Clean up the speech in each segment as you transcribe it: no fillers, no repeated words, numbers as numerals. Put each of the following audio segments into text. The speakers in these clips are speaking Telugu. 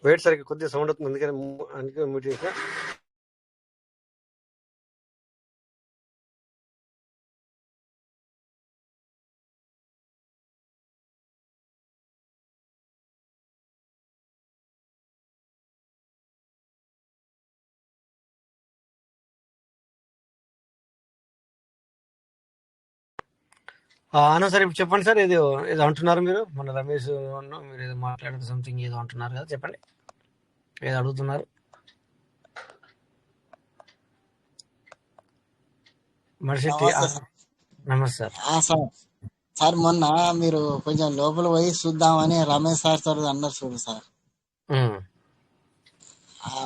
వెయిట్ సరికి కొద్దిగా సౌండ్ అవుతుంది, అందుకని అందుకే మ్యూట్ చేసిన. అన్నా సార్, ఇప్పుడు చెప్పండి సార్. ఏదో ఏదో అంటున్నారు మీరు, మన రమేష్ మీరు ఏదో మాట్లాడేది సంథింగ్ ఏదో అంటున్నారు కదా, చెప్పండి. ఏదో అడుగుతున్నారు. మనిషి నమస్తే సార్. నమస్తే సార్. సార్ సార్ మొన్న మీరు కొంచెం లోపల పోయి చూద్దామని రమేష్ సార్ తో అన్నారు చూడు సార్.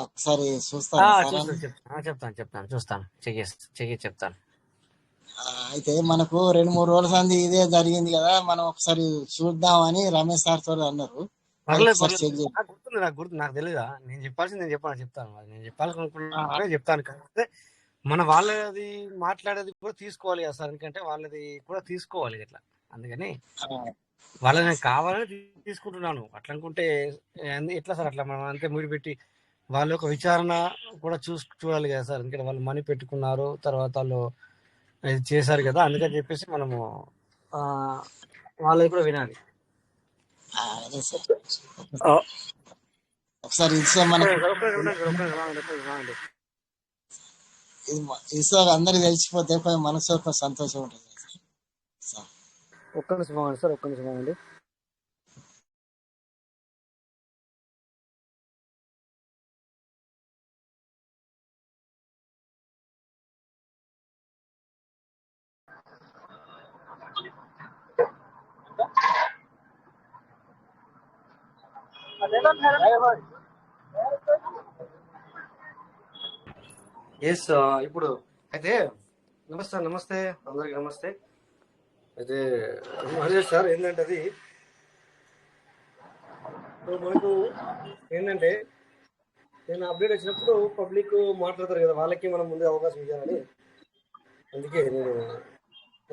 ఒకసారి చూస్తారా సార్? చెప్తాను చూస్తాను, చెయ్యి చెప్తాను. అయితే మనకు 2-3 రోజుల సంది ఇదే జరిగింది కదా, మనం ఒకసారి చూద్దామని రమేష్ సార్ తో అన్నారు. పర్లేదు ఒకసారి చెక్ చేయండి. నాకు గుర్తు, నాకు తెలీదా? నేను చెప్పాల్సింది నేను చెప్తాను. నేను చెప్పాలనుకుంటున్నా చెప్తాను. కాకపోతే మన వాళ్ళది మాట్లాడేది కూడా తీసుకోవాలి కదా సార్, ఎందుకంటే వాళ్ళది కూడా తీసుకోవాలి ఇట్లా. అందుకని వాళ్ళని నేను కావాలని తీసుకుంటున్నాను. అట్లా అనుకుంటే ఎట్లా సార్? అట్లా మనం అంతే ముడి పెట్టి వాళ్ళ యొక్క విచారణ కూడా చూడాలి కదా సార్. ఎందుకంటే వాళ్ళు మనీ పెట్టుకున్నారు, తర్వాత వాళ్ళు ఇది చేశారు కదా, అందుకని చెప్పేసి మనము వాళ్ళది కూడా వినాలి. అదే సార్, ఒకసారి ఇస్తే మనకు ఇస్తే అందరికి తెలిసిపోతే కొంచెం మనసు కొంచెం సంతోషం ఉంటుంది సార్. ఒక్క నిమిషం బాగుంది సార్, ఒక్క నిమిషం బాగుంది. ఎస్, ఇప్పుడు అయితే నమస్తే అందరికి నమస్తే. అయితే అదే సార్, ఏంటంటే అది మనకు ఏంటంటే నేను అప్డేట్ వచ్చినప్పుడు పబ్లిక్ మాట్లాడతారు కదా, వాళ్ళకి మనం ముందే అవకాశం ఇవ్వాలని, అందుకే నేను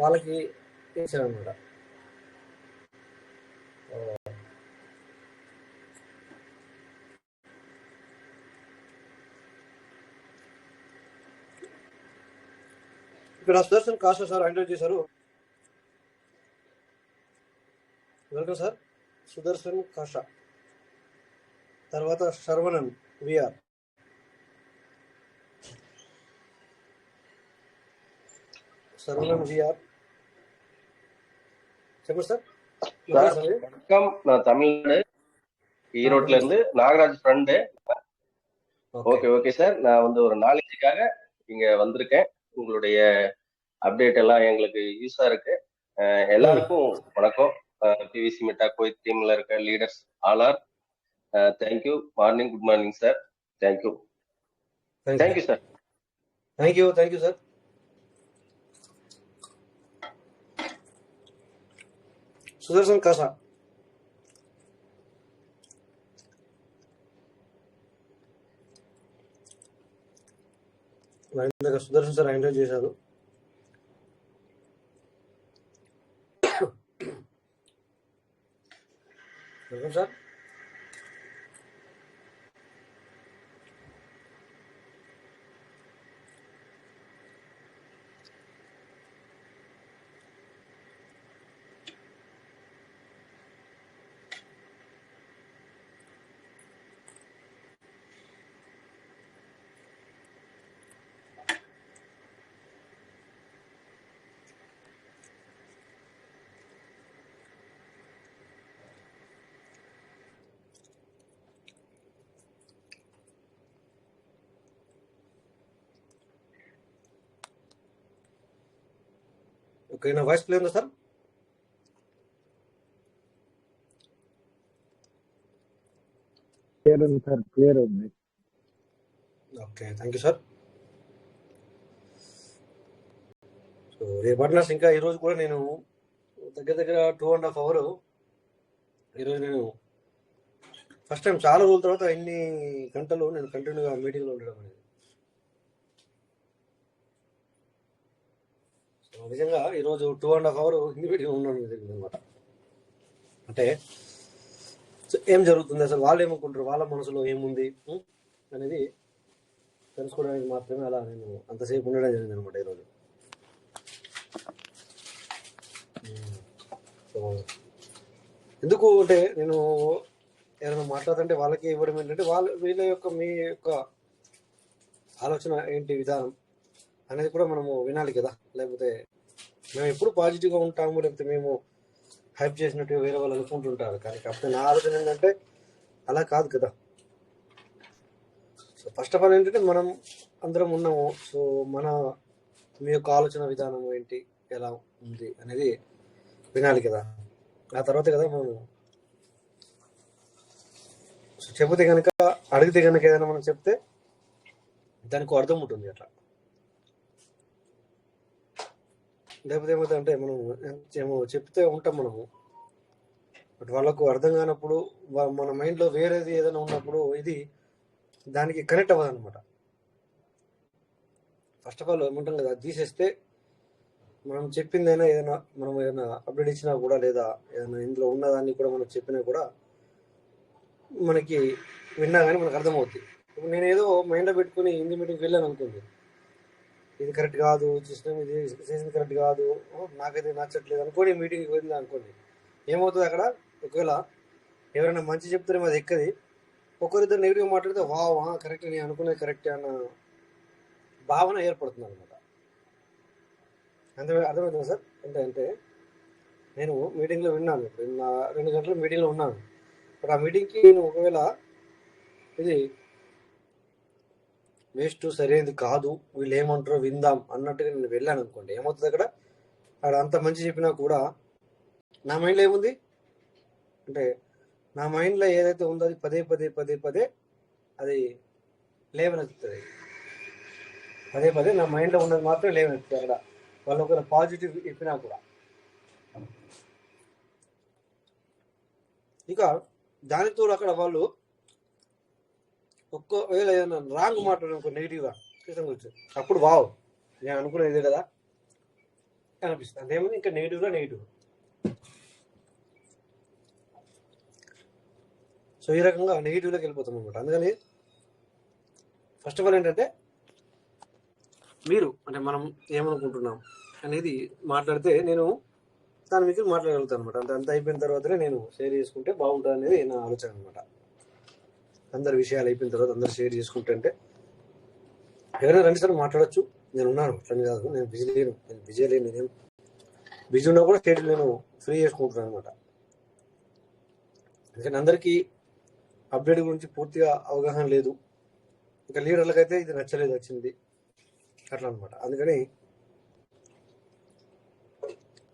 వాళ్ళకి ఇచ్చాను అనమాట. ఇక్కడ సుదర్శన్ కాస్త సార్ ఇంట్రడ్యూస్ చేశారు. Welcome sir, Sudarshan కాషా. తర్వాత శర్వణన్ విఆర్. శర్వణన్ విఆర్ చెప్పండి సార్. வணக்கம், நான் தமிழ்நாடு ஈரோட்ல இருந்து நாகராஜ் ஃப்ரெண்டு. ஓகே சார், நான் வந்து ஒரு நாலேஜுக்காக இங்க வந்திருக்கேன். உங்களுடைய அப்டேட் எல்லாம் எங்களுக்கு யூஸா இருக்கு. எல்லாருக்கும் வணக்கம். பிவிசி மெட்டா கோய் டீம்ல இருக்க leaders all are thank you. Morning, good morning sir. Thank you sir. Thank you sir. Sudarshan Kasa. Sudarshan sir enjoy చేశారు. Welcome sir. ఓకే, నా వాయిస్ క్లియర్ ఉందా సార్? క్లియర్ ఉంది. Okay, thank you sir. So partners, ఇంకా ఈరోజు కూడా నేను దగ్గర 2.5 hours ఈరోజు నేను ఫస్ట్ టైం చాలా రోజుల తర్వాత ఇన్ని గంటలు నేను కంటిన్యూగా మీటింగ్లో ఉండడం అనేది. సో నిజంగా ఈరోజు 2.5 hours హిందీ మీటింగ్ ఉండడం జరిగింది అనమాట. అంటే సో ఏం జరుగుతుంది అసలు, వాళ్ళు ఏమనుకుంటారు, వాళ్ళ మనసులో ఏముంది అనేది తెలుసుకోవడానికి మాత్రమే అలా నేను అంతసేపు ఉండడం జరిగింది అనమాట ఈరోజు. సో ఎందుకు అంటే నేను ఎవరైనా మాట్లాడుతుంటే వాళ్ళకి ఇవ్వడం ఏంటంటే వీళ్ళ యొక్క మీ యొక్క ఆలోచన ఏంటి, విధానం అనేది కూడా మనము వినాలి కదా. లేకపోతే మేము ఎప్పుడు పాజిటివ్గా ఉంటాము, లేకపోతే మేము హైప్ చేసినట్టు వేరే వాళ్ళు అనుకుంటుంటారు. కానీ కాకపోతే నా ఆలోచన ఏంటంటే అలా కాదు కదా. సో ఫస్ట్ ఆఫ్ ఆల్ ఏంటంటే మనం అందరం ఉన్నాము. సో మీ యొక్క ఆలోచన విధానం ఏంటి, ఎలా ఉంది అనేది వినాలి కదా. ఆ తర్వాత కదా మనం చెబితే కనుక, అడిగితే కనుక ఏదైనా మనం చెప్తే దానికి అర్థం ఉంటుంది. అట్లా లేకపోతే ఏమవుతుందంటే మనం ఏమో చెప్తే ఉంటాం మనము, బట్ వాళ్ళకు అర్థం కానప్పుడు మన మైండ్లో వేరేది ఏదైనా ఉన్నప్పుడు ఇది దానికి కనెక్ట్ అవ్వదు అనమాట. ఫస్ట్ ఆఫ్ ఆల్ ఏమంటాం కదా, తీసేస్తే మనం చెప్పిందైనా ఏదైనా అప్డేట్ ఇచ్చినా కూడా, లేదా ఏదైనా ఇందులో ఉన్నదాన్ని కూడా మనం చెప్పినా కూడా మనకి విన్నా కానీ మనకు అర్థమవుతుంది. ఇప్పుడు నేను ఏదో మైండ్లో పెట్టుకుని హిందీ మీటింగ్కి వెళ్ళాను అనుకోండి, ఇది కరెక్ట్ కాదు, సిస్టమ్ ఇది చేసింది కరెక్ట్ కాదు, నాకైతే నచ్చట్లేదు అనుకోని మీటింగ్కి వెళ్ళింది అనుకోండి, ఏమవుతుంది అక్కడ, ఒకవేళ ఎవరైనా మంచి చెప్తారేమో అది ఎక్కది, ఒకరిద్దరు నెగిటివ్ మాట్లాడితే కరెక్ట్, నేను అనుకునేది కరెక్ట్ అన్న భావన ఏర్పడుతుంది అనమాట. అర్థమవుతుంది సార్. అంటే నేను మీటింగ్లో విన్నాను, ఇప్పుడు 2 గంటల మీటింగ్లో ఉన్నాను, బట్ ఆ మీటింగ్కి నేను ఒకవేళ ఇది వేస్ట్, సరైనది కాదు, వీళ్ళు ఏమంటారో విందాం అన్నట్టుగా నేను వెళ్ళాను అనుకోండి, ఏమవుతుంది అక్కడ అంత మంచి చెప్పినా కూడా నా మైండ్లో ఏముంది అంటే, నా మైండ్లో ఏదైతే ఉందో అది పదే పదే పదే పదే అది లేవనెత్తుతుంది. పదే పదే నా మైండ్లో ఉన్నది మాత్రం లేవనెత్తుతుంది. అక్కడ వాళ్ళు ఒకవేళ పాజిటివ్ చెప్పినా కూడా. ఇక దానితో అక్కడ వాళ్ళు ఒక్కవేళ ఏదైనా రాంగ్ మాట్లాడడం నెగిటివ్గా సిస్టమ్ గురించి, అప్పుడు నేను అనుకునేది ఇదే కదా అనిపిస్తుంది. అంతేముంది, ఇంకా నెగిటివ్. సో ఈ రకంగా నెగిటివ్లోకి వెళ్ళిపోతాం అనమాట. అందుకని ఫస్ట్ ఆఫ్ ఆల్ ఏంటంటే మనం ఏమనుకుంటున్నాం అనేది మాట్లాడితే నేను దాని మీద మాట్లాడగలుగుతాను అనమాట. అంత అయిపోయిన తర్వాతనే నేను షేర్ చేసుకుంటే బాగుంటుంది అనేది నా ఆలోచన అనమాట. అందరి విషయాలు అయిపోయిన తర్వాత అందరు షేర్ చేసుకుంటే ఎవరైనా 2 సార్లు మాట్లాడచ్చు. నేను ఉన్నాను, అట్లని కాదు, నేను బిజీ లేను, నేనేం బిజీ ఉన్నా కూడా స్టేట్ నేను ఫ్రీ చేసుకుంటున్నాను అనమాట. అందుకని అందరికీ అప్డేట్ గురించి పూర్తిగా అవగాహన లేదు. ఇంకా లీడర్లకైతే ఇది నచ్చలేదు, వచ్చింది అట్లా అనమాట. అందుకని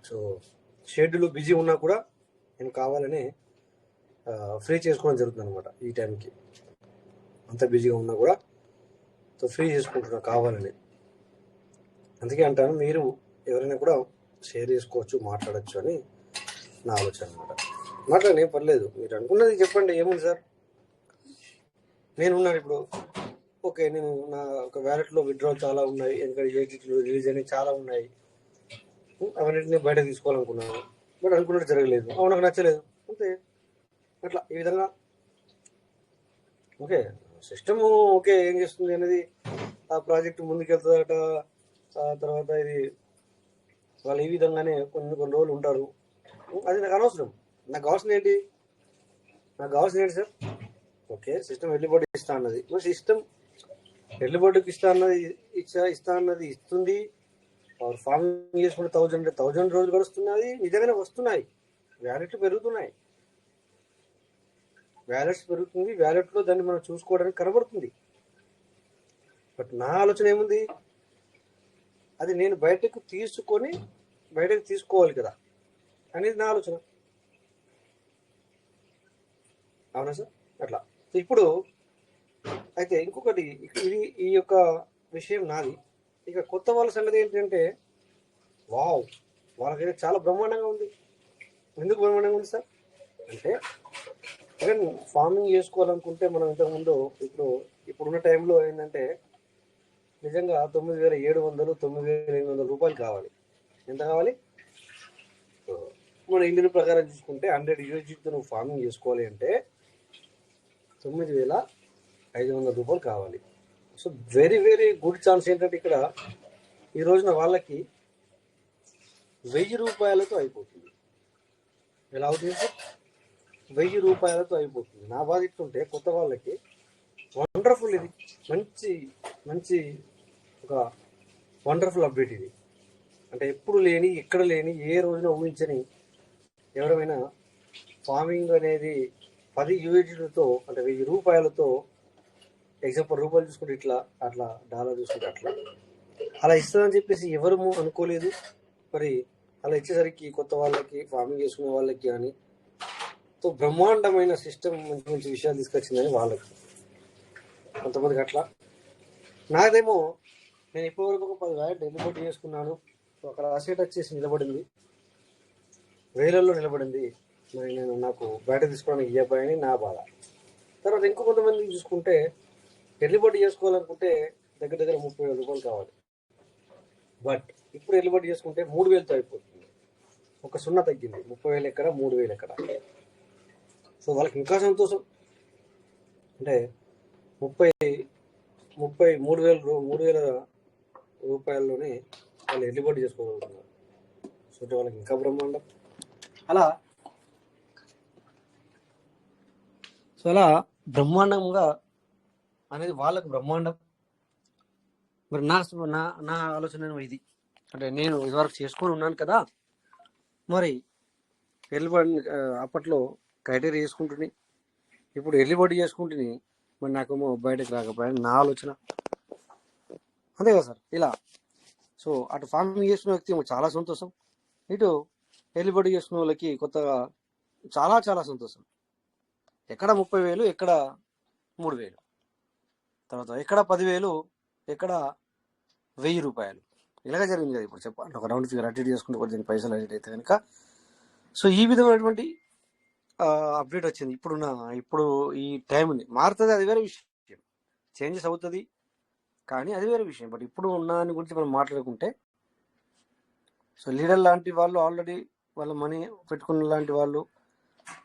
సో షెడ్యూల్ బిజీ ఉన్నా కూడా నేను కావాలని ఫ్రీ చేసుకోవడం జరుగుతుంది అనమాట. ఈ టైంకి అంత బిజీగా ఉన్నా కూడా సో ఫ్రీ చేసుకుంటున్నా కావాలని. అందుకే అంటాను, మీరు ఎవరైనా కూడా షేర్ చేసుకోవచ్చు, మాట్లాడచ్చు అని నా ఆలోచన అనమాట. మాట్లాడని ఏం పర్లేదు, మీరు అనుకున్నది చెప్పండి, ఏముంది సార్. నేనున్నాను ఇప్పుడు, ఓకే, నేను నా ఒక వ్యాలెట్లో విత్డ్రాల్ చాలా ఉన్నాయి, ఎందుకంటే ఏటీటీలు రిలీజ్ అనేవి చాలా ఉన్నాయి, అవన్నింటినీ బయట తీసుకోవాలనుకున్నాను, బట్ అనుకున్నట్టు జరగలేదు, నాకు నచ్చలేదు, అంతే. అట్లా ఈ విధంగా ఓకే సిస్టమ్ ఓకే ఏం చేస్తుంది అనేది, ఆ ప్రాజెక్ట్ ముందుకెళ్తుందట, తర్వాత ఇది వాళ్ళు ఈ విధంగానే కొన్ని రోజులు ఉంటారు, అది నాకు అనవసరం. నాకు కావాల్సింది ఏంటి సార్, ఓకే సిస్టమ్ ఎర్లీబోర్డ్ ఇస్తా అన్నది, మరి సిస్టమ్ ఎర్లీబోర్డ్కి ఇస్తా అన్నది ఇస్తుంది. ఫార్మింగ్ చేసుకుంటే 1000 రోజులు గడుస్తున్నది, నిజంగానే వస్తున్నాయి, వ్యాలెట్లు పెరుగుతున్నాయి, వ్యాలెట్స్ పెరుగుతుంది, వ్యాలెట్లో దాన్ని మనం చూసుకోవడానికి కనబడుతుంది. బట్ నా ఆలోచన ఏముంది, అది నేను బయటకు తీసుకోవాలి కదా అనేది నా ఆలోచన. అవునా సార్? అట్లా ఇప్పుడు అయితే ఇంకొకటి, ఈ యొక్క విషయం నాది. ఇక కొత్త వాళ్ళ సంగతి ఏంటంటే, వాళ్ళకైతే చాలా బ్రహ్మాండంగా ఉంది. ఎందుకు బ్రహ్మాండంగా ఉంది సార్ అంటే, ఫార్మింగ్ చేసుకోవాలనుకుంటే మనం ఇంతకుముందు ఇప్పుడున్న టైంలో ఏంటంటే నిజంగా 9,700 9,800 రూపాయలు కావాలి. ఎంత కావాలి? మన ఇండియన్ ప్రకారం చూసుకుంటే 100 USDతో నువ్వు ఫార్మింగ్ చేసుకోవాలి అంటే 9,500 కావాలి. So very very good chance ఏంటంటే ఇక్కడ ఈ రోజున వాళ్ళకి 1,000 రూపాయలతో అయిపోతుంది. ఎలా అవుతుంది సార్? 1,000 రూపాయలతో అయిపోతుంది. నా బాధ ఇట్లుంటే కొత్త వాళ్ళకి వండర్ఫుల్, ఇది మంచి మంచి ఒక వండర్ఫుల్ అప్డేట్ ఇది. అంటే ఎప్పుడు లేని, ఎక్కడ లేని, ఏ రోజున ఊహించని ఎవరైనా ఫార్మింగ్ అనేది 10 USDతో అంటే 1,000 రూపాయలతో, ఎగ్జాంపుల్ రూపాయలు చూసుకుంటే ఇట్లా, అట్లా డాలర్ చూసుకుంటే అట్లా అలా ఇస్తుందని చెప్పేసి ఎవరు అనుకోలేదు. మరి అలా ఇచ్చేసరికి కొత్త వాళ్ళకి, ఫార్మింగ్ చేసుకునే వాళ్ళకి కానీ తో బ్రహ్మాండమైన సిస్టమ్, మంచి మంచి విషయాలు తీసుకొచ్చిందని వాళ్ళకి, కొంతమందికి అట్లా. నాదేమో నేను ఇప్పటివరకు ఒక 10,000 డెలివరీ చేసుకున్నాను. అక్కడ అసెట్ వచ్చేసి నిలబడింది, వేలల్లో నిలబడింది. మరి నేను నాకు బయట తీసుకోవడానికి ఇవ్వబోయని నా బాధ. తర్వాత ఇంకో కొంతమంది చూసుకుంటే ఎర్లిబడి చేసుకోవాలనుకుంటే దగ్గర దగ్గర 30,000 రూపాయలు కావాలి. బట్ ఇప్పుడు ఎర్లిబడి చేసుకుంటే 3,000తో అయిపోతుంది. ఒక 0 తగ్గింది. 30,000 ఎక్కడ, 3,000 ఎక్కడ. సో వాళ్ళకి ఇంకా సంతోషం. అంటే 3,000 రూపాయల్లోనే వాళ్ళు ఎర్లిబడి చేసుకోగలుగుతున్నారు. సో వాళ్ళకి ఇంకా బ్రహ్మాండం. అలా బ్రహ్మాండంగా అనేది వాళ్ళకు బ్రహ్మాండం. మరి నా ఆలోచన ఇది. అంటే నేను ఇదివరకు చేసుకొని ఉన్నాను కదా, మరి ఎర్లిబడి అప్పట్లో క్రైటీరియా చేసుకుంటుని, ఇప్పుడు ఎర్లిబడి చేసుకుంటుని, మరి నాకేమో బయటకు రాకపోయాను నా ఆలోచన. అంతే కదా సార్? ఇలా సో అటు ఫార్మింగ్ చేసుకునే వ్యక్తి ఏమో చాలా సంతోషం, ఇటు ఎర్లిబడి చేసుకునే వాళ్ళకి కొత్తగా చాలా చాలా సంతోషం. ఎక్కడ 30,000, ఎక్కడ 3,000, తర్వాత ఎక్కడ 10,000, ఎక్కడ 1,000 రూపాయలు. ఇలాగే జరిగింది కదా ఇప్పుడు. చెప్పాలి ఒక రౌండ్ ఫిగర్ అటు చేసుకుంటే కొంచెం పైసలు అడిట్ అయితే కనుక. సో ఈ విధమైనటువంటి అప్డేట్ వచ్చింది. ఇప్పుడు ఈ టైంని మారుతుంది, అది వేరే విషయం. చేంజెస్ అవుతుంది కానీ అది వేరే విషయం. బట్ ఇప్పుడు ఉన్న దాని గురించి మనం మాట్లాడుకుంటే, సో లీడర్ లాంటి వాళ్ళు, ఆల్రెడీ వాళ్ళ మనీ పెట్టుకున్న లాంటి వాళ్ళు,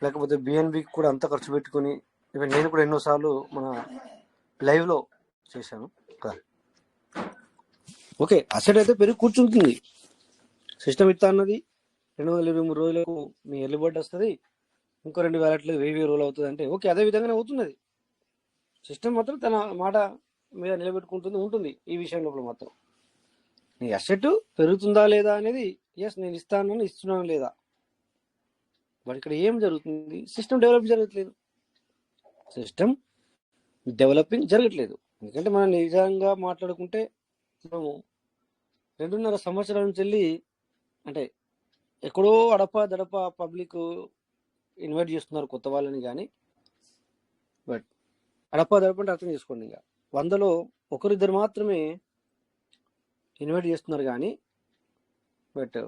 లేకపోతే బిఎన్బికి కూడా అంత ఖర్చు పెట్టుకుని, ఈవెన్ నేను కూడా ఎన్నోసార్లు మన లైవ్లో చేశాను కదా. ఓకే, అసెట్ అయితే పెరిగి కూర్చుంటుంది. సిస్టమ్ ఇస్తా అన్నది 223 రోజులకు మీ ఎర్లిబర్డ్ వస్తుంది, ఇంకో 2 వ్యాలెట్లు 1,000 రోజులు అవుతుంది అంటే ఓకే, అదే విధంగానే అవుతున్నది. సిస్టమ్ మాత్రం తన మాట మీద నిలబెట్టుకుంటుంది ఉంటుంది. ఈ విషయం లోపల మాత్రం నీ అసెట్ పెరుగుతుందా లేదా అనేది, ఎస్ నేను ఇస్తున్నాను లేదా. బట్ ఇక్కడ ఏం జరుగుతుంది? సిస్టమ్ డెవలపింగ్ జరగట్లేదు. ఎందుకంటే మనం నిజంగా మాట్లాడుకుంటే మనము 2.5 సంవత్సరాల నుంచి వెళ్ళి, అంటే ఎక్కడో దడప పబ్లిక్ ఇన్వైట్ చేస్తున్నారు కొత్త వాళ్ళని కానీ, బట్ దడప అంటే అర్థం చేసుకోండి, ఇంకా 100లో 1-2 మాత్రమే ఇన్వైట్ చేస్తున్నారు కానీ, బట్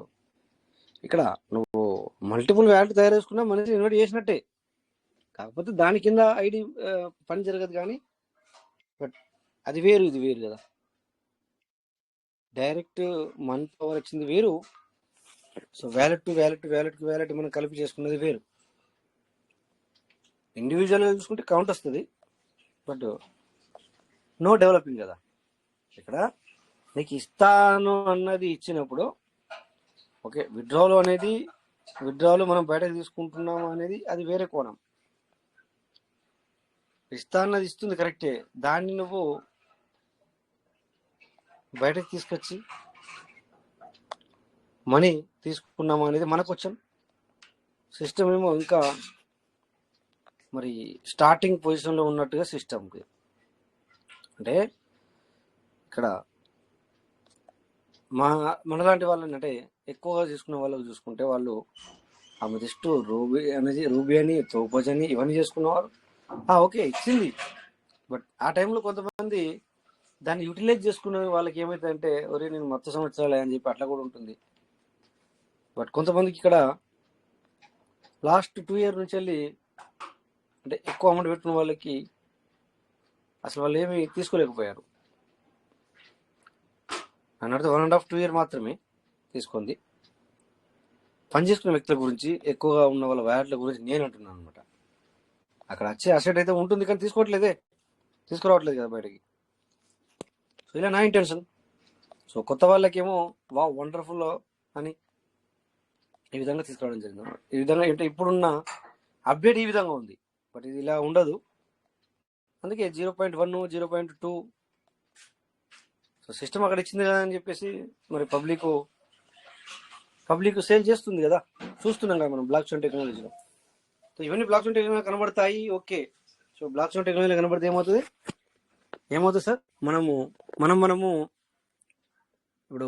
ఇక్కడ నువ్వు మల్టిపుల్ వ్యాలెట్ తయారు చేసుకున్నా మనిషి ఇన్వైట్ చేసినట్టే. కాకపోతే దాని కింద ఐడి పని జరగదు కానీ, బట్ అది వేరు, ఇది వేరు కదా. డైరెక్ట్ మన్ పవర్ వచ్చింది వేరు. సో వ్యాలెట్ మనం కలిపి చేసుకున్నది వేరు. ఇండివిజువల్గా చూసుకుంటే కౌంట్ వస్తుంది, బట్ నో డెవలపింగ్ కదా. ఇక్కడ నీకు ఇస్తాను అన్నది ఇచ్చినప్పుడు ఓకే, విత్డ్రాలు మనం బయటకు తీసుకుంటున్నాము అనేది అది వేరే కోణం. ఇస్తా అన్నది ఇస్తుంది కరెక్టే, దాన్ని నువ్వు బయటకు తీసుకొచ్చి మనీ తీసుకున్నాము అనేది మనకు వచ్చాం. సిస్టమ్ ఏమో ఇంకా మరి స్టార్టింగ్ పొజిషన్లో ఉన్నట్టుగా సిస్టమ్కి. అంటే ఇక్కడ మనలాంటి వాళ్ళని, అంటే ఎక్కువగా తీసుకునే వాళ్ళకి చూసుకుంటే, వాళ్ళు అమెథిస్ట్, రూబీ అని, తోపజ్ అని ఇవన్నీ చేసుకున్నవారు ఓకే ఇచ్చింది. బట్ ఆ టైంలో కొంతమంది దాన్ని యూటిలైజ్ చేసుకునే వాళ్ళకి ఏమైతుందంటే, ఒరే నేను మొత్తం సంవత్సరాలే అని చెప్పి అట్లా కూడా ఉంటుంది. బట్ కొంతమందికి ఇక్కడ లాస్ట్ 2 years నుంచి వెళ్ళి, అంటే ఎక్కువ అమౌంట్ పెట్టుకున్న వాళ్ళకి అసలు వాళ్ళు ఏమీ తీసుకోలేకపోయారు. అన్నట్టు 1.5-2 years మాత్రమే తీసుకుంది. పనిచేసుకున్న వ్యక్తుల గురించి, ఎక్కువగా ఉన్న వాళ్ళ వ్యాలెట్ల గురించి నేను అంటున్నాను అనమాట. అక్కడ వచ్చే అసెట్ అయితే ఉంటుంది, కానీ తీసుకురావట్లేదు కదా బయటకి. సో ఇలా నా ఇంటెన్షన్. సో కొత్త వాళ్ళకేమో వండర్ఫుల్ అని ఈ విధంగా తీసుకురావడం జరిగింది. ఈ విధంగా అంటే ఇప్పుడున్న అప్డేట్ ఈ విధంగా ఉంది, బట్ ఇది ఇలా ఉండదు. అందుకే 0.1 0.2 సో సిస్టమ్ అక్కడ ఇచ్చింది కదా అని చెప్పేసి మరి పబ్లిక్ సేల్ చేస్తుంది కదా, చూస్తున్నాం కదా మనం బ్లాక్ చైన్ టెక్నాలజీలో. సో ఇవన్నీ బ్లాక్ చైన్ టెక్నాలజీ కనబడతాయి, okay. So block chain technology కనబడితే ఏమవుతుంది సార్, మనము ఇప్పుడు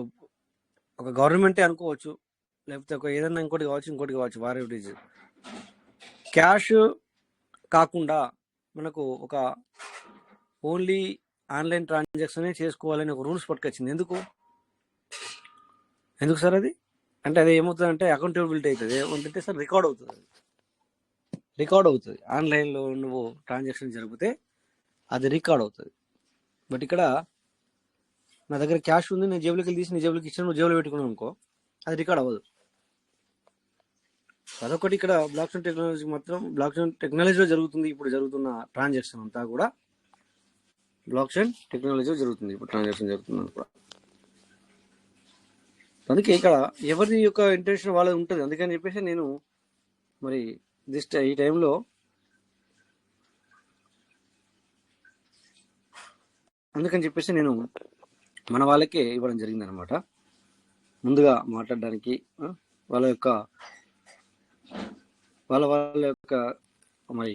ఒక గవర్నమెంటే అనుకోవచ్చు, లేకపోతే ఒక ఏదైనా ఇంకోటి కావచ్చు వారే క్యాష్ కాకుండా మనకు ఒక ఓన్లీ ఆన్లైన్ ట్రాన్సాక్షన్ చేసుకోవాలని ఒక రూల్స్ పట్టుకొచ్చింది. ఎందుకు సార్ అది అంటే అది ఏమవుతుందంటే అకౌంటబిలిటీ అవుతుంది. ఏమంటే సార్ రికార్డ్ అవుతుంది ఆన్లైన్లో నువ్వు ట్రాన్సాక్షన్ జరిపితే అది రికార్డ్ అవుతుంది. బట్ ఇక్కడ నా దగ్గర క్యాష్ ఉంది, నేను జేబులోకి తీసి నీ జేబులోకి ఇచ్చిన, నువ్వు జేబులో పెట్టుకున్నావు అనుకో, అది రికార్డ్ అవ్వదు. అదొకటి ఇక్కడ బ్లాక్ చైన్ టెక్నాలజీలో జరుగుతుంది. ఇప్పుడు జరుగుతున్న ట్రాన్సాక్షన్ అంతా కూడా బ్లాక్ చైన్ టెక్నాలజీలో జరుగుతుంది. ఇప్పుడు ట్రాన్సాక్షన్ జరుగుతుంది కూడా. అందుకే ఇక్కడ ఎవరి యొక్క ఇంటెన్షన్ వాళ్ళది ఉంటుంది. అందుకని చెప్పేసి నేను మరి ఈ టైంలో నేను మన వాళ్ళకే ఇవ్వడం జరిగింది అనమాట. ముందుగా మాట్లాడడానికి వాళ్ళ యొక్క మరి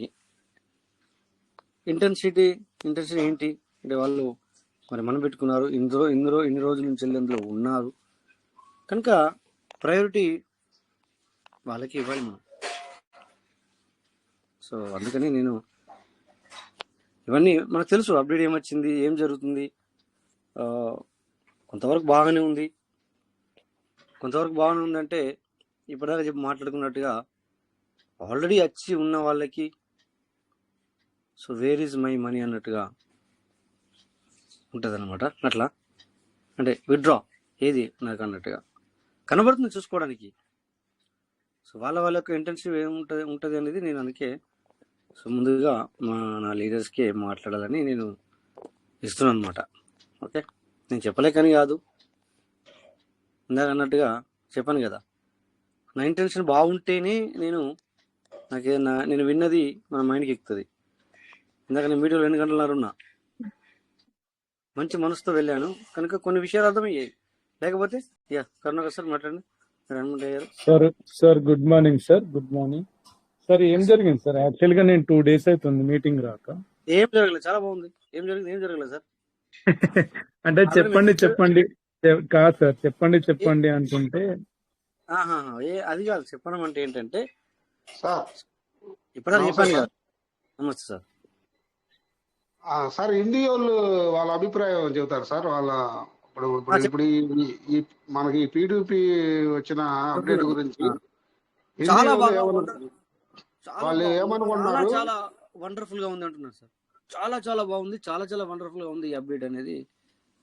ఇంటెన్షన్ ఏంటి అంటే వాళ్ళు మరి మనం పెట్టుకున్నారు, ఇన్ని రోజుల నుంచి అందులో ఉన్నారు కనుక ప్రయారిటీ వాళ్ళకి ఇవ్వాలి మనం. సో అందుకని నేను ఇవన్నీ మనకు తెలుసు, అప్డేట్ ఏమొచ్చింది, ఏం జరుగుతుంది. కొంతవరకు బాగానే ఉంది అంటే ఇప్పటిదాకా మాట్లాడుకున్నట్టుగా ఆల్రెడీ వచ్చి ఉన్న వాళ్ళకి so where is my money అన్నట్టుగా ఉంటుంది అనమాట. అట్లా అంటే విత్డ్రా ఏది నాకు అన్నట్టుగా కనబడుతుంది చూసుకోవడానికి. సో వాళ్ళ యొక్క ఇంటెన్సివ్ ఏముంటుంది అనేది నేను అందుకే సో ముందుగా నా లీడర్స్కి మాట్లాడాలని నేను ఇస్తున్నాను అనమాట. ఓకే, నేను చెప్పలేకని కాదు, ఇందాక అన్నట్టుగా చెప్పాను కదా, నా ఇంటెన్షన్ బాగుంటేనే నేను విన్నది మన మైండ్కి ఎక్కుతుంది. ఇందాక నేను మీడియాలో 2 గంటలన్నర ఉన్నా, మంచి మనసుతో వెళ్ళాను కనుక కొన్ని విషయాలు అర్థమయ్యాయి. లేకపోతే కరుణాకర్ సార్ మాట్లాడండి. Sir good morning sir. Good morning sir. ఏం జరిగింది సార్? యాక్చువల్ గా నేను 2 days అవుతుంది మీటింగ్ రాక. ఏం జరగలేదు, చాలా బాగుంది. ఏం జరగలేదు సార్ అంటే చెప్పండి కాదు సార్, చెప్పండి అనుకుంటే అది కాదు. చెప్పడం అంటే ఏంటంటే సార్ ఇప్పుడు చెప్పాను కదా. నమస్తే సార్. సార్ ఇండియా వాళ్ళ అభిప్రాయం చెబుతారు సార్. వాళ్ళ ఇప్పుడు మనకి పీడీపీ వచ్చిన అప్డేట్ గురించి చాలా వాళ్ళు ఏమనుకుంటున్నారు? చాలా వండర్ఫుల్ గా ఉంది అంటున్నారు సార్. చాలా బాగుంది, చాలా వండర్ఫుల్ గా ఉంది ఈ అప్డేట్ అనేది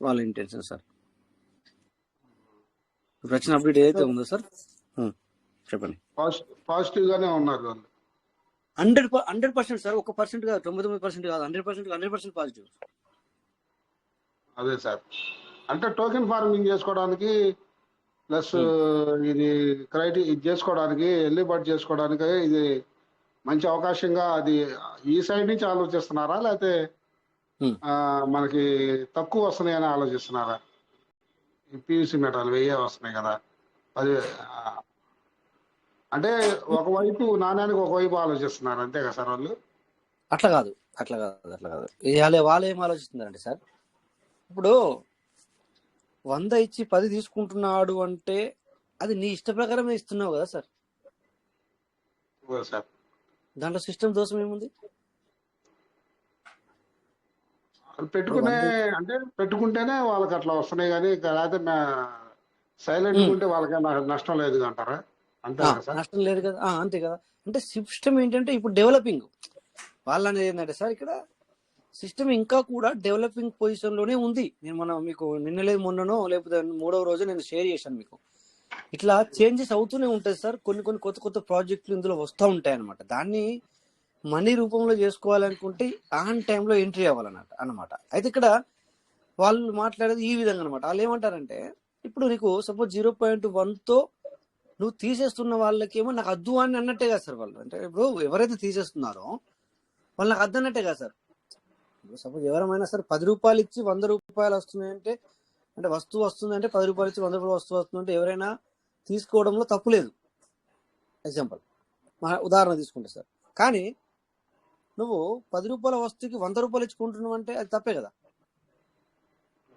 వాళ్ళ ఇంటెన్షన్ సార్. వచ్చిన అప్డేట్ ఏదైతే ఉందో సార్ చెప్పండి. పాజిటివ్ గానే ఉన్నారు వాళ్ళు. 100% సార్. 1% కాదు, 99% కాదు, 100% పాజిటివ్. అదే సార్, అంటే టోకెన్ ఫార్మింగ్ చేసుకోవడానికి ప్లస్ ఇది చేసుకోవడానికి ఎల్లిబాటు చేసుకోవడానికి ఇది మంచి అవకాశంగా అది ఈ సైడ్ నుంచి ఆలోచిస్తున్నారా, లేకపోతే మనకి తక్కువ వస్తున్నాయని ఆలోచిస్తున్నారా? ఈ పియూసీ మెటల్ 1000 వస్తున్నాయి కదా, అది అంటే ఒకవైపు నాణ్యానికి ఒకవైపు ఆలోచిస్తున్నారు అంతే కదా సార్ వాళ్ళు? అట్లా కాదు. వాళ్ళు ఏం ఆలోచిస్తున్నారంటే సార్, ఇప్పుడు 100 ఇచ్చి 10 తీసుకుంటున్నాడు అంటే అది నీ ఇష్ట ప్రకారమే ఇస్తున్నావు కదా సార్. దాంట్లో సిస్టమ్ దోషం ఏముంది? పెట్టుకుంటేనే వాళ్ళకి అట్లా వస్తున్నాయి, కానీ లేకపోతే సైలెంట్ ఉంటే వాళ్ళకి నష్టం లేదు అంటారా? నష్టం లేదు కదా, అంతే కదా. అంటే సిస్టమ్ ఏంటంటే ఇప్పుడు డెవలపింగ్ వాళ్ళనేది ఏంటంటే సార్, ఇక్కడ సిస్టమ్ ఇంకా కూడా డెవలపింగ్ పొజిషన్ లోనే ఉంది. నేను మీకు నిన్నలేదు మొన్ననో లేకపోతే 3వ రోజు నేను షేర్ చేశాను మీకు. ఇట్లా చేంజెస్ అవుతూనే ఉంటుంది సార్. కొన్ని కొత్త ప్రాజెక్టులు ఇందులో వస్తూ ఉంటాయి అనమాట. దాన్ని మనీ రూపంలో చేసుకోవాలనుకుంటే ఆన్ టైంలో ఎంట్రీ అవ్వాలన్నమాట. అయితే ఇక్కడ వాళ్ళు మాట్లాడేది ఈ విధంగా అనమాట. వాళ్ళు ఏమంటారంటే, ఇప్పుడు నీకు సపోజ్ 0.1తో నువ్వు తీసేస్తున్న వాళ్ళకేమో నాకు అద్దు అని అన్నట్టే కదా సార్ వాళ్ళు. అంటే ఇప్పుడు ఎవరైతే తీసేస్తున్నారో వాళ్ళు నాకు అద్దు అన్నట్టే కదా సార్. ఇప్పుడు సపోజ్ ఎవరైనా సరే 10 రూపాయలు ఇచ్చి 100 రూపాయలు వస్తున్నాయంటే, అంటే వస్తువు వస్తుందంటే 10 రూపాయలు ఇచ్చి 100 రూపాయలు వస్తువు వస్తుందంటే ఎవరైనా తీసుకోవడంలో తప్పు లేదు. ఎగ్జాంపుల్ ఉదాహరణ తీసుకుంటే సార్. కానీ నువ్వు 10 రూపాయల వస్తువుకి 100 రూపాయలు ఇచ్చుకుంటున్నావు అంటే అది తప్పే కదా.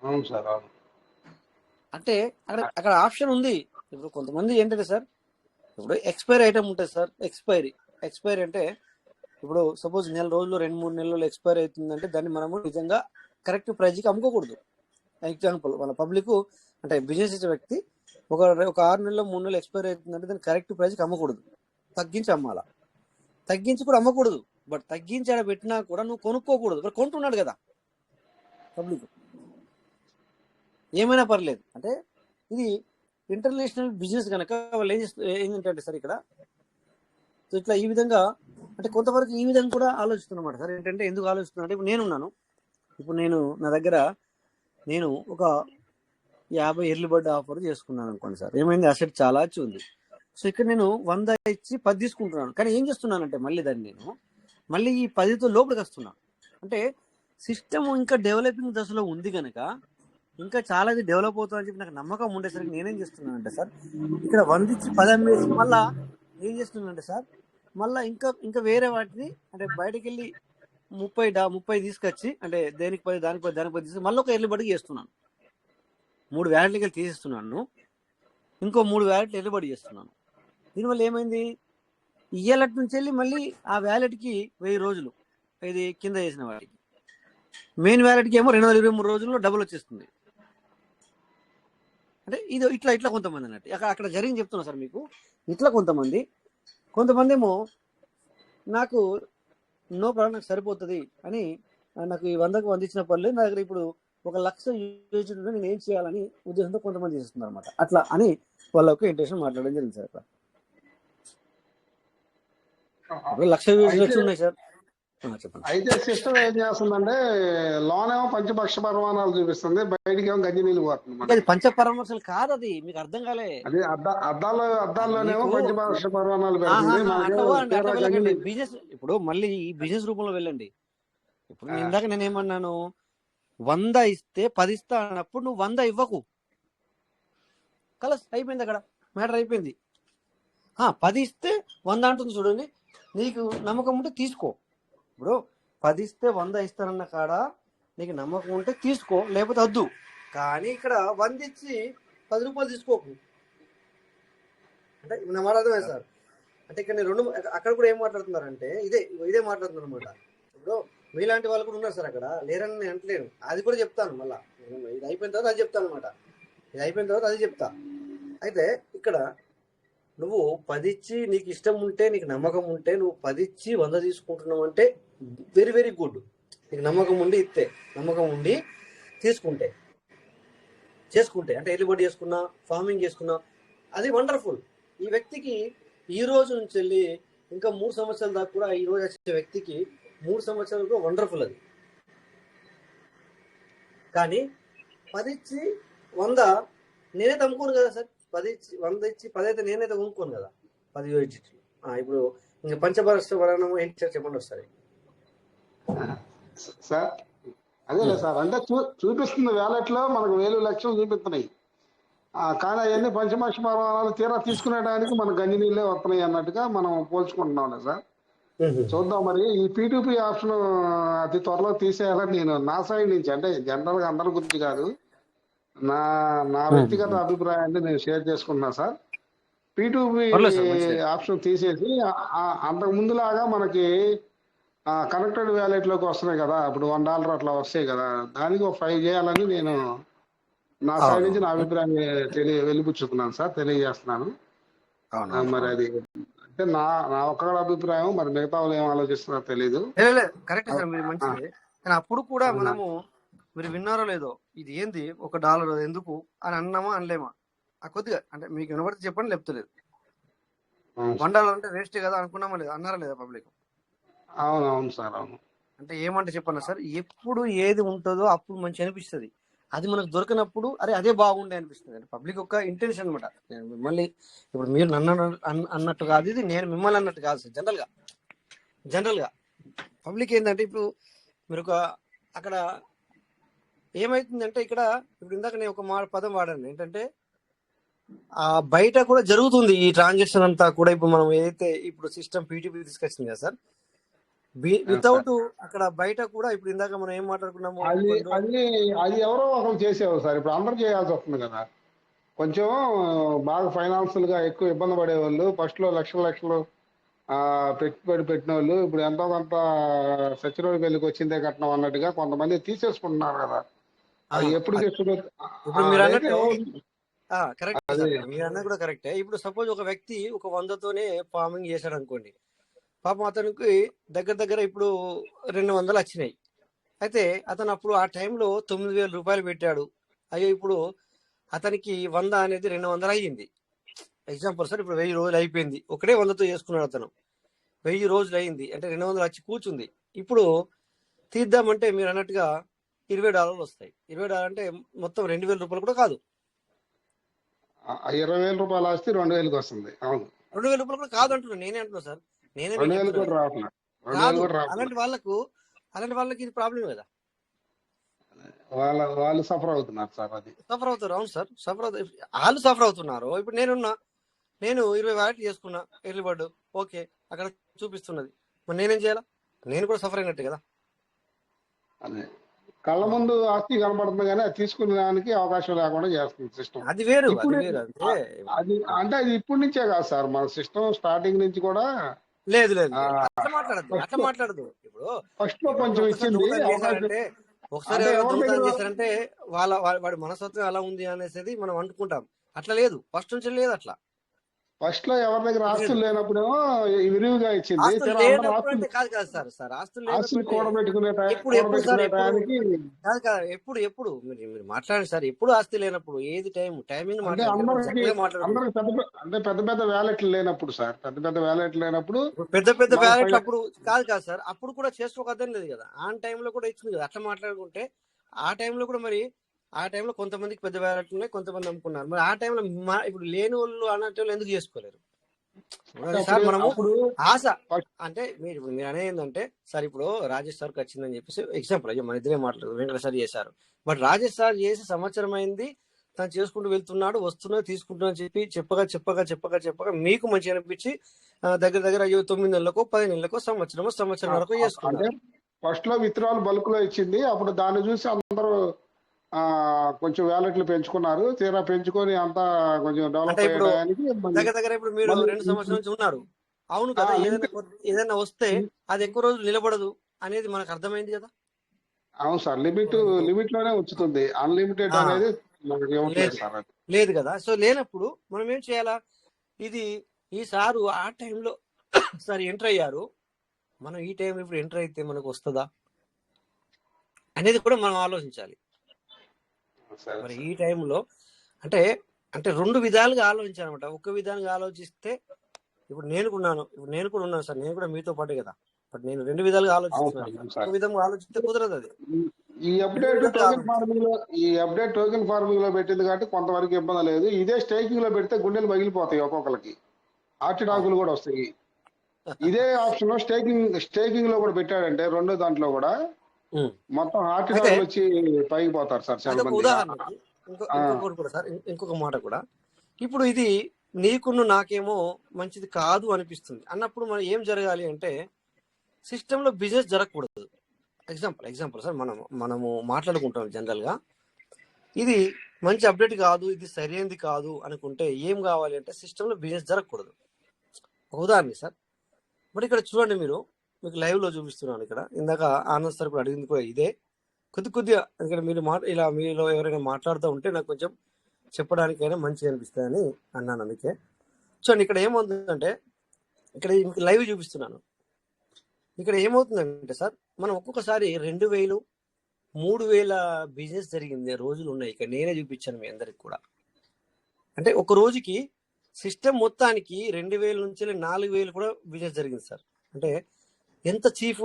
అవును సార్, అవును. అంటే అక్కడ ఆప్షన్ ఉంది. ఇప్పుడు కొంతమంది ఏంటంటే సార్, ఇప్పుడు ఎక్స్పైరీ ఐటమ్ ఉంటుంది సార్. ఎక్స్పైరీ అంటే ఇప్పుడు సపోజ్ నెల రోజులు 2-3 నెలలు ఎక్స్పైరీ అవుతుందంటే దాన్ని మనము నిజంగా కరెక్ట్ ప్రైజ్కి అమ్ముకోకూడదు. ఎగ్జాంపుల్ వాళ్ళ పబ్లిక్ అంటే బిజినెస్ చేసే వ్యక్తి ఒక 6 నెలలు 3 నెలలు ఎక్స్పైరీ అవుతుందంటే దాన్ని కరెక్ట్ ప్రైజ్కి అమ్మకూడదు, తగ్గించి అమ్మాలా. తగ్గించి కూడా అమ్మకూడదు, బట్ తగ్గించి ఆడ పెట్టినా కూడా నువ్వు కొనుక్కోకూడదు. మరి కొంటున్నాడు కదా పబ్లిక్, ఏమైనా పర్లేదు. అంటే ఇది ఇంటర్నేషనల్ బిజినెస్ కనుక వాళ్ళు ఏంటంటే సార్ ఇక్కడ ఇట్లా ఈ విధంగా అంటే కొంతవరకు ఈ విధంగా కూడా ఆలోచిస్తున్నమాట సార్. ఏంటంటే ఎందుకు ఆలోచిస్తున్నా అంటే, ఇప్పుడు నేను నా దగ్గర నేను ఒక 50 ఎర్లీ బర్డ్ ఆఫర్ చేసుకున్నాను అనుకోండి సార్. ఏమైంది, అసెట్ చాలా వచ్చి ఉంది. సో ఇక్కడ నేను 100 ఇచ్చి 10 తీసుకుంటున్నాను. కానీ ఏం చేస్తున్నానంటే దాన్ని నేను మళ్ళీ ఈ 10తో లోపలికి వస్తున్నాను. అంటే సిస్టమ్ ఇంకా డెవలపింగ్ దశలో ఉంది కనుక ఇంకా చాలా ఇది డెవలప్ అవుతుందని చెప్పి నాకు నమ్మకం ఉండేసరికి నేనేం చేస్తున్నానంటే సార్, ఇక్కడ 100 ఇచ్చి 10 అమ్మేసి మళ్ళా ఏం చేస్తున్నానంటే సార్, మళ్ళీ ఇంకా వేరే వాటిని అంటే బయటకు వెళ్ళి 30 తీసుకొచ్చి అంటే దేనికి 10 దానికి 10 తీసుకొచ్చి మళ్ళీ ఒక ఎర్లీ బర్డ్కి చేస్తున్నాను. 3 వ్యాలెట్లకి వెళ్ళి తీసేస్తున్నాను, ఇంకో 3 వ్యాలెట్లు ఎర్లీ బర్డ్ చేస్తున్నాను. దీనివల్ల ఏమైంది, ఇయ్యాలటి నుంచి వెళ్ళి మళ్ళీ ఆ వ్యాలెట్కి 1000 రోజులు ఇది కింద చేసిన వాటికి, మెయిన్ వ్యాలెట్కి ఏమో 223 రోజుల్లో డబుల్ వచ్చేస్తుంది. అంటే ఇది ఇట్లా కొంతమంది అన్నట్టు అక్కడ జరిగింది చెప్తున్నా సార్ మీకు. ఇట్లా కొంతమంది ఏమో నాకు నో ప్రాబ్లం, నాకు సరిపోతుంది అని నాకు ఈ 100కు 100 ఇచ్చిన పర్లేదు, నా దగ్గర ఇప్పుడు 1,00,000 యూజ్ నేను ఏం చేయాలని ఉద్దేశంతో కొంతమంది చేస్తున్నారు అనమాట. అట్లా అని వాళ్ళ యొక్క ఇంటెన్షన్ మాట్లాడడం జరిగింది సార్. అట్లా 1,00,000 యూజ్ ఉన్నాయి సార్. చెప్పండి. అయితే సిస్టమ్ ఏం చేస్తుందంటే లోన్ ఏమో పంచపక్ష పరమాణాలు చూపిస్తుంది, బయటికి ఏమో గంజి నీళ్ళు పోతుంది. అది పంచపరమర్శలు కాదు, అది మీకు అర్థం కాలే. అది అద్దాల్లోనేమో పంచపక్ష పరమాణాలు పెడుతుంది. బిజినెస్ ఇప్పుడు మళ్ళీ ఈ బిజినెస్ రూపంలో వెళ్ళండి. ఇప్పుడు ఇందాక నేనేమన్నాను, 100 ఇస్తే 10 ఇస్తా అన్నప్పుడు నువ్వు 100 ఇవ్వకు, కలస్ అయిపోయింది, అక్కడ మ్యాటర్ అయిపోయింది. 10 ఇస్తే 100 అంటుంది చూడండి, నీకు నమ్మకం ఉంటే తీసుకో. ఇప్పుడు 10 ఇస్తే 100 ఇస్తానన్న కాడ నీకు నమ్మకం ఉంటే తీసుకో, లేకపోతే వద్దు. కానీ ఇక్కడ 100 ఇచ్చి 10 రూపాయలు తీసుకోకు. అంటే నా మాట అర్థమే సార్. అంటే ఇక్కడ నేను అక్కడ కూడా ఏం మాట్లాడుతున్నారంటే ఇదే మాట్లాడుతున్నారు అనమాట. ఇప్పుడు మీలాంటి వాళ్ళు కూడా ఉన్నారు సార్ అక్కడ, లేరని నేను అంటలేను. అది కూడా చెప్తాను మళ్ళీ, ఇది అయిపోయిన తర్వాత అది చెప్తాను అనమాట. ఇది అయిపోయిన తర్వాత అది చెప్తా. అయితే ఇక్కడ నువ్వు 10 ఇచ్చి నీకు ఇష్టం ఉంటే, నీకు నమ్మకం ఉంటే, నువ్వు 10 ఇచ్చి 100 తీసుకుంటున్నావు అంటే వెరీ వెరీ గుడ్. నీకు నమ్మకం ఉండి ఇస్తే, నమ్మకం ఉండి చేసుకుంటే అంటే ఎర్లీ బర్డ్ చేసుకున్నా, ఫార్మింగ్ చేసుకున్నా, అది వండర్ఫుల్. ఈ వ్యక్తికి ఈ రోజు నుంచి వెళ్ళి ఇంకా 3 సంవత్సరాల దాకా కూడా ఈ రోజు వచ్చే వ్యక్తికి 3 సంవత్సరాలు కూడా వండర్ఫుల్ అది. కానీ 10 ఇచ్చి 100 నేనైతే అమ్ముకోను కదా సార్. 100 ఇచ్చి 10 అయితే నేనైతే కొనుక్కోను కదా. 10 ఇచ్చి ఇప్పుడు ఇంకా పంచపరస్థ వరణం ఏంటి సార్ చెప్పండి ఒకసారి. సార్ అదేలే సార్, అంటే చూపిస్తుంది వ్యాలెట్ లో మనకు 1,000 లక్షలు చూపిస్తున్నాయి. కానీ అవన్నీ పంచపక్ష పరమాణాలు తీరా తీసుకునేటానికి మనకు గంజి నీళ్ళే వస్తున్నాయి అన్నట్టుగా మనం పోల్చుకుంటున్నాం సార్. చూద్దాం మరి. ఈ P2P ఆప్షన్ అతి త్వరలో తీసేయాలని నేను నా సైడ్ నుంచి, అంటే జనరల్ గా అందరి గురించి కాదు, నా వ్యక్తిగత అభిప్రాయాన్ని నేను షేర్ చేసుకుంటున్నా సార్. P2P ఆప్షన్ తీసేసి అంతకు ముందులాగా మనకి కనెక్టెడ్ వ్యాలెట్ లోకి వస్తున్నాయి కదా, ఇప్పుడు $1 అట్లా వస్తాయి కదా, దానికి ఒక 5 చేయాలని నేను నా సైడ్ నుంచి నా అభిప్రాయం వెలిపుచ్చుకున్నాను సార్, తెలియజేస్తున్నాను. మరి అది అంటే నా ఒక్క అభిప్రాయం, మరి మిగతా వాళ్ళు ఏం ఆలోచిస్తున్నారో తెలీదు. కరెక్ట్ సార్, మీరు మంచిది. కానీ అప్పుడు కూడా మనము, మీరు విన్నారో లేదో, ఇది ఏంది $1 ఎందుకు అని అన్నామా అనలేమా? కొద్దిగా అంటే మీకు వినబడితే చెప్పండి, లేపుతలేదు. $1 అంటే వేస్ట్ కదా అనుకున్నామా లేదా, అన్నారా లేదా పబ్లిక్? అవును సార్, అవును. అంటే ఏమంటే చెప్పన్నా సార్, ఎప్పుడు ఏది ఉంటుందో అప్పుడు మంచి అనిపిస్తుంది. అది మనకు దొరికినప్పుడు అరే అదే బాగుండే అనిపిస్తుంది. అంటే పబ్లిక్ యొక్క ఇంటెన్షన్ అనమాట. నేను మిమ్మల్ని ఇప్పుడు మీరు నన్ను అన్నట్టు కాదు, ఇది నేను మిమ్మల్ని అన్నట్టు కాదు సార్. జనరల్గా పబ్లిక్ ఏంటంటే ఇప్పుడు మీరు ఒక అక్కడ ఏమైతుందంటే ఇక్కడ ఇప్పుడు ఇందాక నేను ఒక పదం వాడాను ఏంటంటే బయట కూడా జరుగుతుంది ఈ ట్రాన్సాక్షన్ అంతా కూడా. ఇప్పుడు మనం ఏదైతే ఇప్పుడు సిస్టమ్ పీటీపీ తీసుకొచ్చింది కదా సార్, వితౌట్ అక్కడ బయట కూడా ఇప్పుడు ఇందాక మనం ఏం మాట్లాడుకున్నాము, అది ఎవరో ఒకరు చేసేవారు సార్. ఇప్పుడు అందరూ చేయాల్సి వస్తుంది కదా. కొంచెం బాగా ఫైనాన్షియల్ గా ఎక్కువ ఇబ్బంది పడేవాళ్ళు ఫస్ట్ లో లక్షలు పెట్టుబడి పెట్టిన వాళ్ళు ఇప్పుడు ఎంతో కొంత సచిరోజు పెళ్లికి వచ్చిందే కట్నం అన్నట్టుగా కొంతమంది తీసేసుకుంటున్నారు కదా. అది ఎప్పటికి ఇప్పుడు మీరు అన్నట్టు కరెక్ట్ సార్, మీరు అన్నది కూడా కరెక్టే. ఇప్పుడు సపోజ్ ఒక వ్యక్తి ఒక 100తోనే ఫార్మింగ్ చేశాడు అనుకోండి, పాపం అతనికి దగ్గర ఇప్పుడు 200 వచ్చినాయి. అయితే అతను అప్పుడు ఆ టైంలో 9,000 రూపాయలు పెట్టాడు. అయ్యో ఇప్పుడు అతనికి 100 అనేది 200 అయ్యింది. ఎగ్జాంపుల్ సార్, ఇప్పుడు 1000 రోజులు అయిపోయింది, ఒకటే 100తో చేసుకున్నాడు అతను. 1000 రోజులు అయింది అంటే 200 వచ్చి కూర్చుంది. ఇప్పుడు తీద్దామంటే మీరు అన్నట్టుగా $20 వస్తాయి. $20 అంటే మొత్తం 2,000 రూపాయలు కూడా కాదు. 20,000 రూపాయలు ఆస్తి 2,000కి వస్తుంది. అవును, 2,000 రూపాయలు కూడా కాదు అంటున్నా, నేనే అంటున్నా సార్. నేనే రావట్లేదు. అలాంటి వాళ్ళకి ఇది ప్రాబ్లం కదా. వాళ్ళు సఫర్ అవుతున్నారు సార్. అది సఫర్ అవుతారు. అవును సార్, వాళ్ళు సఫర్ అవుతున్నారు. ఇప్పుడు నేను 20 వ్యాలెట్ చేసుకున్నా ఎర్లీ బర్డ్, ఓకే అక్కడ చూపిస్తున్నది, మరి నేనేం చేయాలా? నేను కూడా సఫర్ అయినట్టు కదా. అదే కళ్ళ ముందు ఆస్తి కనపడుతుంది కానీ అది తీసుకునే దానికి అవకాశం లేకుండా చేస్తుంది సిస్టమ్. అది వేరు. అంటే అది ఇప్పటి నుంచే కాదు సార్, మన సిస్టమ్ స్టార్టింగ్ నుంచి కూడా లేదు అట్లా మాట్లాడదు. ఇప్పుడు ఫస్ట్ లో కొంచెం ఇచ్చింది ఒకసారి దొంగతనం చేశారంటే వాడి మనస్తత్వం ఎలా ఉంది అనేసి మనం అనుకుంటాం. అట్లా లేదు, ఫస్ట్ నుంచి లేదు అట్లా. ఫస్ట్ లో ఎవరి దగ్గర ఆస్తులు లేనప్పుడేమో విరివిగా ఇచ్చింది. ఎప్పుడు మీరు మాట్లాడండి సార్. ఎప్పుడు ఆస్తి లేనప్పుడు ఏది టైమింగ్ అంటే పెద్ద పెద్ద వ్యాలెట్లు లేనప్పుడు సార్, పెద్ద వ్యాలెట్లు అప్పుడు కాదు సార్. అప్పుడు కూడా చేసుకోకద్దని లేదు కదా, ఆ టైంలో కూడా ఇచ్చింది కదా. అట్లా మాట్లాడుకుంటే ఆ టైంలో కూడా మరి ఆ టైంలో కొంతమందికి పెద్ద వ్యాలెట్లు ఉన్నాయి, కొంతమంది అమ్ముకున్నారు. మరి ఆ టైంలో ఇప్పుడు లేని వాళ్ళు అన్నట్టు ఎందుకు చేసుకోలేరు సార్? మనము ఆశ అంటే మీరు అనేది ఏంటంటే సార్, ఇప్పుడు రాజేష్ సార్కి వచ్చిందని చెప్పేసి ఎగ్జాంపుల్, అయ్యో మన ఇద్దరే మాట్లాడు, వెంకట సార్ చేశారు. బట్ రాజేష్ సార్ చేసి సంవత్సరం అయింది, తను చేసుకుంటూ వెళ్తున్నాడు, వస్తున్నా తీసుకుంటున్నా అని చెప్పి చెప్పగా మీకు మంచి అనిపించి దగ్గర అయ్యో 9 నెలలకో 10 నెలలకో సంవత్సరం వరకు చేసుకున్నారు. ఫస్ట్ లో విత్డ్రాల్ బల్క్ లో ఇచ్చింది. అప్పుడు దాన్ని చూసి అందరూ కొంచెం వ్యాలెట్లు పెంచుకున్నారు. తీరా పెంచుకొని అంతా కొంచెం డెవలప్ అయ్యడానికి దగ్గర ఇప్పుడు మీరు 2 సంవత్సరాల నుంచి ఉన్నారు. అవును కదా, ఏదైనా వస్తే అది ఎక్కువ రోజులు నిలబడదు అనేది మనకు అర్థమైంది కదా. అవును సార్, లిమిట్ లోనే ఉంచుతుంది. అన్లిమిటెడ్ అనేది లేదు కదా. సో లేనప్పుడు మనం ఏం చేయాలా? ఇది ఈ సారు ఆ టైంలో సార్ ఎంటర్ అయ్యారు, మనం ఈ టైం ఇప్పుడు ఎంటర్ అయితే మనకు వస్తుందా అనేది కూడా మనం ఆలోచించాలి. మరి ఈ టైంలో అంటే 2 విధాలుగా ఆలోచించాలన్నమాట. ఒక విధాలుగా ఆలోచిస్తే ఇప్పుడు నేను కూడా ఉన్నాను సార్, నేను కూడా మీతో పాటే కదా. బట్ నేను 2 విధాలుగా ఆలోచిస్తున్నాను. ఒక విధంగా ఆలోచిస్తే కుదరదు అది. ఈ అప్డేట్ టోకెన్ ఫార్మింగ్ లో పెట్టింది కాబట్టి కొంతవరకు ఇబ్బంది లేదు. ఇదే స్టేకింగ్ లో పెడితే గుండెలు పగిలిపోతాయి ఒక్కొక్కరికి, హార్ట్ అటాకులు కూడా వస్తాయి. ఇదే ఆప్షన్ స్టేకింగ్ లో కూడా పెట్టాడంటే రెండో దాంట్లో కూడా మొత్తం హార్ట్ అటాక్ వచ్చి పైకి పోతారు సార్ చాలా మంది. ఉదాహరణకి ఇంకొకటి కూడా సార్, ఇంకొక మాట కూడా, ఇప్పుడు ఇది నీకును నాకేమో మంచిది కాదు అనిపిస్తుంది అన్నప్పుడు మనం ఏం జరగాలి అంటే సిస్టమ్ లో బిజినెస్ జరగకూడదు. ఎగ్జాంపుల్ సార్, మనము మాట్లాడుకుంటాం జనరల్ గా, ఇది మంచి అప్డేట్ కాదు, ఇది సరైనది కాదు అనుకుంటే ఏం కావాలి అంటే సిస్టమ్ లో బిజినెస్ జరగకూడదు. ఉదాహరణ సార్, బట్ ఇక్కడ చూడండి, మీకు లైవ్ లో చూపిస్తున్నాను. ఇక్కడ ఇందాక ఆనంద్ సార్ కూడా అడిగింది కూడా ఇదే. కొద్దిగా ఎందుకంటే మీరు ఇలా మీలో ఎవరైనా మాట్లాడుతూ ఉంటే నాకు కొంచెం చెప్పడానికైనా మంచిగా అనిపిస్తుందని అన్నాను, అందుకే. చూడండి ఇక్కడ ఏమవుతుందంటే, ఇక్కడ మీకు లైవ్ చూపిస్తున్నాను. ఇక్కడ ఏమవుతుందంటే సార్, మనం ఒక్కొక్కసారి 2,000, 3,000 బిజినెస్ జరిగింది రోజులు ఉన్నాయి. ఇక్కడ నేనే చూపించాను మీ అందరికి కూడా. అంటే ఒక రోజుకి సిస్టమ్ మొత్తానికి 2,000 నుంచి 4,000 కూడా బిజినెస్ జరిగింది సార్. అంటే ఎంత చీఫ్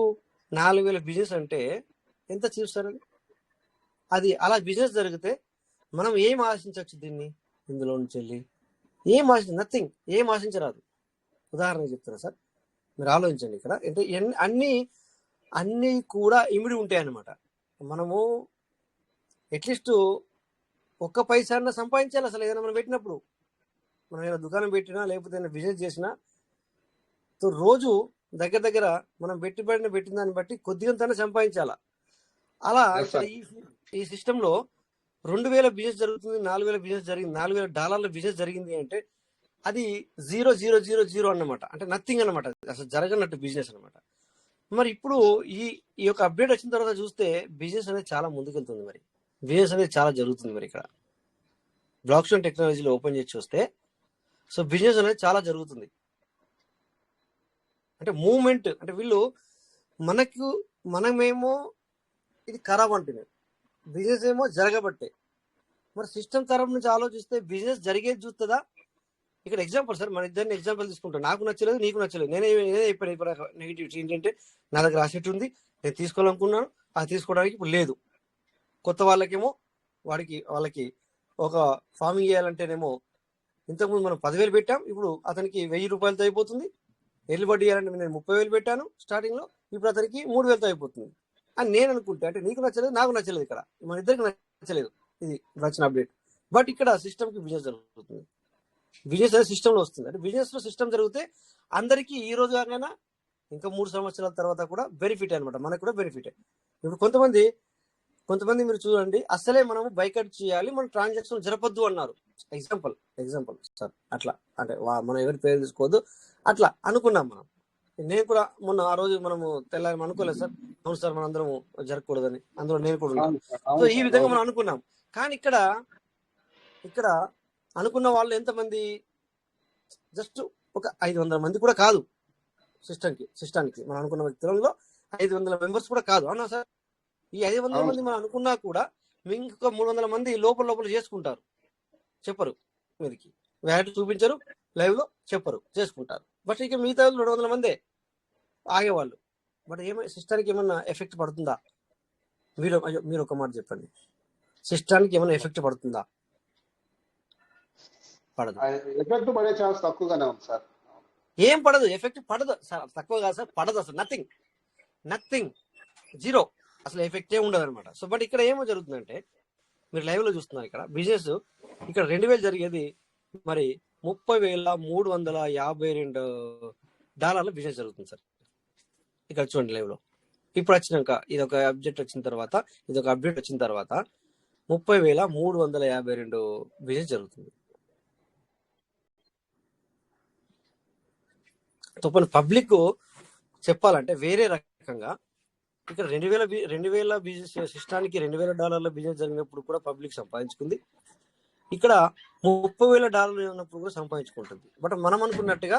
4,000 బిజినెస్ అంటే ఎంత చీఫ్ సార్ అది? అది అలా బిజినెస్ జరిగితే మనం ఏం ఆశించవచ్చు దీన్ని? ఇందులో నుంచి వెళ్ళి ఏం నథింగ్, ఏం ఆశించరాదు. ఉదాహరణకు చెప్తున్నా సార్, మీరు ఆలోచించండి. ఇక్కడ అంటే అన్నీ కూడా ఇమిడి ఉంటాయి అన్నమాట. మనము అట్లీస్ట్ ఒక్క పైసా సంపాదించాలి అసలు ఏదైనా మనం పెట్టినప్పుడు. మనం ఏదైనా దుకాణం పెట్టినా లేకపోతే ఏదైనా బిజినెస్ చేసినా రోజు దగ్గర మనం పెట్టిన దాన్ని బట్టి కొద్దిగంతనే సంపాదించాలా. అలా ఇక్కడ ఈ సిస్టంలో 2,000 బిజినెస్ జరుగుతుంది, 4,000 బిజినెస్ జరిగింది, $4,000 బిజినెస్ జరిగింది అంటే అది 0,000 అన్నమాట. అంటే నథింగ్ అన్నమాట, అసలు జరగనట్టు బిజినెస్ అన్నమాట. మరి ఇప్పుడు ఈ యొక్క అప్డేట్ వచ్చిన తర్వాత చూస్తే బిజినెస్ అనేది చాలా ముందుకెళ్తుంది. మరి బిజినెస్ అనేది చాలా జరుగుతుంది. మరి ఇక్కడ బ్లాక్ చైన్ టెక్నాలజీలో ఓపెన్ చేసి చూస్తే సో బిజినెస్ అనేది చాలా జరుగుతుంది. అంటే మూవ్మెంట్, అంటే వీళ్ళు మనమేమో ఇది ఖరాబ్ అంటుంది, బిజినెస్ ఏమో జరగబట్టే. మరి సిస్టమ్ తరఫు నుంచి ఆలోచిస్తే బిజినెస్ జరిగేది చూస్తుందా? ఇక్కడ ఎగ్జాంపుల్ సార్, మన ఇద్దరిని ఎగ్జాంపుల్ తీసుకుంటాం. నాకు నచ్చలేదు, నీకు నచ్చలేదు. నేనే చెప్పాను ఇప్పుడు నెగిటివిటీ ఏంటంటే నా దగ్గర అసెట్ ఉంది, నేను తీసుకోవాలనుకున్నాను, అది తీసుకోవడానికి ఇప్పుడు లేదు. కొత్త వాళ్ళకేమో వాళ్ళకి ఒక ఫార్మింగ్ చేయాలంటేనేమో ఇంతకుముందు మనం 10,000 పెట్టాం, ఇప్పుడు అతనికి 1,000 రూపాయలతో అయిపోతుంది. ఎర్లీ బడ్డీ చేయాలంటే నేను 30,000 పెట్టాను స్టార్టింగ్ లో, ఇప్పుడు అతనికి 3,000తో అయిపోతుంది అని నేను అనుకుంటే. అంటే నీకు నచ్చలేదు, నాకు నచ్చలేదు, ఇక్కడ మన ఇద్దరికి నచ్చలేదు ఇది వచ్చిన అప్డేట్. బట్ ఇక్కడ సిస్టమ్ కి బిజినెస్ జరుగుతుంది, బిజినెస్ అనేది సిస్టమ్ లో వస్తుంది. అంటే బిజినెస్ లో సిస్టమ్ జరిగితే అందరికీ ఈ రోజు కాకపోయినా ఇంకా 3 సంవత్సరాల తర్వాత కూడా బెనిఫిట్ అనమాట, మనకు కూడా బెనిఫిట్. ఇప్పుడు కొంతమంది మీరు చూడండి, అసలే మనము బైకట్ చేయాలి, మన ట్రాన్సాక్షన్ జరపద్దు అన్నారు. ఎగ్జాంపుల్ సార్, అట్లా అంటే మనం ఎవరి పేరు తీసుకోవద్దు అట్లా అనుకున్నాం మనం. నేను కూడా మొన్న ఆ రోజు మనము తెల్లారి అనుకోలేదు సార్, అవును సార్ మనందరం జరగకూడదని, అందులో నేను కూడా ఉన్నాను. సో ఈ విధంగా మనం అనుకున్నాం. కానీ ఇక్కడ అనుకున్న వాళ్ళు ఎంతమంది? జస్ట్ ఒక 500 మంది కూడా కాదు. సిస్టానికి మనం అనుకున్న వ్యక్తులలో 500 మెంబర్స్ కూడా కాదు. అవునా సార్? ఈ 500 మంది మనం అనుకున్నా కూడా ఇంకొక 300 మంది లోపల చేసుకుంటారు, చెప్పరు, మీదకి వ్యాలిటీ చూపించరు, లైవ్ లో చెప్పరు, చేసుకుంటారు. బట్ ఇక మిగతా 200 మందే ఆగేవాళ్ళు. బట్ సిస్టానికి ఏమన్నా ఎఫెక్ట్ పడుతుందా? మీరు ఒక మాట చెప్పండి, సిస్టానికి ఏమైనా ఎఫెక్ట్ పడుతుందా? పడదు. ఎఫెక్ట్ పడే ఛాన్స్ తక్కువగానే ఉంది సార్. ఏం పడదు, ఎఫెక్ట్ పడదు సార్, తక్కువ కాదు సార్, పడదు అసలు, నథింగ్, జీరో, అసలు ఎఫెక్టే ఉండదు అనమాట. సో బట్ ఇక్కడ ఏమో జరుగుతుందంటే మీరు లైవ్ లో చూస్తున్నారు, ఇక్కడ బిజినెస్ ఇక్కడ 2,000 జరిగేది మరి $30,352 బిజినెస్ జరుగుతుంది సార్. ఇక్కడ చూడండి లైవ్ లో. ఇప్పుడు వచ్చినాక ఇదొక అప్డేట్ వచ్చిన తర్వాత 30,352 బిజినెస్ జరుగుతుంది. పబ్లిక్ చెప్పాలంటే వేరే రకంగా ఇక్కడ 2,000 బిజినెస్ సిస్టానికి $2,000 బిజినెస్ జరిగినప్పుడు కూడా పబ్లిక్ సంపాదించుకుంది. ఇక్కడ $30,000 ఉన్నప్పుడు కూడా సంపాదించుకుంటుంది. బట్ మనం అనుకున్నట్టుగా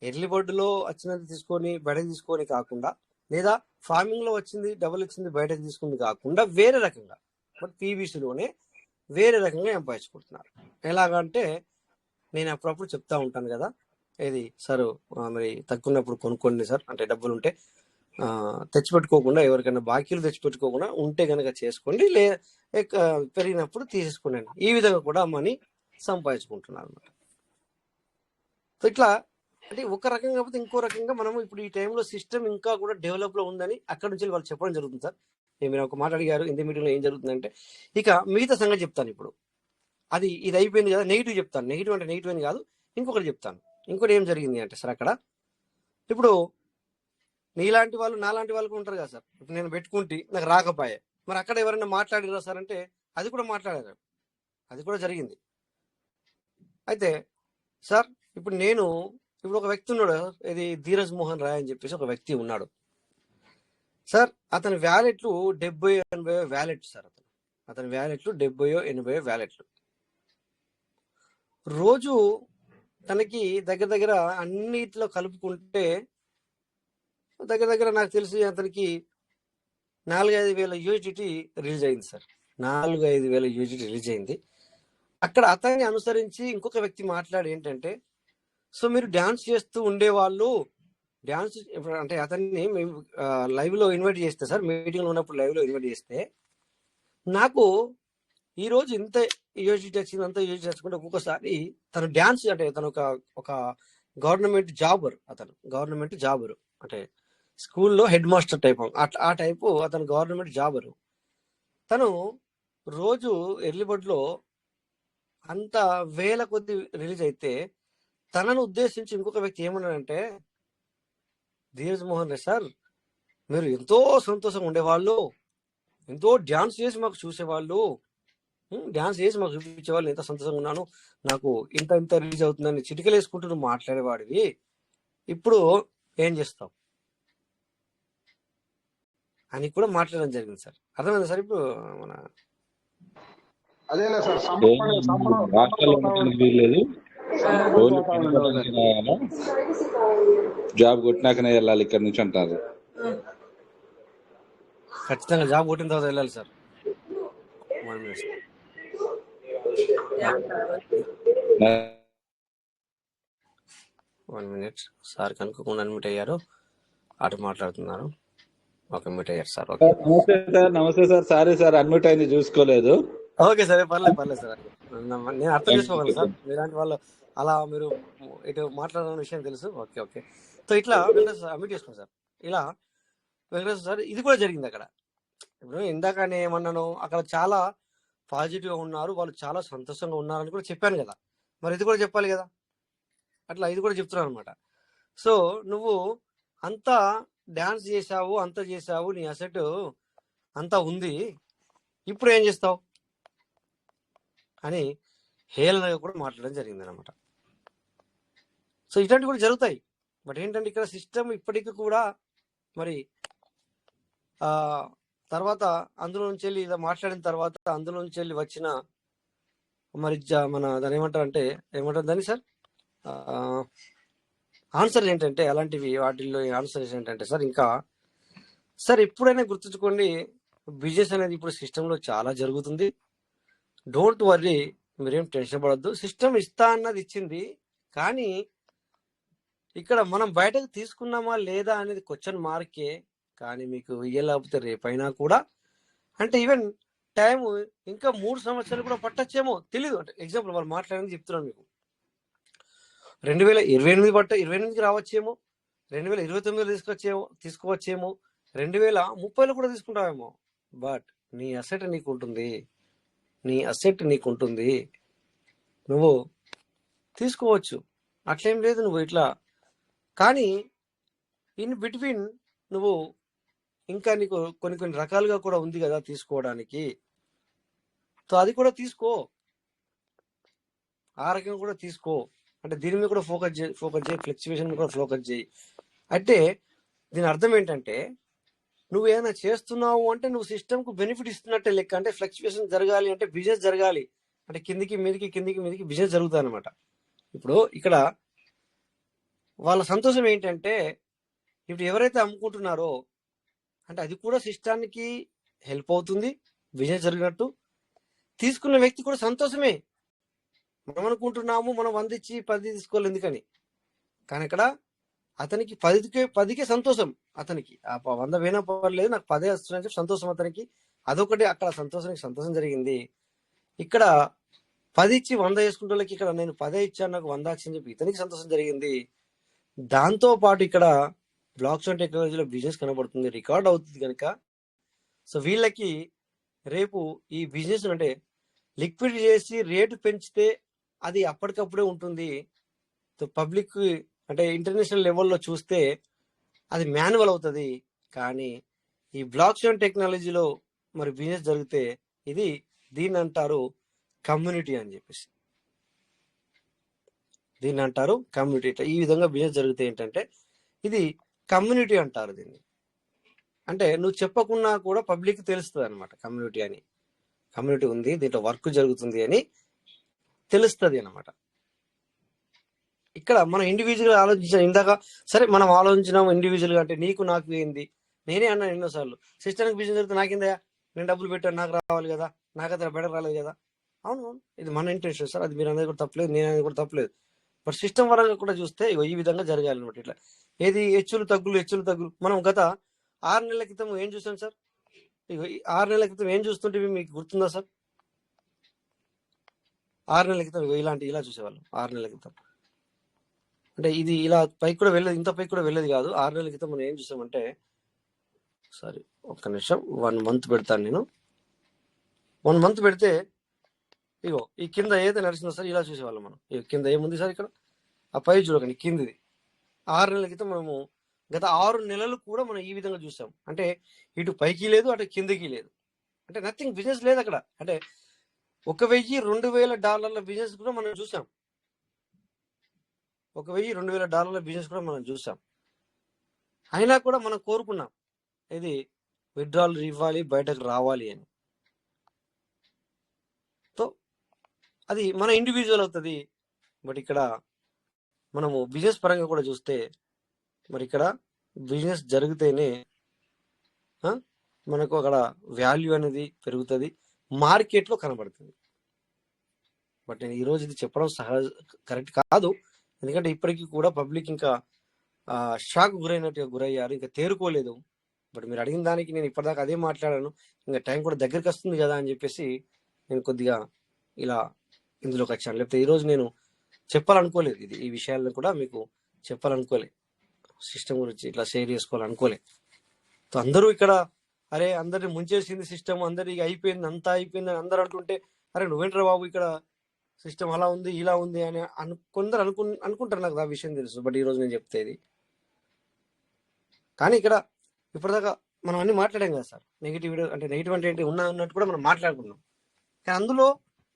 ఎర్లీ బర్డ్లో వచ్చినది తీసుకొని బయటకు తీసుకొని కాకుండా, లేదా ఫార్మింగ్ లో వచ్చింది డబుల్ ఇచ్చింది బయటకు తీసుకుంది కాకుండా వేరే రకంగా, బట్ పీవీసీలోనే వేరే రకంగా సంపాదించుకుంటున్నారు. ఎలాగంటే నేను అప్పుడప్పుడు చెప్తా ఉంటాను కదా, ఇది సార్ మరి తక్కున్నప్పుడు కొనుక్కోండి సార్, అంటే డబ్బులు ఉంటే తెచ్చిపెట్టుకోకుండా, ఎవరికైనా బాకీలు తెచ్చిపెట్టుకోకుండా ఉంటే కనుక చేసుకోండి, పెరిగినప్పుడు తీసేసుకోండి. ఈ విధంగా కూడా మనీ సంపాదించుకుంటున్నారు అనమాట. సో ఇట్లా అంటే ఒక రకంగా కాకపోతే ఇంకో రకంగా మనం ఇప్పుడు ఈ టైంలో సిస్టమ్ ఇంకా కూడా డెవలప్ లో ఉందని అక్కడ నుంచి వాళ్ళు చెప్పడం జరుగుతుంది సార్. మీరు ఒక మాట అడిగారు ఇంత మీటింగ్ లో ఏం జరుగుతుందంటే, ఇక మిగతా సంగతి చెప్తాను. ఇప్పుడు ఇది అయిపోయింది కదా, నెగిటివ్ చెప్తాను. నెగిటివ్ అంటే నెగిటివ్ అని కాదు, ఇంకొకటి చెప్తాను. ఇంకోటి ఏం జరిగింది అంటే సార్, అక్కడ ఇప్పుడు నీలాంటి వాళ్ళు నాలాంటి వాళ్ళు ఉంటారు కదా సార్. ఇప్పుడు నేను పెట్టుకుంటే నాకు రాకపోయే, మరి అక్కడ ఎవరైనా మాట్లాడిరా సార్ అంటే అది కూడా మాట్లాడారు, అది కూడా జరిగింది. అయితే సార్ ఇప్పుడు ఒక వ్యక్తి ఉన్నాడు, ఇది ధీరజ్ మోహన్ రాయ్ అని చెప్పేసి ఒక వ్యక్తి ఉన్నాడు సార్. అతని వ్యాలెట్లు 70-80 వ్యాలెట్ సార్. అతని వ్యాలెట్లు 70-80 వ్యాలెట్లు. రోజు తనకి దగ్గర అన్నిట్లో కలుపుకుంటే దగ్గర నాకు తెలిసి అతనికి 4-5 వేల USDT రిలీజ్ అయింది సార్. 4-5 వేల USDT రిలీజ్ అయింది. అక్కడ అతన్ని అనుసరించి ఇంకొక వ్యక్తి మాట్లాడి ఏంటంటే, సో మీరు డాన్స్ చేస్తూ ఉండేవాళ్ళు, డ్యాన్స్ అంటే అతన్ని మేము లైవ్ లో ఇన్వైట్ చేస్తే సార్, మీటింగ్ లో ఉన్నప్పుడు లైవ్ లో ఇన్వైట్ చేస్తే నాకు ఈ రోజు ఇంత యూజిటీ వచ్చింది, అంత యూజిటీ వచ్చుకుంటే ఒక్కొక్కసారి తను డ్యాన్స్ అంటే తను ఒక గవర్నమెంట్ జాబర్, అతను గవర్నమెంట్ జాబరు అంటే స్కూల్లో హెడ్ మాస్టర్ టైప్ అట్లా ఆ టైపు అతను గవర్నమెంట్ జాబరు. తను రోజు ఎర్లీ బర్డ్లో అంత వేల కొద్ది రిలీజ్ అయితే తనను ఉద్దేశించి ఇంకొక వ్యక్తి ఏమన్నాడంటే, ధీరజ్ మోహన్ రెడ్డి సార్ మీరు ఎంతో సంతోషంగా ఉండేవాళ్ళు, ఎంతో డ్యాన్స్ చేసి మాకు చూసేవాళ్ళు, డ్యాన్స్ చేసి మాకు చూపించేవాళ్ళు, ఎంత సంతోషంగా ఉన్నాను, నాకు ఇంత ఇంత రిలీజ్ అవుతుందని చిటికలు వేసుకుంటూ నువ్వు మాట్లాడేవాడివి, ఇప్పుడు ఏం చేస్తావు అని కూడా మాట్లాడడం జరిగింది సార్. అర్థమైంది సార్ ఇప్పుడు మన అదేలే సార్ రాష్ట్రాల్లో ఉండడానికి వీల్లేదు, ఓన్లీ పని జాబ్ కొట్టినాకనే వెళ్ళాలి ఇక్కడ నుంచి అంటారు. ఖచ్చితంగా జాబ్ కొట్టిన తర్వాత వెళ్ళాలి sir. 1 minute. One minute sir కనుక్కోకుండా అన్మిట్ అయ్యారు, అటు మాట్లాడుతున్నారు. ఓకే అన్మిట్ అయ్యారు సార్. ఓకే నమస్తే సార్. నమస్తే సార్. సారీ సార్ అడ్మిట్ అయింది చూసుకోలేదు. ఓకే సరే పర్లేదు సార్. నేను అర్థం చేసుకోగలను సార్, మీలాంటి వాళ్ళు అలా మీరు ఇటు మాట్లాడాలన్న విషయం తెలుసు. Okay okay. సో ఇట్లా వెంకటేశ్వర అడ్మిట్ చేసుకోండి సార్. ఇలా వెంకటేశ్వర సార్ ఇది కూడా జరిగింది అక్కడ. ఇప్పుడు ఇందాక నేను ఏమన్నాను, అక్కడ చాలా పాజిటివ్గా ఉన్నారు, వాళ్ళు చాలా సంతోషంగా ఉన్నారని కూడా చెప్పాను కదా, మరి ఇది కూడా చెప్పాలి కదా, అట్లా ఇది కూడా చెప్తున్నాను అనమాట. సో నువ్వు అంతా డ్యాన్స్ చేసావు, అంత చేసావు, నీ అసెట్ అంతా ఉంది, ఇప్పుడు ఏం చేస్తావు అని హేళనగా కూడా మాట్లాడడం జరిగింది అనమాట. సో ఇట్లాంటివి కూడా జరుగుతాయి. బట్ ఏంటంటే ఇక్కడ సిస్టమ్ ఇప్పటికీ కూడా మరి తర్వాత అందులో నుంచి వెళ్ళి మాట్లాడిన తర్వాత అందులో నుంచి వెళ్ళి వచ్చిన మరి మన దాని ఏమంటారు దాన్ని సార్, ఆన్సర్ ఏంటంటే అలాంటివి వాటిల్లో ఆన్సర్స్ ఏంటంటే సార్, ఇంకా సార్ ఎప్పుడైనా గుర్తుంచుకోండి, బిజినెస్ అనేది ఇప్పుడు సిస్టంలో చాలా జరుగుతుంది. డోంట్ వర్రీ, మీరేం టెన్షన్ పడద్దు. సిస్టమ్ ఇస్తా అన్నది ఇచ్చింది, కానీ ఇక్కడ మనం బయటకు తీసుకున్నామా లేదా అనేది క్వశ్చన్ మార్కే. కానీ మీకు ఇయ్యలేకపోతే రేపైనా కూడా, అంటే ఈవెన్ టైం ఇంకా 3 సంవత్సరాలు కూడా పట్టచ్చేమో తెలియదు. అంటే ఎగ్జాంపుల్ వాళ్ళు మాట్లాడింది చెప్తున్నాను మీకు, 2028 రావచ్చేమో, 2029 తీసుకోవచ్చేమో, 2030 కూడా తీసుకుంటావేమో. బట్ నీ అసెట్ నీకుంటుంది, నువ్వు తీసుకోవచ్చు, అట్లేం లేదు. నువ్వు ఇట్లా కానీ ఇన్ బిట్వీన్ నువ్వు ఇంకా నీకు కొన్ని రకాలుగా కూడా ఉంది కదా తీసుకోవడానికి, సో అది కూడా తీసుకో, ఆ రకంగా కూడా తీసుకో. అంటే దీని మీద కూడా ఫోకస్ చేయి, ఫ్లెక్చువేషన్ మీద కూడా ఫోకస్ చేయి. అంటే దీని అర్థం ఏంటంటే, నువ్వు ఏదైనా చేస్తున్నావు అంటే నువ్వు సిస్టమ్కు బెనిఫిట్ ఇస్తున్నట్టే లెక్క. అంటే ఫ్లక్చువేషన్ జరగాలి అంటే బిజినెస్ జరగాలి, అంటే కిందికి మీదికి బిజినెస్ జరుగుతుంది అనమాట. ఇప్పుడు ఇక్కడ వాళ్ళ సంతోషం ఏంటంటే, ఇప్పుడు ఎవరైతే అమ్ముకుంటున్నారో అంటే అది కూడా సిస్టానికి హెల్ప్ అవుతుంది, బిజినెస్ జరిగినట్టు. తీసుకున్న వ్యక్తి కూడా సంతోషమే. మనం అనుకుంటున్నాము మనం 100 ఇచ్చి 10 తీసుకోవాలి ఎందుకని, కానీ ఇక్కడ అతనికి 10కే సంతోషం. అతనికి 100 పోయినా పర్లేదు, నాకు 10 వస్తున్నాయని చెప్పి సంతోషం అతనికి. అదొకటి అక్కడ సంతోషం జరిగింది. ఇక్కడ 10 ఇచ్చి 100 వేసుకుంటే వాళ్ళకి ఇక్కడ నేను 10 ఇచ్చాను నాకు 100 వచ్చిందని చెప్పి ఇతనికి సంతోషం జరిగింది. దాంతో పాటు ఇక్కడ బ్లాక్ చైన్ టెక్నాలజీలో బిజినెస్ కనబడుతుంది, రికార్డ్ అవుతుంది కనుక సో వీళ్ళకి రేపు ఈ బిజినెస్ అంటే లిక్విడ్ చేసి రేటు పెంచితే అది అప్పటికప్పుడే ఉంటుంది. పబ్లిక్ అంటే ఇంటర్నేషనల్ లెవెల్లో చూస్తే అది మాన్యువల్ అవుతుంది. కానీ ఈ బ్లాక్ చైన్ టెక్నాలజీలో మరి బిజినెస్ జరిగితే దీన్ని అంటారు కమ్యూనిటీ అని చెప్పేసి, దీన్ని అంటారు కమ్యూనిటీ. ఈ విధంగా బిజినెస్ జరిగితే ఏంటంటే ఇది కమ్యూనిటీ అంటారు దీన్ని. అంటే నువ్వు చెప్పకున్నా కూడా పబ్లిక్ తెలుస్తుంది అనమాట, కమ్యూనిటీ ఉంది, దీంట్లో వర్క్ జరుగుతుంది అని తెలుస్తుంది అనమాట. ఇక్కడ మనం ఇండివిజువల్గా ఆలోచించాం ఇందాక. సరే మనం ఆలోచించినాము ఇండివిజువల్గా, అంటే నీకు నాకు ఏంది, నేనే అన్నాను ఎన్నోసార్లు, సిస్టర్కి బిజినెస్ జరిగితే నాకిందా, నేను డబ్బులు పెట్టాను నాకు రావాలి కదా, నాకు అతను బెటర్ రాలేదు కదా. అవును ఇది మన ఇంటెన్షన్ సార్, అది మీరు అనేది కూడా తప్పలేదు, నేను అనేది కూడా తప్పలేదు. బట్ సిస్టమ్ పరంగా కూడా చూస్తే ఇగో ఈ విధంగా జరగాలి అనమాట. ఇట్లా ఏది హెచ్చులు తగ్గులు మనం గత 6 నెలల క్రితం ఏం చూసాం సార్? ఇగో ఈ 6 నెలల క్రితం ఏం చూస్తుంటే మీకు గుర్తుందా సార్? 6 నెలల క్రితం ఇగో ఇలా చూసేవాళ్ళం 6 నెలల క్రితం. అంటే ఇది ఇలా పైకి కూడా వెళ్ళేది, ఇంత పైకి కూడా వెళ్ళేది కాదు. 6 నెలల క్రితం మనం ఏం చూసామంటే, సారీ ఒక్క నిమిషం, 1 మంత్ పెడతాను నేను. 1 మంత్ పెడితే ఇగో ఈ కింద ఏదైతే నడిచిందో సార్ ఇలా చూసేవాళ్ళం మనం. ఈ కింద ఏముంది సార్ ఇక్కడ? ఆ పై చూడకండి కిందిది. 6 నెలల క్రితం మనము గత 6 నెలలు కూడా మనం ఈ విధంగా చూసాం. అంటే ఇటు పైకి లేదు, అటు కిందికి లేదు. అంటే నథింగ్, బిజినెస్ లేదు అక్కడ. అంటే $1,000-2,000 బిజినెస్ కూడా మనం చూసాం. $1,000-2,000 బిజినెస్ కూడా మనం చూసాం. అయినా కూడా మనం కోరుకున్నాం ఇది విత్డ్రాల్ ఇవ్వాలి, బయటకు రావాలి అని. సో అది మన ఇండివిజువల్ అవుతుంది. బట్ ఇక్కడ మనము బిజినెస్ పరంగా కూడా చూస్తే, మరి ఇక్కడ బిజినెస్ జరిగితేనే మనకు అక్కడ వాల్యూ అనేది పెరుగుతుంది, మార్కెట్లో కనబడుతుంది. బట్ నేను ఈరోజు ఇది చెప్పడం కరెక్ట్ కాదు. ఎందుకంటే ఇప్పటికీ కూడా పబ్లిక్ ఇంకా షాక్ గురయ్యారు, ఇంకా తేరుకోలేదు. బట్ మీరు అడిగిన దానికి నేను ఇప్పటిదాకా అదే మాట్లాడాను. ఇంకా టైం కూడా దగ్గరికి వస్తుంది కదా అని చెప్పేసి నేను కొద్దిగా ఇలా ఇందులోకి వచ్చాను. లేకపోతే ఈరోజు నేను చెప్పాలనుకోలేదు, ఈ విషయాలను కూడా మీకు చెప్పాలనుకోలేదు, సిస్టమ్ గురించి ఇట్లా షేర్ చేసుకోవాలనుకోలే. సో అందరూ ఇక్కడ అరే అందరిని ముంచేసింది సిస్టమ్, అందరికి అయిపోయింది, అంతా అయిపోయింది అని అందరూ అంటుంటే, అరే నువ్వేంట్రా బాబు ఇక్కడ సిస్టమ్ అలా ఉంది ఇలా ఉంది అని కొందరు అనుకుంటారు. నాకు ఆ విషయం తెలుసు. బట్ ఈరోజు నేను చెప్తేది కానీ ఇక్కడ ఇప్పటిదాకా మనం అన్ని మాట్లాడాం కదా సార్. నెగిటివ్ అంటే ఏంటి ఉన్నట్టు కూడా మనం మాట్లాడుకున్నాం. కానీ అందులో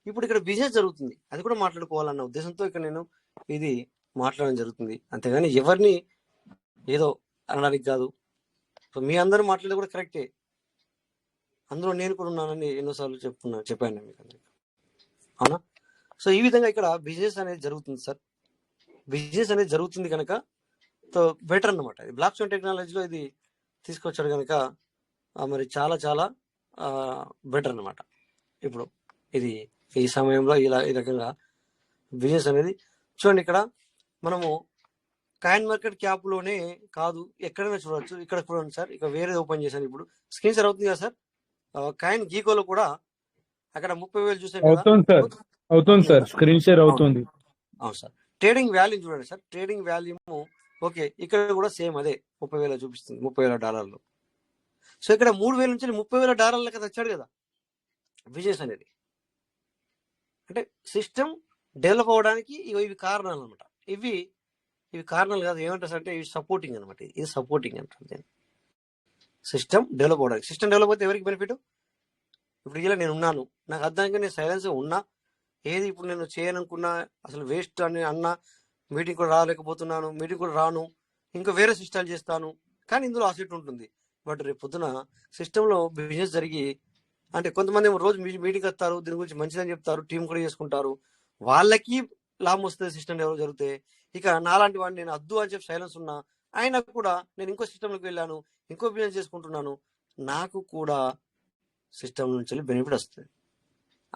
ఇప్పుడు ఇక్కడ బిజినెస్ జరుగుతుంది, అది కూడా మాట్లాడుకోవాలన్న ఉద్దేశంతో ఇక్కడ నేను ఇది మాట్లాడడం జరుగుతుంది. అంతేగాని ఎవరిని ఏదో అనడానికి కాదు. సో మీ అందరూ మాట్లాడేది కూడా కరెక్టే, అందులో నేను కూడా ఉన్నానని ఎన్నోసార్లు చెప్పాను మీకు అందరికి, అవునా? సో ఈ విధంగా ఇక్కడ బిజినెస్ అనేది జరుగుతుంది సార్. బిజినెస్ అనేది జరుగుతుంది కనుక సో బెటర్ అన్నమాట. ఇది బ్లాక్ చైన్ టెక్నాలజీలో ఇది తీసుకొచ్చాడు కనుక మరి చాలా చాలా బెటర్ అన్నమాట. ఇప్పుడు ఇది ఈ సమయంలో ఈ రకంగా బిజినెస్ అనేది చూడండి. ఇక్కడ మనము కాయిన్ మార్కెట్ క్యాప్ లోనే కాదు, ఎక్కడైనా చూడవచ్చు. ఇక్కడ చూడండి సార్, ఇక్కడ వేరే ఓపెన్ చేశాను. ఇప్పుడు స్క్రీన్ షేర్ అవుతుంది కదా సార్. కాయిన్ గీకోలో కూడా అక్కడ 30,000 చూసాను కదా. అవుతుంది సార్, స్క్రీన్ షేర్ అవుతుంది. అవును సార్. ట్రేడింగ్ వాల్యూమ్ చూడండి సార్, ట్రేడింగ్ వాల్యూమ్ ఓకే, ఇక్కడ కూడా సేమ్ అదే 30,000 చూపిస్తుంది, $30,000. సో ఇక్కడ 3,000 నుంచి $30,000 కదా వచ్చాడు కదా బిజినెస్ అనేది. అంటే సిస్టమ్ డెవలప్ అవ్వడానికి ఇవి కారణాలు అనమాట. ఇవి కారణాలు కాదు, ఏమంటారు అంటే ఇవి సపోర్టింగ్ అనమాట. ఇది సపోర్టింగ్ అంటారు సిస్టమ్ డెవలప్ అవ్వడానికి. సిస్టమ్ డెవలప్ అయితే ఎవరికి బెనిఫిట్? ఇప్పుడు ఇలా నేను ఉన్నాను, నాకు అర్థానికి నేను సైలెన్స్గా ఉన్నా, ఏది ఇప్పుడు నేను చేయనుకున్నా అసలు వేస్ట్ అని అన్నా, మీటింగ్ కూడా రాలేకపోతున్నాను, మీటింగ్ కూడా రాను, ఇంకా వేరే సిస్టాలు చేస్తాను, కానీ ఇందులో ఆసెట్ ఉంటుంది. బట్ రేపు పొద్దున సిస్టంలో బిజినెస్ జరిగి అంటే కొంతమంది రోజు మీటింగ్ వస్తారు, దీని గురించి మంచిదని చెప్తారు, టీం కూడా చేసుకుంటారు, వాళ్ళకి లాభం వస్తుంది సిస్టమ్ డెవలప్ జరిగితే. ఇక నాలాంటి వాడిని నేను అద్దు అని చెప్పి సైలెన్స్ ఉన్నా, అయినా కూడా నేను ఇంకో సిస్టంలోకి వెళ్ళాను, ఇంకో బిజినెస్ చేసుకుంటున్నాను, నాకు కూడా సిస్టమ్ నుంచి బెనిఫిట్ వస్తుంది.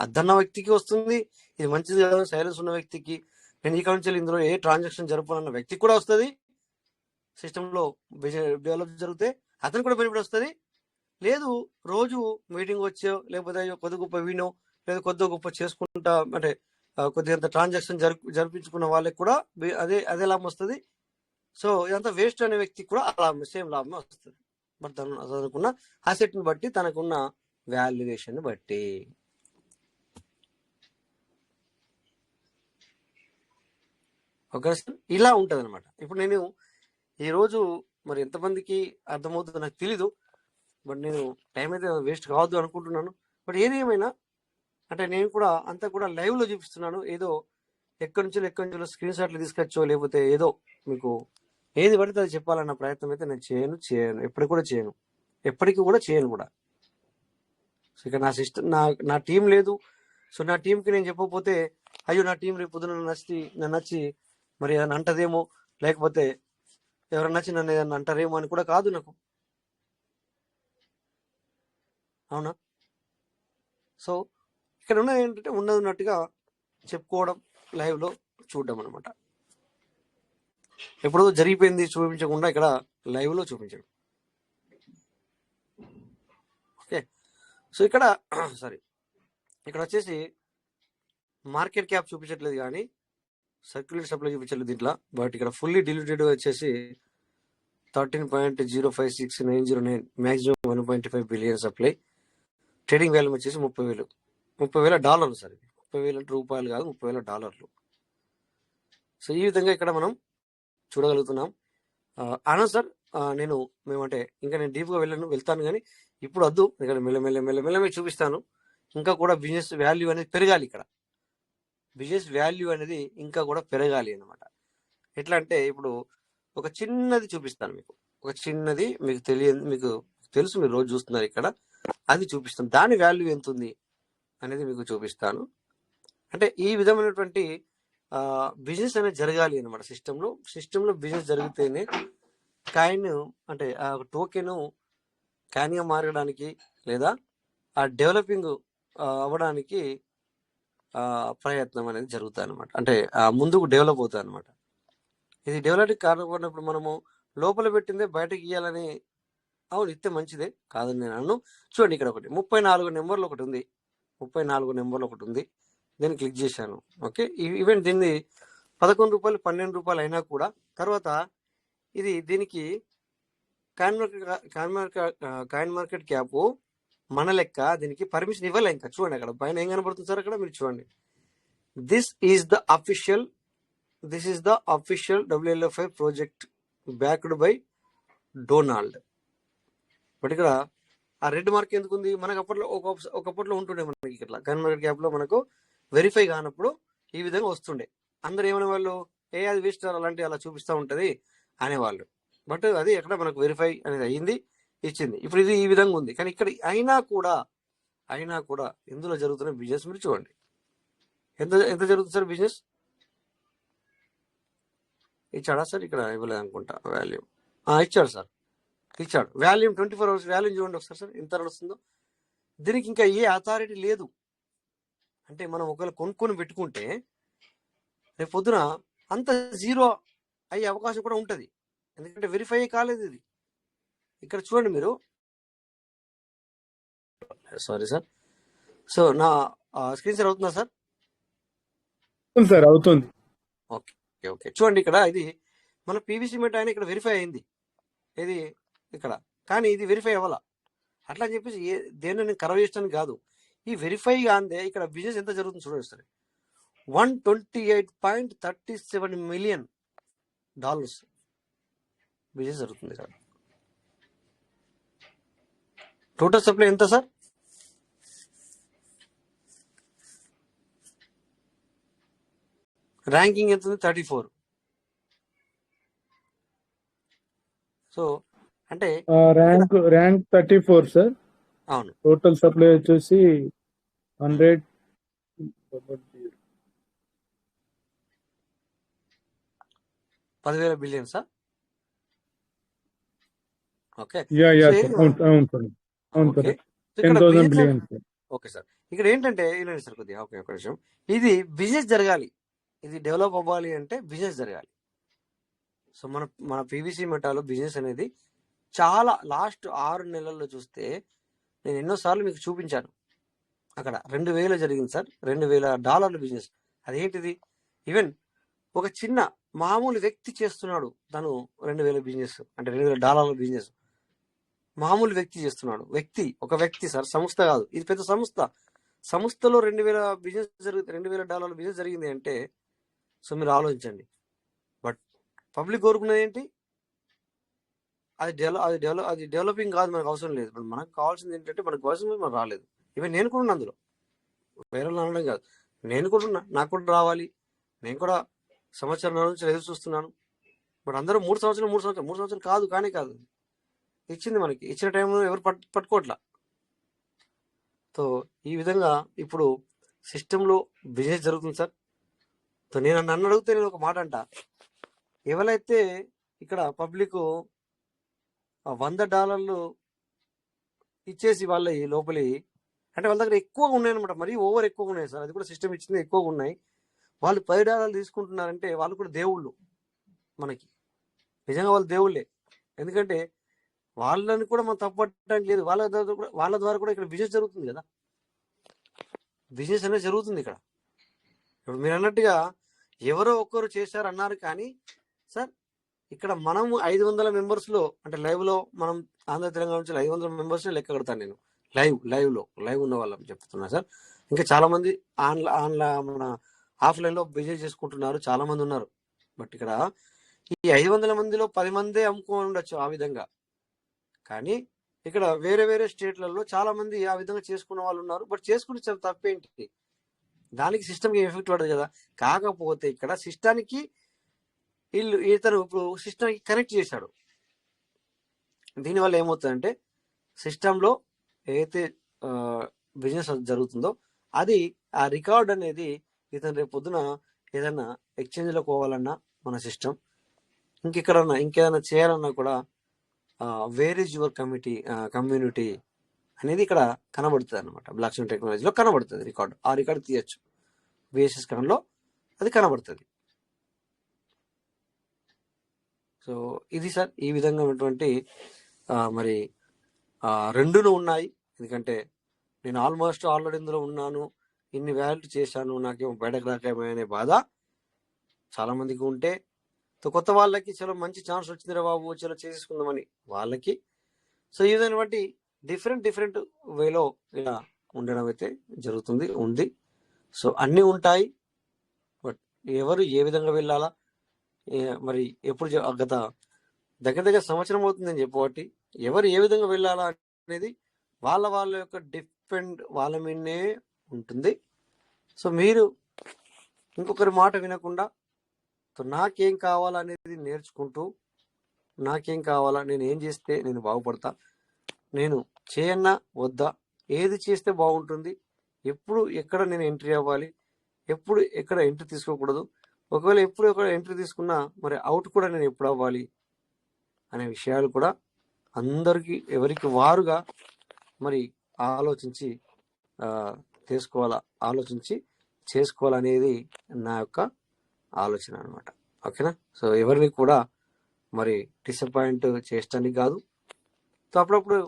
అద్దన్న వ్యక్తికి వస్తుంది, ఇది మంచిది కదా సైలెన్స్ ఉన్న వ్యక్తికి, నేను ఇక్కడ నుంచి ఇందులో ఏ ట్రాన్సాక్షన్ జరపాలన్న వ్యక్తికి కూడా వస్తుంది. సిస్టంలో డెవలప్ జరిగితే అతనికి కూడా బెనిఫిట్ వస్తుంది. లేదు రోజు మీటింగ్ వచ్చో లేకపోతే కొద్ది గొప్ప వినో లేదా కొద్ది గొప్ప చేసుకుంటా అంటే కొద్దిగా ట్రాన్సాక్షన్ జరిపించుకున్న వాళ్ళకి కూడా అదే లాభం వస్తుంది. సో ఇదంతా వేస్ట్ అనే వ్యక్తికి కూడా అలా సేమ్ లాభం వస్తుంది. బట్ తనకున్న అసెట్ని బట్టి, తనకున్న వాల్యుయేషన్ బట్టి. ఓకే సార్, ఇలా ఉంటుంది అనమాట. ఇప్పుడు నేను ఈరోజు మరి ఎంతమందికి అర్థమవుతుందో నాకు తెలీదు, బట్ నేను టైం అయితే వేస్ట్ కావద్దు అనుకుంటున్నాను. బట్ ఏది ఏమైనా అంటే నేను కూడా అంతా కూడా లైవ్లో చూపిస్తున్నాను. ఏదో ఎక్కడి నుంచో స్క్రీన్ షాట్లు తీసుకొచ్చో లేకపోతే ఏదో మీకు ఏది పడితే అది చెప్పాలన్న ప్రయత్నం అయితే నేను చేయను, ఎప్పటికీ కూడా చేయను కూడా. సో ఇక నా సిస్టమ్ నా టీం లేదు. సో నా టీంకి నేను చెప్పకపోతే అయ్యో నా టీం రేపు పొద్దున నన్ను నచ్చి మరి ఏదైనా అంటదేమో, లేకపోతే ఎవరైనా నచ్చి నన్ను ఏదైనా అంటారేమో అని కూడా కాదు నాకు, అవునా? సో ఇక్కడ ఉన్నది ఏంటంటే ఉన్నట్టుగా చెప్పుకోవడం, లైవ్లో చూడడం అనమాట. ఎప్పుడు జరిగిపోయింది చూపించకుండా ఇక్కడ లైవ్ లో చూపించడం. ఓకే, సో ఇక్కడ సారీ ఇక్కడ వచ్చేసి మార్కెట్ క్యాప్ చూపించట్లేదు కానీ సర్క్యులేట్ సప్లై చూపించట్లేదు దీంట్లో. బట్ ఇక్కడ ఫుల్లీ డిల్యూటెడ్ వచ్చేసి 13.056909 maximum 1.5 billion supply. Trading volume వచ్చేసి 30,000 డాలర్లు సార్. 30,000 అంటే రూపాయలు కాదు, 30,000 డాలర్లు. సో ఈ విధంగా ఇక్కడ మనం చూడగలుగుతున్నాం. అనంత్ సార్ మేమంటే ఇంకా నేను డీప్గా వెళ్తాను కానీ ఇప్పుడు వద్దు, ఇక్కడ మెల్లమెల్ల చూపిస్తాను. ఇంకా కూడా బిజినెస్ వాల్యూ అనేది పెరగాలి. ఇక్కడ బిజినెస్ వాల్యూ అనేది ఇంకా కూడా పెరగాలి అన్నమాట. ఎట్లా అంటే ఇప్పుడు ఒక చిన్నది చూపిస్తాను మీకు. ఒక చిన్నది మీకు తెలుసు, మీరు రోజు చూస్తున్నారు ఇక్కడ, అది చూపిస్తాను. దాని వాల్యూ ఎంత ఉంది అనేది మీకు చూపిస్తాను. అంటే ఈ విధమైనటువంటి బిజినెస్ అనేది జరగాలి అనమాట. సిస్టంలో బిజినెస్ జరిగితేనే కాయిన్ అంటే ఆ టోకెన్ కాయిన్గా మారడానికి లేదా ఆ డెవలపింగ్ అవ్వడానికి ప్రయత్నం అనేది జరుగుతుంది అనమాట. అంటే ముందుకు డెవలప్ అవుతుంది అనమాట. ఇది డెవలప్కి కారణపడినప్పుడు మనము లోపల పెట్టిందే బయటకు ఇవ్వాలని, అవును ఇస్తే మంచిదే కాదని నేను అన్ను. చూడండి ఇక్కడ ఒకటి 34 నెంబర్లు ఒకటి ఉంది. 34 నెంబర్లు ఒకటి ఉంది. దీన్ని క్లిక్ చేశాను. ఓకే, ఈవెన్ దీన్ని 11 రూపాయలు 12 రూపాయలు అయినా కూడా తర్వాత ఇది దీనికి కాయిన్ మార్కెట్ క్యాప్ మన లెక్క దీనికి పర్మిషన్ ఇవ్వలే. ఇంకా చూడండి అక్కడ పైన ఏం కనబడుతుంది సార్, అక్కడ మీరు చూడండి. This is the official WLF project backed by Donald. But ఇక్కడ ఆ రెడ్ మార్క్ ఎందుకు ఉంది? మనకు అప్పట్లో ఒకప్పట్లో ఉంటుండే మనకి ఇట్లా కాయిన్ మార్కెట్ క్యాప్ లో మనకు వెరిఫై కానప్పుడు ఈ విధంగా వస్తుండే. అందరు ఏమనే వాళ్ళు, అది వేస్ట్ అలాంటి అలా చూపిస్తూ ఉంటది అనేవాళ్ళు. బట్ అది ఎక్కడ మనకు వెరిఫై అనేది అయ్యింది, ఇచ్చింది. ఇప్పుడు ఇది ఈ విధంగా ఉంది. కానీ ఇక్కడ అయినా కూడా ఇందులో జరుగుతున్న బిజినెస్ మీరు చూడండి. ఎంత జరుగుతుంది సార్ బిజినెస్? ఇచ్చాడా సార్? ఇక్కడ ఇవ్వలేదు అనుకుంటా. వాల్యూమ్ ఇచ్చాడు సార్, ఇచ్చాడు. వాల్యూమ్ 24 hours వాల్యూమ్ చూడండి ఒకసారి సార్ ఎంత నడుస్తుందో. దీనికి ఇంకా ఏ అథారిటీ లేదు. అంటే మనం ఒకవేళ కొనుక్కొని పెట్టుకుంటే రేపు పొద్దున అంత జీరో అయ్యే అవకాశం కూడా ఉంటుంది. ఎందుకంటే వెరిఫై కాలేదు ఇది. ఇక్కడ చూడండి మీరు. Sorry sir. సో నా స్క్రీన్ షేర్ అవుతుందా సార్? సార్ అవుతుంది. ఓకే ఓకే, చూడండి ఇక్కడ ఇది మన పీవీసీ మెట్ అయినా ఇక్కడ వెరిఫై అయింది ఇది ఇక్కడ, కానీ ఇది వెరిఫై అవ్వాల. అట్లా అని చెప్పేసి దేన్ని నేను కరవ చేస్తాను కాదు. ఈ వెరిఫై కాందే ఇక్కడ బిజినెస్ ఎంత జరుగుతుంది చూడండి సార్. $128.37 million బిజినెస్ జరుగుతుంది సార్. టోటల్ సప్లై ఎంత సార్? ర్యాంకింగ్ ఎంత ఉంది? 34. సో అంటే ర్యాంక్ 34 సార్. అవును. టోటల్ సప్లై వచ్చేసి 100 10,000 billion sir. Okay okay sir. ఇక్కడ ఏంటంటే ఇలా సార్ కొద్దిగా ఓకే ఒక నిమిషం. ఇది బిజినెస్ జరగాలి, ఇది డెవలప్ అవ్వాలి అంటే బిజినెస్ జరగాలి. సో మన పీవీసీ మెటాలో బిజినెస్ అనేది చాలా లాస్ట్ 6 నెలల్లో చూస్తే నేను ఎన్నోసార్లు మీకు చూపించాను. అక్కడ 2,000 జరిగింది సార్. $2,000 బిజినెస్. అదేంటిది? ఈవెన్ ఒక చిన్న మామూలు వ్యక్తి చేస్తున్నాడు తను 2,000 బిజినెస్, అంటే $2,000 బిజినెస్ మామూలు వ్యక్తి చేస్తున్నాడు. ఒక వ్యక్తి సార్, సంస్థ కాదు. ఇది పెద్ద సంస్థలో 2,000 బిజినెస్ జరిగింది, $2,000 బిజినెస్ జరిగింది అంటే సో మీరు ఆలోచించండి. బట్ పబ్లిక్ కోరుకున్నది ఏంటి? అది డెవలపింగ్ కాదు, మనకు అవసరం లేదు. మనకు కావాల్సింది ఏంటంటే మనకు అవసరం మనకు రాలేదు. ఈవెన్ నేను కూడా అందులో వేరే అనడం కాదు, నేను కూడా ఉన్నా, నాకు కూడా రావాలి. నేను కూడా సంవత్సరం నుంచి ఎదురు చూస్తున్నాను. బట్ అందరూ 3 సంవత్సరాలు కాదు, కానీ కాదు ఇచ్చింది మనకి. ఇచ్చిన టైంలో ఎవరు పట్టుకోవట్లా. సో ఈ విధంగా ఇప్పుడు సిస్టంలో బిజినెస్ జరుగుతుంది సార్. సో నన్ను అడిగితే నేను ఒక మాట అంట, ఎవరైతే ఇక్కడ పబ్లిక్ $100 ఇచ్చేసి వాళ్ళ లోపలి అంటే వాళ్ళ దగ్గర ఎక్కువగా ఉన్నాయన్నమాట, మరీ ఓవర్ ఎక్కువగా ఉన్నాయి సార్. అది కూడా సిస్టమ్ ఇచ్చింది ఎక్కువగా ఉన్నాయి. వాళ్ళు $10 తీసుకుంటున్నారంటే వాళ్ళు కూడా దేవుళ్ళు మనకి. నిజంగా వాళ్ళు దేవుళ్ళే. ఎందుకంటే వాళ్ళని కూడా మనం తప్పట్టడానికి లేదు. వాళ్ళ ద్వారా కూడా ఇక్కడ బిజినెస్ జరుగుతుంది కదా. బిజినెస్ అనేది జరుగుతుంది ఇక్కడ. ఇప్పుడు మీరు అన్నట్టుగా ఎవరో ఒక్కరు చేశారు అన్నారు, కానీ సార్ ఇక్కడ మనము 500 మెంబర్స్లో అంటే లైవ్లో మనం ఆంధ్ర తెలంగాణ నుంచి 500 మెంబర్స్ని లెక్క కడతాను నేను. లైవ్ ఉన్న వాళ్ళని చెప్తున్నా సార్. ఇంకా చాలా మంది మన ఆఫ్లైన్లో బిజినెస్ చేసుకుంటున్నారు, చాలా మంది ఉన్నారు. బట్ ఇక్కడ ఈ 500 మందిలో 10 మందే అమ్ముకొని ఉండొచ్చు ఆ విధంగా. కానీ ఇక్కడ వేరే వేరే స్టేట్లలో చాలా మంది ఆ విధంగా చేసుకున్న వాళ్ళు ఉన్నారు. బట్ చేసుకుంటే చాలా తప్పేంటి, దానికి సిస్టమ్కి ఎఫెక్ట్ పడదు కదా. కాకపోతే ఇక్కడ సిస్టానికి ఇతను ఇప్పుడు సిస్టమ్కి కనెక్ట్ చేశాడు. దీనివల్ల ఏమవుతుందంటే సిస్టంలో ఏదైతే బిజినెస్ జరుగుతుందో అది ఆ రికార్డ్ అనేది ఇతను రేపు పొద్దున ఏదైనా ఎక్స్చేంజ్లో పోవాలన్నా మన సిస్టమ్ ఇంకెక్కడన్నా ఇంకేదైనా చేయాలన్నా కూడా వేర్ ఈజ్ యువర్ కమ్యూనిటీ అనేది ఇక్కడ కనబడుతుంది అనమాట. బ్లాక్ చైన్ టెక్నాలజీలో కనబడుతుంది రికార్డు. ఆ రికార్డు తీయచ్చు బిఎస్ఎస్ స్కాన్లో, అది కనబడుతుంది. సో ఇది సార్ ఈ విధంగా ఉన్నటువంటి మరి రెండును ఉన్నాయి. ఎందుకంటే నేను ఆల్మోస్ట్ ఆల్రెడీ ఇందులో ఉన్నాను, ఇన్ని వ్యాలిటీ చేశాను, నాకేమో బయటకు రాకేమనే బాధ చాలా మందికి ఉంటే, కొత్త వాళ్ళకి చలో మంచి ఛాన్స్ వచ్చిందిరా బాబు చలో చేసేసుకుందామని వాళ్ళకి. సో ఈ విధంగా బట్టి డిఫరెంట్ వేలో ఇలా ఉండడం అయితే ఉంది. సో అన్నీ ఉంటాయి. బట్ ఎవరు ఏ విధంగా వెళ్ళాలా, మరి ఎప్పుడు గత దగ్గర సంవత్సరం అవుతుందని చెప్పబట్టి ఎవరు ఏ విధంగా వెళ్ళాలా అనేది వాళ్ళ యొక్క డిపెండ్ వాళ్ళ మీదనే ఉంటుంది. సో మీరు ఇంకొకరి మాట వినకుండా నాకేం కావాలనేది నేర్చుకుంటూ, నాకేం కావాలా, నేను ఏం చేస్తే నేను బాగుపడతా, నేను చేయన్నా వద్దా, ఏది చేస్తే బాగుంటుంది, ఎప్పుడు ఎక్కడ నేను ఎంట్రీ అవ్వాలి, ఎప్పుడు ఎక్కడ ఎంట్రీ తీసుకోకూడదు, ఒకవేళ ఎప్పుడు ఎక్కడ ఎంట్రీ తీసుకున్నా మరి అవుట్ కూడా నేను ఎప్పుడు అవ్వాలి అనే విషయాలు కూడా అందరికీ ఎవరికి వారుగా మరి ఆలోచించి చేసుకోవాలనేది నా యొక్క ఆలోచన అనమాట. ఓకేనా. సో ఎవరిని కూడా మరి డిసప్పాయింట్ చేయడానికి కాదు. సో అప్పుడప్పుడు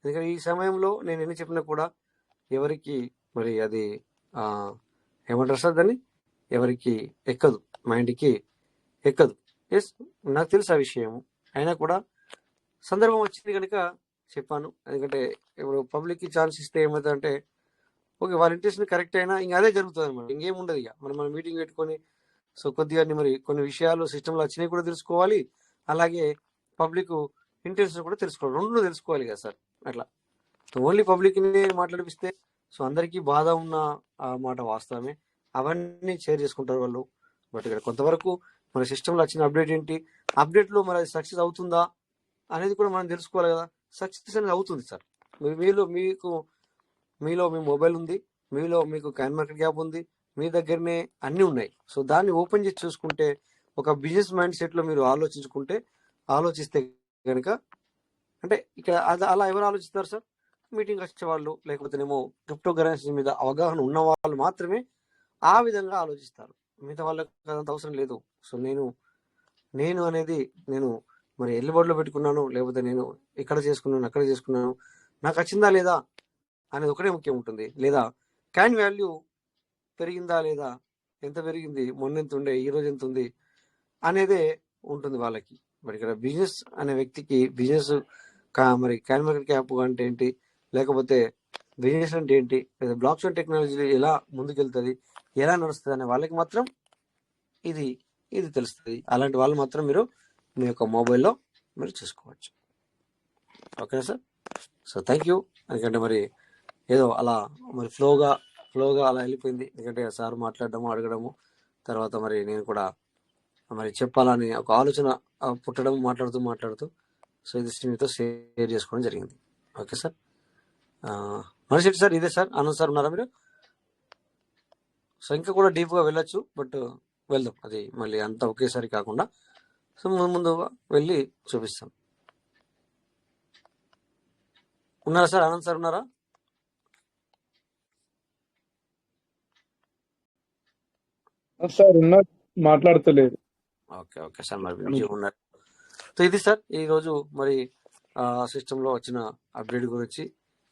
ఎందుకంటే ఈ సమయంలో నేను ఎన్ని చెప్పినా కూడా ఎవరికి మరి అది ఏమంటారు సార్ దాన్ని, ఎవరికి ఎక్కదు, మైండ్కి ఎక్కదు. ఎస్ నాకు తెలుసు ఆ విషయము, అయినా కూడా సందర్భం వచ్చింది కనుక చెప్పాను. ఎందుకంటే ఇప్పుడు పబ్లిక్కి ఛాన్స్ ఇస్తే ఏమవుతుందంటే ఓకే వాళ్ళ ఇంట్రెస్ట్ కరెక్ట్ అయినా ఇంకా అదే జరుగుతుంది అనమాట, ఇంకేముండదు. ఇక మనం మీటింగ్ పెట్టుకొని సో కొద్దిగా మరి కొన్ని విషయాలు సిస్టంలో వచ్చినాయి కూడా తెలుసుకోవాలి, అలాగే పబ్లిక్ ఇంట్రెస్ట్ కూడా తెలుసుకోవాలి, రెండు తెలుసుకోవాలి కదా సార్. అట్లా ఓన్లీ పబ్లిక్ని మాట్లాడిపిస్తే సో అందరికీ బాధ ఉన్న ఆ మాట వాస్తవమే, అవన్నీ షేర్ చేసుకుంటారు వాళ్ళు. బట్ ఇక్కడ కొంతవరకు మన సిస్టంలో వచ్చిన అప్డేట్ ఏంటి, అప్డేట్లో మరి అది సక్సెస్ అవుతుందా అనేది కూడా మనం తెలుసుకోవాలి కదా. సక్సెస్ అనేది అవుతుంది సార్. మీలో మీ మొబైల్ ఉంది, మీకు కాయిన్ మార్కెట్ గ్యాప్ ఉంది, మీ దగ్గరనే అన్నీ ఉన్నాయి. సో దాన్ని ఓపెన్ చేసి చూసుకుంటే ఒక బిజినెస్ మైండ్ సెట్లో మీరు ఆలోచిస్తే కనుక అంటే ఇక్కడ అలా ఎవరు ఆలోచిస్తారు సార్, మీటింగ్ వచ్చేవాళ్ళు లేకపోతేనేమో క్రిప్టో కరెన్సీ మీద అవగాహన ఉన్న వాళ్ళు మాత్రమే ఆ విధంగా ఆలోచిస్తారు, మిగతా వాళ్ళకి అదంత అవసరం లేదు. సో నేను అనేది నేను మరి ఎల్లుబడిలో పెట్టుకున్నాను, లేకపోతే నేను ఇక్కడ చేసుకున్నాను అక్కడ చేసుకున్నాను, నాకు వచ్చిందా లేదా అనేది ఒకటే ముఖ్యం ఉంటుంది. లేదా కాయిన్ వాల్యూ పెరిగిందా లేదా, ఎంత పెరిగింది, మొన్న ఎంత ఉండే, ఈ రోజు ఎంత ఉంది అనేదే ఉంటుంది వాళ్ళకి. మరి ఇక్కడ బిజినెస్ అనే వ్యక్తికి బిజినెస్ మరి కాయిన్ మార్కెట్ క్యాప్ అంటే ఏంటి, లేకపోతే బిజినెస్ అంటే ఏంటి, లేదా బ్లాక్ చైన్ టెక్నాలజీ ఎలా ముందుకెళ్తుంది, ఎలా నడుస్తుంది అనే వాళ్ళకి మాత్రం ఇది తెలుస్తుంది. అలాంటి వాళ్ళు మాత్రం మీరు మీ యొక్క మొబైల్లో మీరు చూసుకోవచ్చు. ఓకేనా సార్. So thank you. ఎందుకంటే మరి ఏదో అలా మరి ఫ్లోగా అలా వెళ్ళిపోయింది. ఎందుకంటే సార్ మాట్లాడడము అడగడము తర్వాత మరి నేను కూడా మరి చెప్పాలని ఒక ఆలోచన పుట్టడం మాట్లాడుతూ సో ఇది మీతో షేర్ చేసుకోవడం జరిగింది. Okay sir. మనిషి సార్ ఇదే సార్. ఆనంద్ సార్ ఉన్నారా మీరు? సో ఇంకా కూడా డీప్గా వెళ్ళొచ్చు, బట్ వెళ్దాం, అది మళ్ళీ అంతా ఒకేసారి కాకుండా సో ముందుగా వెళ్ళి చూపిస్తాం. ఉన్నారా సార్? ఆనంద్ సార్ ఉన్నారా? సార్ ఉన్నారు, మాట్లాడతలేదు. ఓకే సార్, మరి ఉన్నారు. సో ఇది సార్ ఈరోజు మరి సిస్టంలో వచ్చిన అప్డేట్ గురించి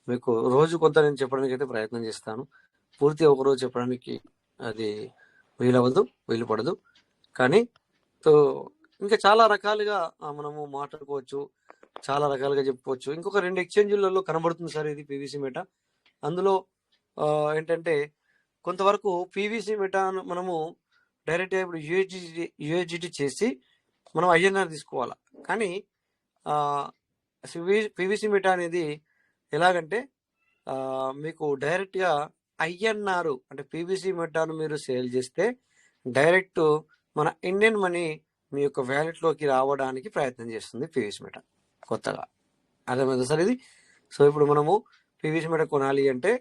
మీకు రోజు కొంత నేను చెప్పడానికి అయితే ప్రయత్నం చేస్తాను. పూర్తి ఒకరోజు చెప్పడానికి అది వీలు పడదు. కానీ సో ఇంకా చాలా రకాలుగా మనము మాట్లాడుకోవచ్చు, చాలా రకాలుగా చెప్పుకోవచ్చు. ఇంకొక 2 ఎక్స్చేంజ్లలో కనబడుతుంది సార్ ఇది పీవీసీ మెటా. అందులో ఏంటంటే కొంతవరకు పీవీసీ మెటా మనము డైరెక్ట్గా ఇప్పుడు యూఎస్జిటి చేసి మనం ఐఎన్ఆర్ తీసుకోవాలా. కానీ పీవీసీ మెటా అనేది ఎలాగంటే మీకు డైరెక్ట్గా ఐఎన్ఆర్ అంటే పీవీసీ మెటాను మీరు సేల్ చేస్తే డైరెక్ట్ మన ఇండియన్ మనీ మీ యొక్క వ్యాలెట్లోకి రావడానికి ప్రయత్నం చేస్తుంది పీవీసీ మెటా కొత్తగా. అర్థమైంది సార్ ఇది. సో ఇప్పుడు మనము పీవీసీ మెటా కొనాలి అంటే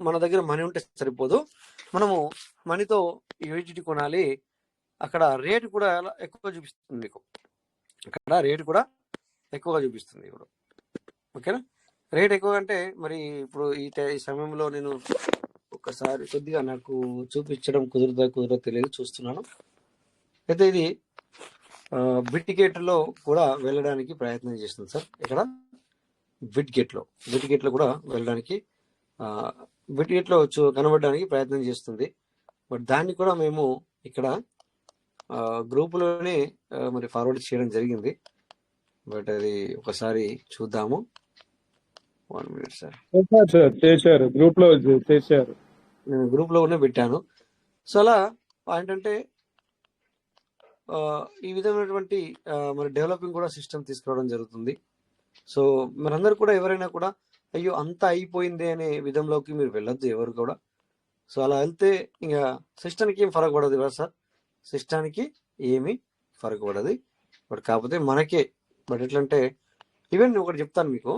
మన దగ్గర మనీ ఉంటే సరిపోదు, మనము మనీతో యూఎస్డిటి కొనాలి. అక్కడ రేటు కూడా ఎక్కువ చూపిస్తుంది మీకు, అక్కడ రేటు కూడా ఎక్కువగా చూపిస్తుంది ఇప్పుడు. ఓకేనా, రేట్ ఎక్కువ అంటే మరి ఇప్పుడు ఈ సమయంలో నేను ఒకసారి కొద్దిగా నాకు చూపించడం కుదరదో తెలియదు, చూస్తున్నాను. అయితే ఇది బిట్గేట్లో కూడా వెళ్ళడానికి ప్రయత్నం చేస్తుంది సార్. ఇక్కడ బిట్గేట్లో కూడా వెళ్ళడానికి బిట్గేట్లో కనబడడానికి ప్రయత్నం చేస్తుంది. బట్ దాన్ని కూడా మేము ఇక్కడ గ్రూపులోనే మరి ఫార్వర్డ్ చేయడం జరిగింది. బట్ అది ఒకసారి చూద్దాము. 1 minute సార్. చేశారు గ్రూప్ లో చేశారు, నేను గ్రూప్ లో కూడా పెట్టాను. సో అలా ఏంటంటే ఈ విధమైనటువంటి మరి డెవలపింగ్ కూడా సిస్టమ్ తీసుకురావడం జరుగుతుంది. సో మనందరూ కూడా ఎవరైనా కూడా అయ్యో అంత అయిపోయింది అనే విధంలోకి మీరు వెళ్ళొద్దు ఎవరు కూడా. సో అలా వెళ్తే ఇంకా సిస్టానికి ఏం ఫరక్ పడదు కదా సార్, సిస్టానికి ఏమీ ఫరక్ పడదు. బట్ కాకపోతే మనకే బట్ ఎట్లంటే ఈవెన్ ఒకటి చెప్తాను మీకు,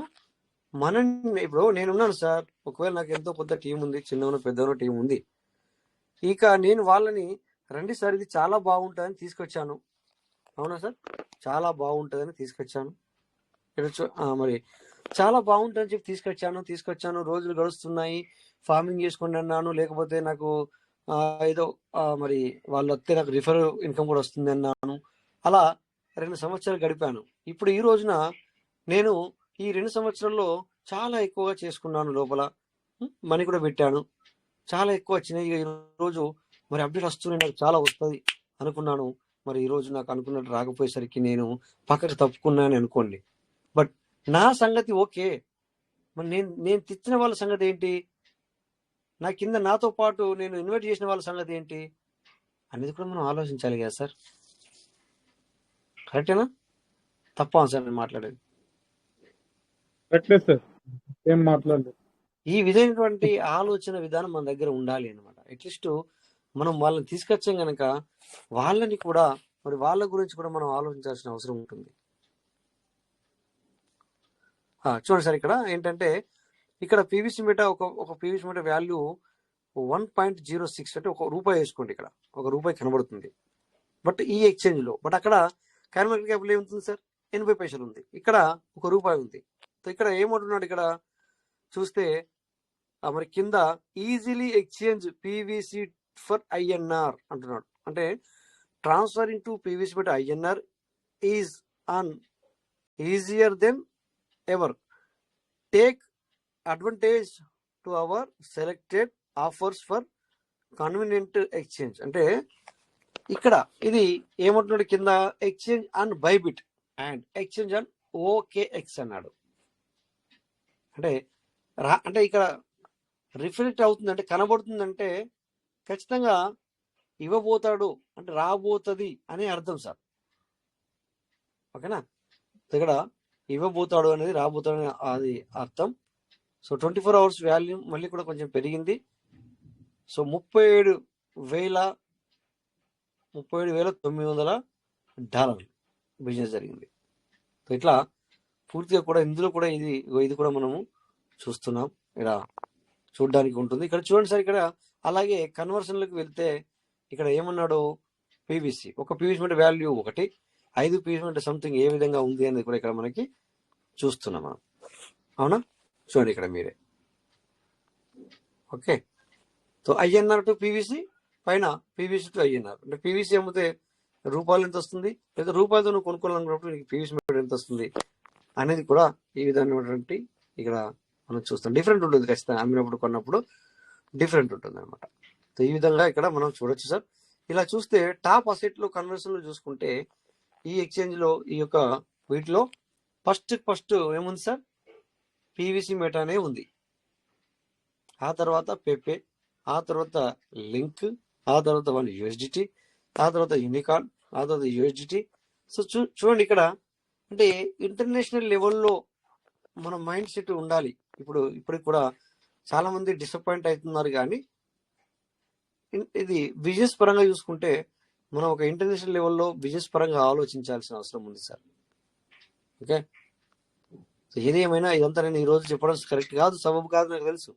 ఇప్పుడు నేనున్నాను సార్, ఒకవేళ నాకు ఎంతో పెద్ద టీం ఉంది, చిన్నవన పెద్దవన టీం ఉంది, ఇక నేను వాళ్ళని రండి సార్ ఇది చాలా బాగుంటుందని తీసుకొచ్చాను. అవునా సార్, చాలా బాగుంటుందని తీసుకొచ్చాను. మరి చాలా బాగుంటుందని చెప్పి తీసుకొచ్చాను. రోజులు గడుస్తున్నాయి, ఫార్మింగ్ చేసుకోండి అన్నాను, లేకపోతే నాకు ఏదో మరి వాళ్ళు వస్తే నాకు రిఫర్ ఇన్కమ్ కూడా వస్తుంది అన్నాను. అలా 2 సంవత్సరాలు గడిపాను. ఇప్పుడు ఈ రోజున నేను ఈ 2 సంవత్సరాల్లో చాలా ఎక్కువగా చేసుకున్నాను, లోపల మనీ కూడా పెట్టాను, చాలా ఎక్కువ వచ్చినాయి. ఈ రోజు మరి అప్డేట్ వస్తున్నాయి, నాకు చాలా వస్తుంది అనుకున్నాను. మరి ఈ రోజు నాకు అనుకున్నట్టు రాకపోయేసరికి నేను పక్కకు తప్పుకున్నాను అనుకోండి. బట్ నా సంగతి ఓకే, మరి నేను తెచ్చిన వాళ్ళ సంగతి ఏంటి, నా కింద నాతో పాటు నేను ఇన్వైట్ చేసిన వాళ్ళ సంగతి ఏంటి అనేది కూడా మనం ఆలోచించాలి కదా సార్. కరెక్టేనా, తప్పా సార్ నేను మాట్లాడేది? కరెక్టే సార్, ఏం మాట్లాడలేదు. ఈ విధమైనటువంటి ఆలోచన విధానం మన దగ్గర ఉండాలి అనమాట. అట్లీస్ట్ మనం వాళ్ళని తీసుకొచ్చాం కనుక వాళ్ళని కూడా మరి వాళ్ళ గురించి కూడా మనం ఆలోచించాల్సిన అవసరం ఉంటుంది. చూడండి సార్, ఇక్కడ ఏంటంటే ఇక్కడ పీవీసీ మెటా ఒక పీవీసీ మెటా వాల్యూ 1.06 అంటే ₹1 వేసుకోండి, ఇక్కడ ₹1 కనబడుతుంది. బట్ ఈ ఎక్స్చేంజ్ లో, బట్ అక్కడ కాయిన్ మార్కెట్ క్యాపిటల్ ఏముంటుంది సార్, 80 పైసలు ఉంది, ఇక్కడ ₹1 ఉంది. సో ఇక్కడ ఏమంటున్నాడు, ఇక్కడ చూస్తే మరి కింద easily exchange PVC for INR అంటున్నాడు. అంటే transferring to PVC meta INR is on easier than ever. Take advantage to our selected offers for convenient exchange. అంటే ఇక్కడ ఇది ఏమంటున్నాడు, కింద exchange on Bybit and exchange on OKX అన్నాడు. అంటే ఇక్కడ రిఫ్లెక్ట్ అవుతుంది, అంటే కనబడుతుందంటే ఖచ్చితంగా ఇవ్వబోతాడు అంటే రాబోతుంది అనే అర్థం సార్. ఓకేనా, ఇక్కడ ఇవ్వబోతాడు అనేది రాబోతాడు అనే అది అర్థం. సో 24 hours వాల్యూ మళ్ళీ కూడా కొంచెం పెరిగింది. సో $37,900 బిజినెస్ జరిగింది. సో ఇట్లా పూర్తిగా కూడా ఇందులో కూడా ఇది కూడా మనము చూస్తున్నాం, ఇక్కడ చూడడానికి ఉంటుంది. ఇక్కడ చూడండి సార్, ఇక్కడ అలాగే కన్వర్షన్లకు వెళ్తే ఇక్కడ ఏమన్నాడు, పీవీసీ ఒక పీవీసీ అంటే వాల్యూ 1, 5 పీవీసీ అంటే సంథింగ్ ఏ విధంగా ఉంది అనేది కూడా ఇక్కడ మనకి చూస్తున్నాం మనం. అవునా, చూడండి ఇక్కడ మీరే. Okay, so INR to PVC, పైన పీవీసీ టు ఐఎన్ఆర్. అంటే పీవీసీ అమ్మితే రూపాయలు ఎంత వస్తుంది, లేదా రూపాయలతో నువ్వు కొనుక్కోవాలనుకున్నప్పుడు నీకు పీవీసీ మెటీరియల్ ఎంత వస్తుంది అనేది కూడా ఈ విధమైనటువంటి ఇక్కడ మనం చూస్తాం. డిఫరెంట్ ఉంటుంది ఖచ్చితంగా, అమ్మినప్పుడు కొన్నప్పుడు డిఫరెంట్ ఉంటుంది అనమాట. సో ఈ విధంగా ఇక్కడ మనం చూడొచ్చు సార్. ఇలా చూస్తే టాప్ అసెట్లు కన్వర్షన్లు చూసుకుంటే ఈ ఎక్స్చేంజ్లో ఈ యొక్క వీటిలో ఫస్ట్ ఏముంది సార్, పీవీసీ మెటానే ఉంది. ఆ తర్వాత పెపే, ఆ తర్వాత లింక్, ఆ తర్వాత వన్ యూఎస్డిటీ, ఆ తర్వాత యూనికార్న్, ఆ తర్వాత యూఎస్డిటీ. సో చూడండి ఇక్కడ అంటే ఇంటర్నేషనల్ లెవెల్లో మన మైండ్ సెట్ ఉండాలి. ఇప్పటికి కూడా చాలా మంది డిసప్పాయింట్ అవుతున్నారు, కానీ ఇది బిజినెస్ పరంగా చూసుకుంటే మనం ఒక ఇంటర్నేషనల్ లెవెల్లో బిజినెస్ పరంగా ఆలోచించాల్సిన అవసరం ఉంది సార్. ఓకే, సో ఏది ఏమైనా ఇదంతా నేను ఈరోజు చెప్పడం కరెక్ట్ కాదు, సబబు కాదు నాకు తెలుసు.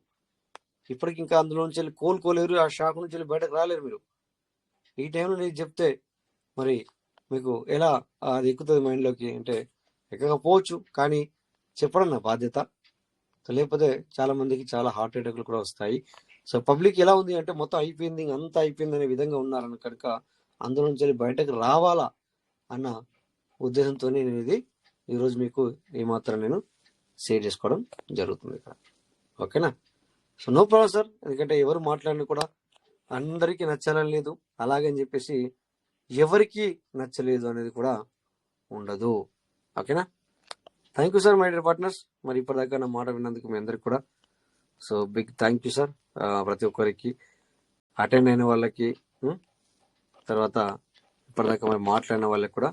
ఇప్పటికి ఇంకా అందులో నుంచి వెళ్ళి కోలుకోలేరు, ఆ షాక్ నుంచి వెళ్ళి బయటకు రాలేరు మీరు. ఈ టైంలో నేను చెప్తే మరి మీకు ఎలా అది ఎక్కుతుంది మైండ్లోకి అంటే ఎక్కకపోవచ్చు, కానీ చెప్పడం నా బాధ్యత. లేకపోతే చాలా మందికి చాలా హార్ట్ అటాక్లు కూడా వస్తాయి. సో పబ్లిక్ ఎలా ఉంది అంటే మొత్తం అయిపోయింది, అంతా అయిపోయింది అనే విధంగా ఉన్నారని కనుక అందులో నుంచి వెళ్ళి బయటకు రావాలా అన్న ఉద్దేశంతో నేను ఇది ఈరోజు మీకు ఏమాత్రం నేను షేర్ చేసుకోవడం జరుగుతుంది ఇక్కడ. ఓకేనా? సో నో ప్రాబ్లం సార్, ఎందుకంటే ఎవరు మాట్లాడినా కూడా అందరికీ నచ్చాలని లేదు, అలాగని చెప్పేసి ఎవరికి నచ్చలేదు అనేది కూడా ఉండదు. ఓకేనా? Thank you sir my dear partners. మరి ఇప్పటిదాకా నా మాట విన్నందుకు మీ అందరికి కూడా so big thank you sir. ప్రతి ఒక్కరికి అటెండ్ అయిన వాళ్ళకి, తర్వాత ఇప్పటిదాకా మరి మాట్లాడిన వాళ్ళకి కూడా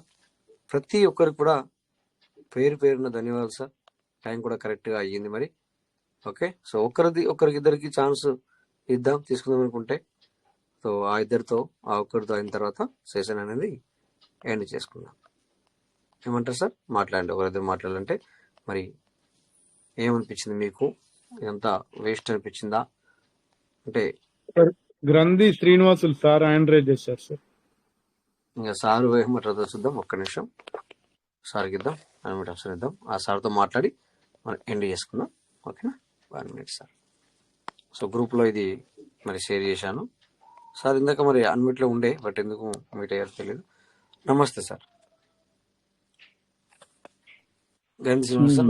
ప్రతి ఒక్కరికి కూడా పేరున ధన్యవాదాలు సార్. టైం కూడా కరెక్ట్గా అయ్యింది మరి. ఓకే, సో ఒకరికిద్దరికి ఛాన్స్ తీసుకుందాం అనుకుంటే సో ఆ ఇద్దరితో ఆ ఒక్కరితో అయిన తర్వాత సెషన్ అనేది ఎండ్ చేసుకుందాం. ఏమంటారు సార్? మాట్లాడండి, ఒకరిద్దరు మాట్లాడాలంటే మరి ఏమనిపించింది మీకు? ఇదంతా వేస్ట్ అనిపించిందా అంటే? గ్రంథి శ్రీనివాసులు సార్ హ్యాండ్ రైజ్ చేశారు సార్. ఇంకా సారు ఏమంటారో చూద్దాం, ఒక్క నిమిషం సార్కి ఇద్దాం, 1 minute అవసరం ఇద్దాం, ఆ సార్తో మాట్లాడి మనం ఎండ్ చేసుకుందాం. ఓకేనా? 1 minute సార్. సో గ్రూప్లో ఇది మరి షేర్ చేశాను సార్. ఇందాక మరి అన్మిట్లో ఉండే, బట్ ఎందుకు మీట్ అయ్యారో తెలియదు. నమస్తే సార్.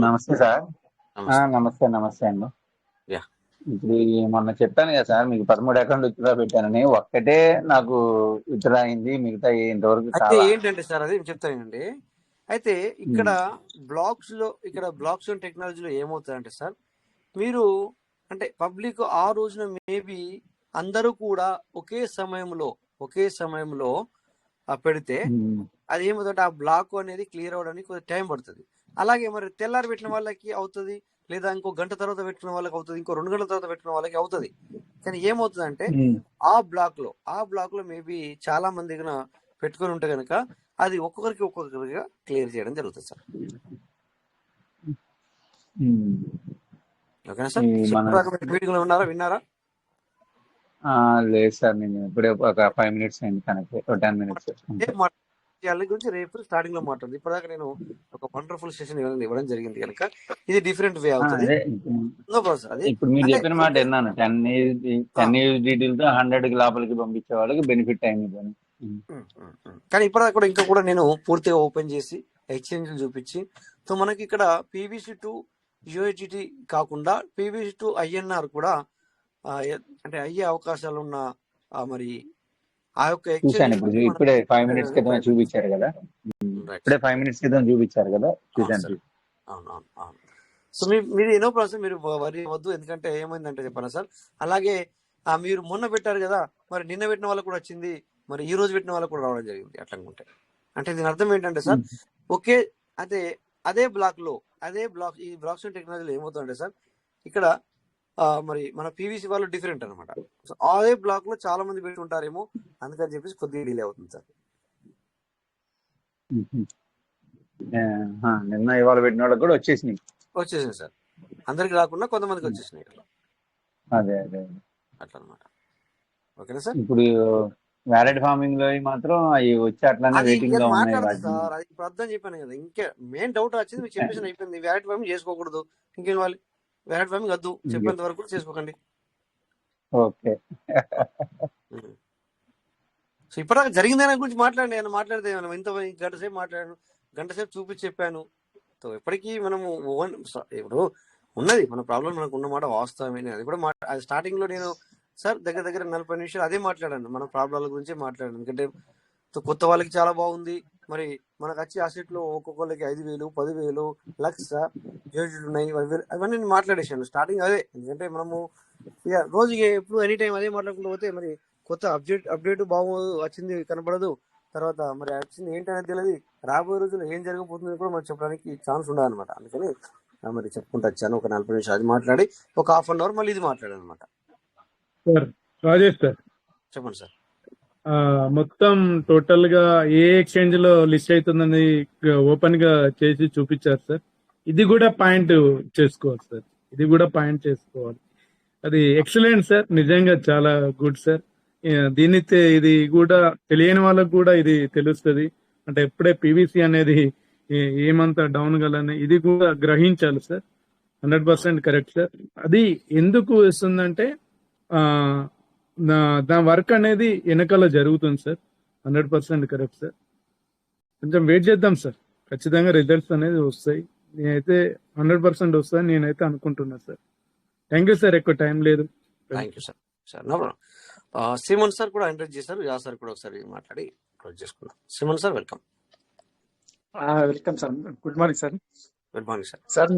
నమస్తే సార్. నమస్తే అండి. ఇప్పుడు మొన్న చెప్పాను కదా సార్, మీకు 13 అకౌంట్ విత్డ్రా పెట్టానని. ఒక్కటే నాకు విత్డ్రా అయింది, మిగతా ఇంతవరకు అయితే ఏంటంటే సార్ అది చెప్తానండి. అయితే ఇక్కడ బ్లాక్స్ టెక్నాలజీలో ఏమవుతుందంటే సార్, మీరు అంటే పబ్లిక్ ఆ రోజున మేబీ అందరూ కూడా ఒకే సమయంలో పెడితే అది ఏమవుతుందంటే ఆ బ్లాక్ అనేది క్లియర్ అవడానికి కొంచెం టైం పడుతుంది. అలాగే మరి తెల్లారి పెట్టిన వాళ్ళకి అవుతుంది, లేదా ఇంకో గంట తర్వాత పెట్టిన వాళ్ళకి అవుతుంది, ఇంకో 2 గంటల తర్వాత పెట్టిన వాళ్ళకి అవుతుంది. కానీ ఏమవుతుంది అంటే ఆ బ్లాక్ లో మేబీ చాలా మంది పెట్టుకొని ఉంటే కనుక అది ఒక్కొక్కరిగా క్లియర్ చేయడం జరుగుతుంది సార్. ఓకేనా సార్? మీటింగ్ లో విన్నారా? లేదు సార్, నేను ఇప్పుడే ఒక 5 minutes అయింది కనెక్ట్, 10 minutes. గురించి రేపు స్టార్టింగ్ లో మాట్లాడుతుంది. ఇప్పటిదాకా నేను ఒక వండర్ఫుల్ సెషన్ ఇవ్వడం జరిగింది కనుక ఇది డిఫరెంట్ వే అవుతుంది. ఇప్పుడు మీరు చెప్పిన మాట విన్నాను, 10 డీటెయిల్తో 100 లోపలికి పంపించే వాళ్ళకి బెనిఫిట్ అయింది. కానీ ఇప్పటిదాకా కూడా ఇంకా కూడా నేను పూర్తిగా ఓపెన్ చేసి ఎక్స్చేంజ్ చూపించి, సో మనకి ఇక్కడ పీవీసీ టు యూఎస్డిటీ కాకుండా పీవీసీ టు ఐఎన్ఆర్ కూడా అంటే అయ్యే అవకాశాలు ఉన్న మరి ఆ యొక్క ఇప్పుడే 5 minutes క్రితం చూపించారు కదా, చూసాను. అవును. సో మీరు ఎన్నో ప్రాసెస్ మీరు వరి వద్దు, ఎందుకంటే ఏమైందంటే చెప్పాను సార్. అలాగే మీరు మొన్న పెట్టారు కదా, మరి నిన్న పెట్టిన వాళ్ళకు కూడా వచ్చింది, మరి ఈ రోజు పెట్టిన వాళ్ళకు కూడా రావడం జరిగింది. అట్లా అనుకుంటే అంటే దీని అర్థం ఏంటంటే సార్, ఓకే అదే బ్లాక్ ఈ బ్లాక్స్ టెక్నాలజీలో ఏమవుతుందంటే సార్, ఇక్కడ మరి మన పీవీసీ వాళ్ళు డిఫరెంట్ అనమాట. సో అదే బ్లాక్ లో చాలా మంది పెట్టి ఉంటారేమో, అందుకని చెప్పేసి కొద్దిగా డిలే అవుతుంది సార్. నిన్న ఇవాళ పెట్టిన వాళ్ళకి కూడా వచ్చేసినాయి సార్. అందరికి రాకుండా కొంతమందికి వచ్చేసినాయి. అదే అట్లా అనమాట. ఓకేనా సార్? ఇప్పుడు వ్యారెడ్ ఫార్మింగ్ లో మాత్రం అవి వచ్చి అట్లానే వెయిటింగ్ లో ఉన్నాయి సార్. అది ఇప్పుడు అర్థం చెప్పాను కదా, ఇంకా మెయిన్ డౌట్ వచ్చింది మీకు చెప్పేసి అయిపోయింది. వ్యారెడ్ ఫార్మింగ్ చేసుకోకూడదు, ఇంకేం వాళ్ళు వ్యారెడ్ ఫార్మింగ్ వద్దు, చెప్పేంత వరకు చేసుకోకండి. ఓకే. సో ఇప్పటిదాకా జరిగిన దాని గురించి మాట్లాడండి. ఆయన మాట్లాడితే మనం ఇంత గంట సేపు మాట్లాడాను, గంట సేపు చూపించి చెప్పాను. సో ఎప్పటికీ మనము ఇప్పుడు ఉన్నది మన ప్రాబ్లం, మనకు ఉన్నమాట వాస్తవమే. అది కూడా అది స్టార్టింగ్ లో నేను సార్ దగ్గర దగ్గర 40 నిమిషాలు అదే మాట్లాడాను, మన ప్రాబ్లాల గురించే మాట్లాడాను. ఎందుకంటే కొత్త వాళ్ళకి చాలా బాగుంది, మరి మనకు వచ్చే అసెట్ లో ఒక్కొక్కరికి 5,000, 10,000, లక్ష జడ్జీలు ఉన్నాయి, అవన్నీ నేను మాట్లాడేసాను స్టార్టింగ్ అదే. ఎందుకంటే మనము ఇక రోజుకి ఎప్పుడు ఎనీ టైం అదే మాట్లాడుకుంటూ పోతే మరి కొత్త అప్డేట్ బాగోదు, వచ్చింది కనపడదు, తర్వాత మరి వచ్చింది ఏంటనేది తెలియదు, రాబోయే రోజుల్లో ఏం జరగబోతుంది కూడా మనం చెప్పడానికి ఛాన్స్ ఉండదు అనమాట. అందుకని మరి చెప్పుకుంటూ వచ్చాను. ఒక 40 నిమిషాలు అది మాట్లాడి ఒక ½ అన్ అవర్ మళ్ళీ ఇది మాట్లాడాను అనమాట. సార్ రాజేష్ సార్, చెప్పండి సార్. మొత్తం టోటల్ గా ఏ ఎక్స్చేంజ్ లో లిస్ట్ అవుతుందని ఓపెన్ గా చేసి చూపించారు సార్. ఇది కూడా పాయింట్ చేసుకోవాలి సార్, ఇది కూడా పాయింట్ చేసుకోవాలి. అది ఎక్సలెంట్ సార్, నిజంగా చాలా గుడ్ సార్. దీన్ని ఇది కూడా తెలియని వాళ్ళకు కూడా ఇది తెలుస్తుంది. అంటే ఎప్పుడే పీవీసీ అనేది ఏమంత డౌన్ గలని ఇది కూడా గ్రహించాలి సార్. 100% correct sir. అది ఎందుకు వస్తుందంటే దాని వర్క్ అనేది వెనకాల జరుగుతుంది సార్. 100% correct sir. కొంచెం వెయిట్ చేద్దాం సార్, ఖచ్చితంగా రిజల్ట్స్ అనేది వస్తాయి. నేనైతే 100% వస్తాయని నేనైతే అనుకుంటున్నా సార్. థ్యాంక్ యూ సార్, ఎక్కువ టైం లేదు. Thank you sir. Sir no problem. Simon sir కూడా ఎంకరేజ్ చేశారు, యా సార్ కూడా ఒకసారి మాట్లాడి క్లోజ్ చేసుకున్నాం. Simon sir welcome. Welcome sir, good morning sir. Good morning sir. Sir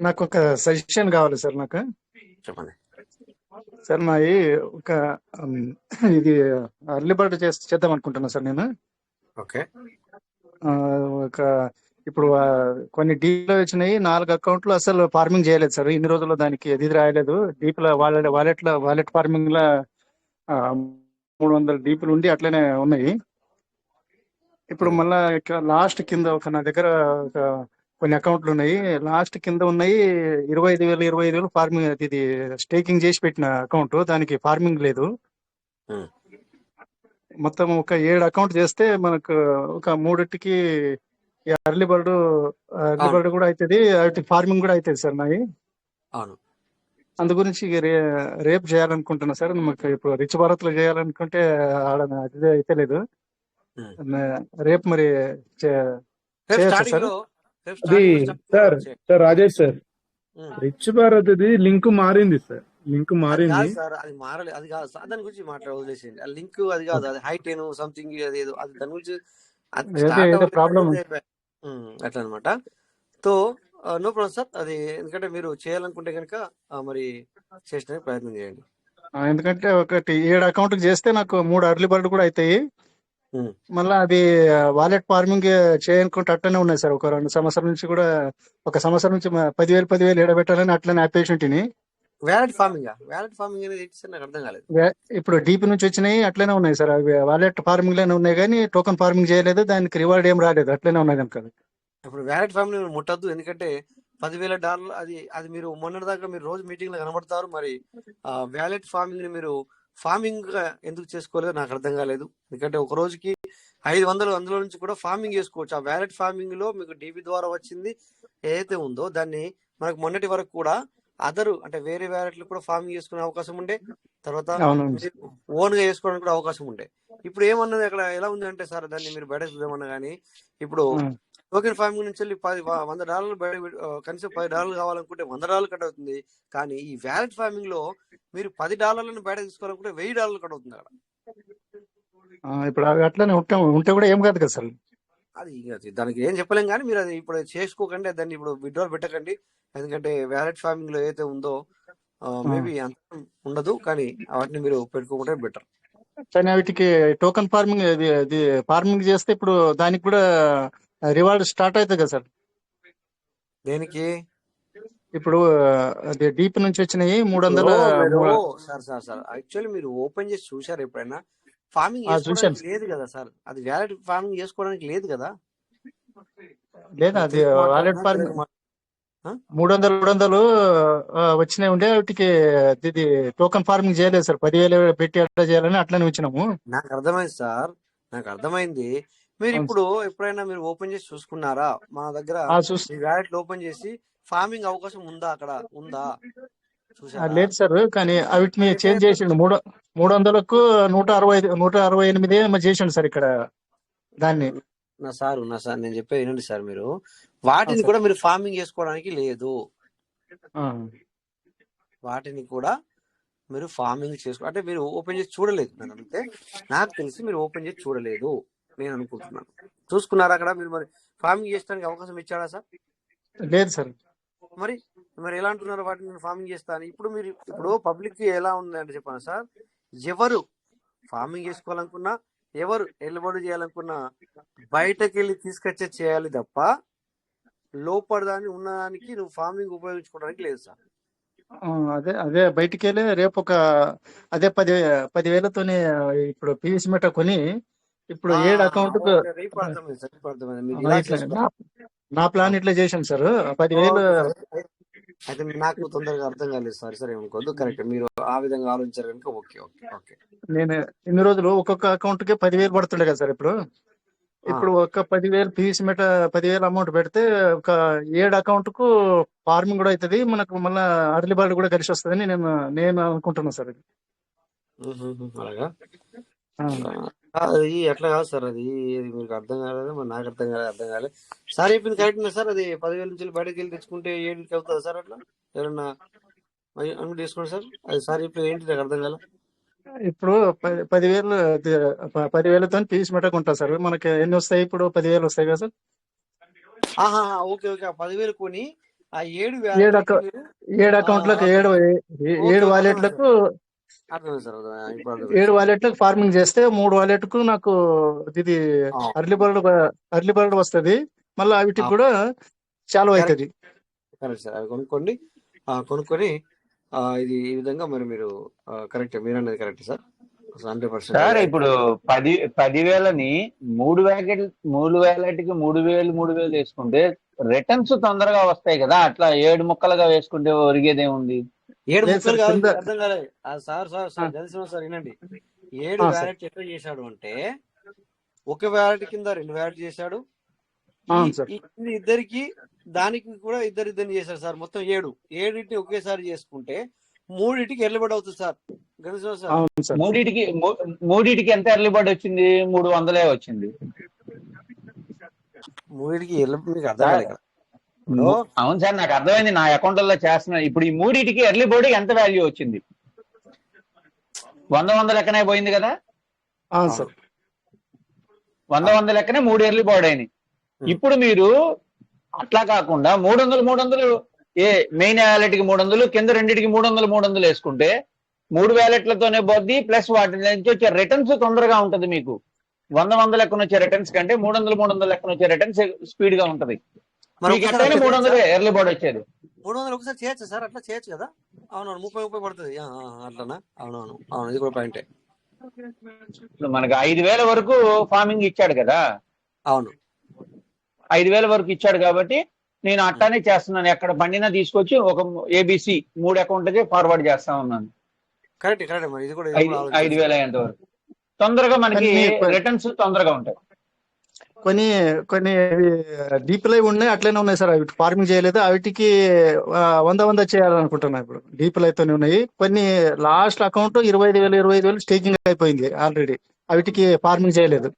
నాకు ఒక సజెషన్ కావాలి సార్. నాకు చెప్పండి సార్. మాది ఒక ఇది అర్లీ బర్డ్ చేద్దాం అనుకుంటున్నా సార్ నేను. ఓకే. ఒక ఇప్పుడు కొన్ని డీప్లో వచ్చినాయి, 4 అకౌంట్లు అసలు ఫార్మింగ్ చేయలేదు సార్. ఇన్ని రోజుల్లో దానికి ఇది రాయలేదు. డీప్లో వాలెట్ ఫార్మింగ్ లా 300 డీపులు ఉండి అట్లనే ఉన్నాయి. ఇప్పుడు మళ్ళా లాస్ట్ కింద నా దగ్గర ఒక కొన్ని అకౌంట్లు ఉన్నాయి, లాస్ట్ కింద ఉన్నాయి 25,000 ఫార్మింగ్, ఇది స్టేకింగ్ చేసి పెట్టిన అకౌంట్, దానికి ఫార్మింగ్ లేదు. మొత్తం ఒక 7 అకౌంట్ చేస్తే మనకు ఒక 3టికి అర్లీ బర్డ్ కూడా అవుతుంది, ఫార్మింగ్ కూడా అవుతుంది సార్ నాయి. అందు గురించి రేపు చేయాలనుకుంటున్నా సార్. మాకు ఇప్పుడు రిచ్ భారత్ లో చేయాలనుకుంటే అదే అయితే లేదు. రేపు మరి sir Rajesh sir, rich Bharat link మారింది సార్, లింక్ మారింది సార్. అది మారలేదు, అది కాదు సార్, దాని గురించి మాట్లాడవలసింది. ఆ లింక్ అది కాదు, అది హైటెన్ సంథింగ్ అదేదో, అది దాని గురించి ప్రాబ్లం అట్లా అనమాట. So no problem sir. అది ఎందుకంటే మీరు చేయాలనుకుంటే కనుక మరి చేసడానికి ప్రయత్నం చేయండి. ఎందుకంటే ఒకటి 7 అకౌంట్ చేస్తే నాకు 3 అర్లీ బర్డ్ కూడా అవుతాయి. మళ్ళీ అది వాలెట్ ఫార్మింగ్ చేయనుకుంటే అట్లనే ఉన్నాయి సార్. ఒక 2 సంవత్సరాల నుంచి కూడా, ఒక సంవత్సరం నుంచి 10,000 ఎడబెట్టాలని అట్లనే ఆపేషంటిని. వాలెట్ ఫార్మింగ్ అనేది నాకు అర్థం కాలేదు. ఇప్పుడు డీపీ నుంచి వచ్చినాయి అట్లనే ఉన్నాయి సార్. అవి వాలెట్ ఫార్మింగ్ లోనే ఉన్నాయి కానీ టోకన్ ఫార్మింగ్ చేయలేదు, దానికి రివార్డ్ ఏం రాలేదు, అట్లనే ఉన్నాయి కనుక. ఇప్పుడు వాలెట్ ఫార్మింగ్ ముట్టద్దు, ఎందుకంటే $10,000 అది మీరు మొన్నటి దాకా మీరు రోజు మీటింగ్ లో కనబడతారు. మరి వాలెట్ ఫార్మింగ్ ని మీరు ఫార్మింగ్ గా ఎందుకు చేసుకోలేదో నాకు అర్థం కాలేదు. ఎందుకంటే ఒక రోజుకి 500 అందులో నుంచి కూడా ఫార్మింగ్ చేసుకోవచ్చు. ఆ వాలెట్ ఫార్మింగ్ లో మీకు డీబీ ద్వారా వచ్చింది ఏదైతే ఉందో దాన్ని మనకు మొన్నటి వరకు కూడా అంటే వేరే వ్యాలెట్లు కూడా ఫార్మింగ్ చేసుకునే అవకాశం ఉండే, తర్వాత ఓన్ గా చేసుకోవడానికి కూడా అవకాశం ఉండే. ఇప్పుడు ఏమన్నది అక్కడ ఎలా ఉంది అంటే సార్, దాన్ని మీరు బయట చూద్దామన్నా కానీ ఇప్పుడు టోకెన్ ఫార్మింగ్ నుంచి వెళ్ళి $100 బయట కనీసం $10 కావాలనుకుంటే $100 కట్ అవుతుంది. కానీ ఈ వ్యాలెట్ ఫార్మింగ్ లో మీరు $10 బయట తీసుకోవాలనుకుంటే $1,000 కట్ అవుతుంది అక్కడ. ఇప్పుడు అవి అట్లనే ఉంటే కూడా ఏం కాదు కదా సార్. అది దానికి ఏం చెప్పలేం కానీ మీరు అది ఇప్పుడు చేసుకోకండి, దాన్ని ఇప్పుడు విత్డ్రాల్ పెట్టకండి. ఎందుకంటే వ్యాలెట్ ఫార్మింగ్ లో ఏదైతే ఉందో మేబీ అంత ఉండదు, కానీ వాటిని మీరు పెట్టుకోకుంటే బెటర్. కానీ వీటికి టోకన్ ఫార్మింగ్ ఫార్మింగ్ చేస్తే ఇప్పుడు దానికి కూడా రివార్డ్ స్టార్ట్ అవుతుంది కదా సార్. దేనికి? ఇప్పుడు అది డీప్ నుంచి వచ్చినాయి 300. సార్ యాక్చువల్లీ మీరు ఓపెన్ చేసి చూసారు ఎప్పుడైనా? ఫార్మింగ్ చేసుకోవడానికి లేదు కదా సార్, అది వ్యాలెట్ ఫార్మింగ్ చేసుకోవడానికి లేదు కదా. లేదా అది వాలెట్ ఫార్మింగ్ 300 వచ్చినాయి ఉండే, వాటికి ఇది టోకన్ ఫార్మింగ్ చేయలేదు సార్. 10,000 పెట్టి అట్లా చేయాలని అట్లనే వచ్చినాము. నాకు అర్థమైంది సార్, నాకు అర్థమైంది. మీరు ఇప్పుడు ఎప్పుడైనా మీరు ఓపెన్ చేసి చూసుకున్నారా? మన దగ్గర వ్యాలెట్ ఓపెన్ చేసి ఫార్మింగ్ అవకాశం ఉందా? అక్కడ ఉందా? చూసారా? లేదు సార్, కానీ వీటిని అయితే చేంజ్ చేసిండు. 300కు 168 ఏమో చేసిండు సార్ ఇక్కడ దాన్ని. నా సార్ నేను చెప్పేది వినండి సార్. మీరు వాటిని సార్. కూడా మీరు ఫార్మింగ్ చేసుకోవడానికి లేదు. ఆ, వాటిని కూడా మీరు ఫార్మింగ్ చేసుకో అంటే మీరు ఓపెన్ చేసి చూడలేదు. నన్ను అడిగితే నాకు తెలిసి మీరు ఓపెన్ చేసి చూడలేదు నేను అనుకుంటున్నాను. చూసుకున్నారా అక్కడ? మీరు మరి ఫార్మింగ్ చేయడానికి అవకాశం ఇచ్చాడా సార్? లేదు సార్. మరి మరి ఎలా అంటున్నారు వాటిని నేను ఫార్మింగ్ చేస్తాను? ఇప్పుడు పబ్లిక్ ఎలా ఉంది అంటే చెప్పాను సార్, ఎవరు ఫార్మింగ్ చేసుకోవాలనుకున్నా, ఎవరు ఎల్లుబడి చేయాలనుకున్నా బయటకు వెళ్ళి తీసుకొచ్చే చేయాలి తప్ప లోపల దాన్ని ఉన్నదానికి నువ్వు ఫార్మింగ్ ఉపయోగించుకోవడానికి లేదు సార్. అదే బయటికి వెళ్ళి రేపు అదే 10,000తోనే ఇప్పుడు పీవీసీ మెట కొని ఇప్పుడు 7 అకౌంట్ రేపు అర్థమైంది సార్, రేపు అర్థమైంది. మీరు ఇలా చేసుకో. నా ప్లాన్ ఇట్లా చేశాను సార్. 10,000 అయితే నాకు తొందరగా అర్థం కాలేదు సార్. సరే ఏమనుకోవద్దు, కరెక్ట్. మీరు ఆ విధంగా ఆలోచించారు కనుక ఓకే ఓకే ఓకే. నేను ఇన్ని రోజులు ఒక్కొక్క అకౌంట్ కి 10,000 పడుతుండే కదా సార్. ఇప్పుడు ఒక 10,000 పీవీసీ మెట 10,000 అమౌంట్ పెడితే ఒక 7 అకౌంట్ కు ఫార్మింగ్ కూడా అవుతుంది, మనకు మళ్ళీ అర్లీ బర్డ్ కూడా కలిసి వస్తుందని నేను అనుకుంటున్నాను సార్. అలాగా అది ఎట్లా కాదు సార్. అది మీకు అర్థం కాలేదు, మరి నాకు అర్థం కాలేదు. సార్ చెప్పింది కరెక్ట్ సార్. అది 10,000 నుంచి బయటకు వెళ్ళి తెచ్చుకుంటే 7కి అవుతుంది సార్. అట్లా ఎవరన్నా అనుకుంటే తీసుకోండి సార్. అది సార్ చెప్పింది ఏంటి నాకు అర్థం కాలే. ఇప్పుడు 10,000తో పీవీసీ మెట కొంటా సార్. మనకి ఎన్ని వస్తాయి? ఇప్పుడు 10,000 వస్తాయి కదా సార్. Okay okay. ఆ 10,000 కొని ఆ 7 అకౌంట్లకు 7 వాలెట్లకు 7 వాలెట్లకు ఫార్మింగ్ చేస్తే 3 వాలెట్కు నాకు ఇది అర్లీ బర్డ్ వస్తుంది. మళ్ళీ వీటికి కూడా చాలా అవుతుంది. Correct sir. అవి కొనుక్కొని ఇది ఈ విధంగా మరి మీరు కరెక్ట్, మీరు అనేది కరెక్ట్ సార్. 100%. సార్ ఇప్పుడు 10,000ని 3,000కి 3,000 వేసుకుంటే రిటర్న్స్ తొందరగా వస్తాయి కదా. అట్లా 7 ముక్కలుగా వేసుకుంటే ఒరిగేదేముంది? 7 ముక్కలు కాదు, అర్థం కాలేదు సార్. తెలిసిన సార్ వినండి. 7 వ్యాలెట్ ఎట్లా చేశాడు అంటే, ఒక వ్యాలెట్ కింద 2 వ్యాలెట్ చేశాడు. ఇద్దరికి దానికి కూడా ఇద్దరిని చేశారు సార్. మొత్తం 7 ఒకేసారి చేసుకుంటే 3 ఎర్లబడి అవుతుంది సార్. గణేశ్వర సార్, 3 ఎంత ఎర్లీ బర్డ్ వచ్చింది? 300 వచ్చింది. 3 మీకు అర్థం కాలేదు. అవును సార్, నాకు అర్థమైంది. నా అకౌంట్లలో చేస్తున్నాను. ఇప్పుడు ఈ 3 ఎర్లీ బర్డ్ ఎంత వాల్యూ వచ్చింది? 100 లెక్కనే పోయింది కదా. 100 లెక్కనే 3 ఎర్లీ బర్డ్ అయినాయి. ఇప్పుడు మీరు అట్లా కాకుండా 300 మెయిన్ వ్యాలెట్కి 300, కింద రెండింటికి 300 వేసుకుంటే 3 వ్యాలెట్లతోనే పోద్ది. ప్లస్ వాటి నుంచి వచ్చే రిటర్న్స్ తొందరగా ఉంటుంది. మీకు 100 లెక్కన వచ్చే రిటర్న్స్ కంటే 300 లెక్కన వచ్చే రిటర్న్స్ స్పీడ్ గా ఉంటది. 300 ఎర్లీ బర్డ్ వచ్చేది. 300 ఒకసారి చేయొచ్చు సార్. అట్లా చేయొచ్చు కదా. అవునవును, 30 పడుతుంది. అట్లానా? అవునవును, ఇది కూడా పాయింటే. మనకి 5,000 వరకు ఫార్మింగ్ ఇచ్చాడు కదా. అవును, 5,000 వరకు ఇచ్చాడు కాబట్టి నేను అట్లానే చేస్తున్నాను. ఎక్కడ పండినా తీసుకొచ్చి ఒక ABC 3 అకౌంట్లకి ఫార్వర్డ్ చేస్తా ఉన్నాను. కరెక్ట్. మరి ఇది కూడా 5,000 అయ్యేంత వరకు తొందరగా మనకి రిటర్న్స్ తొందరగా ఉంటాయి. కొన్ని డీప్ లైవ్ ఉన్నాయి, అట్లనే ఉన్నాయి సార్. అవి ఫార్మింగ్ చేయలేదు. వాటికి 100 చేయాలనుకుంటున్నా. ఇప్పుడు డీప్ లైవ్ తోనే ఉన్నాయి. కొన్ని లాస్ట్ అకౌంట్ 25,000 స్టేకింగ్ అయిపోయింది ఆల్రెడీ. వీటికి ఫార్మింగ్ చేయలేదు.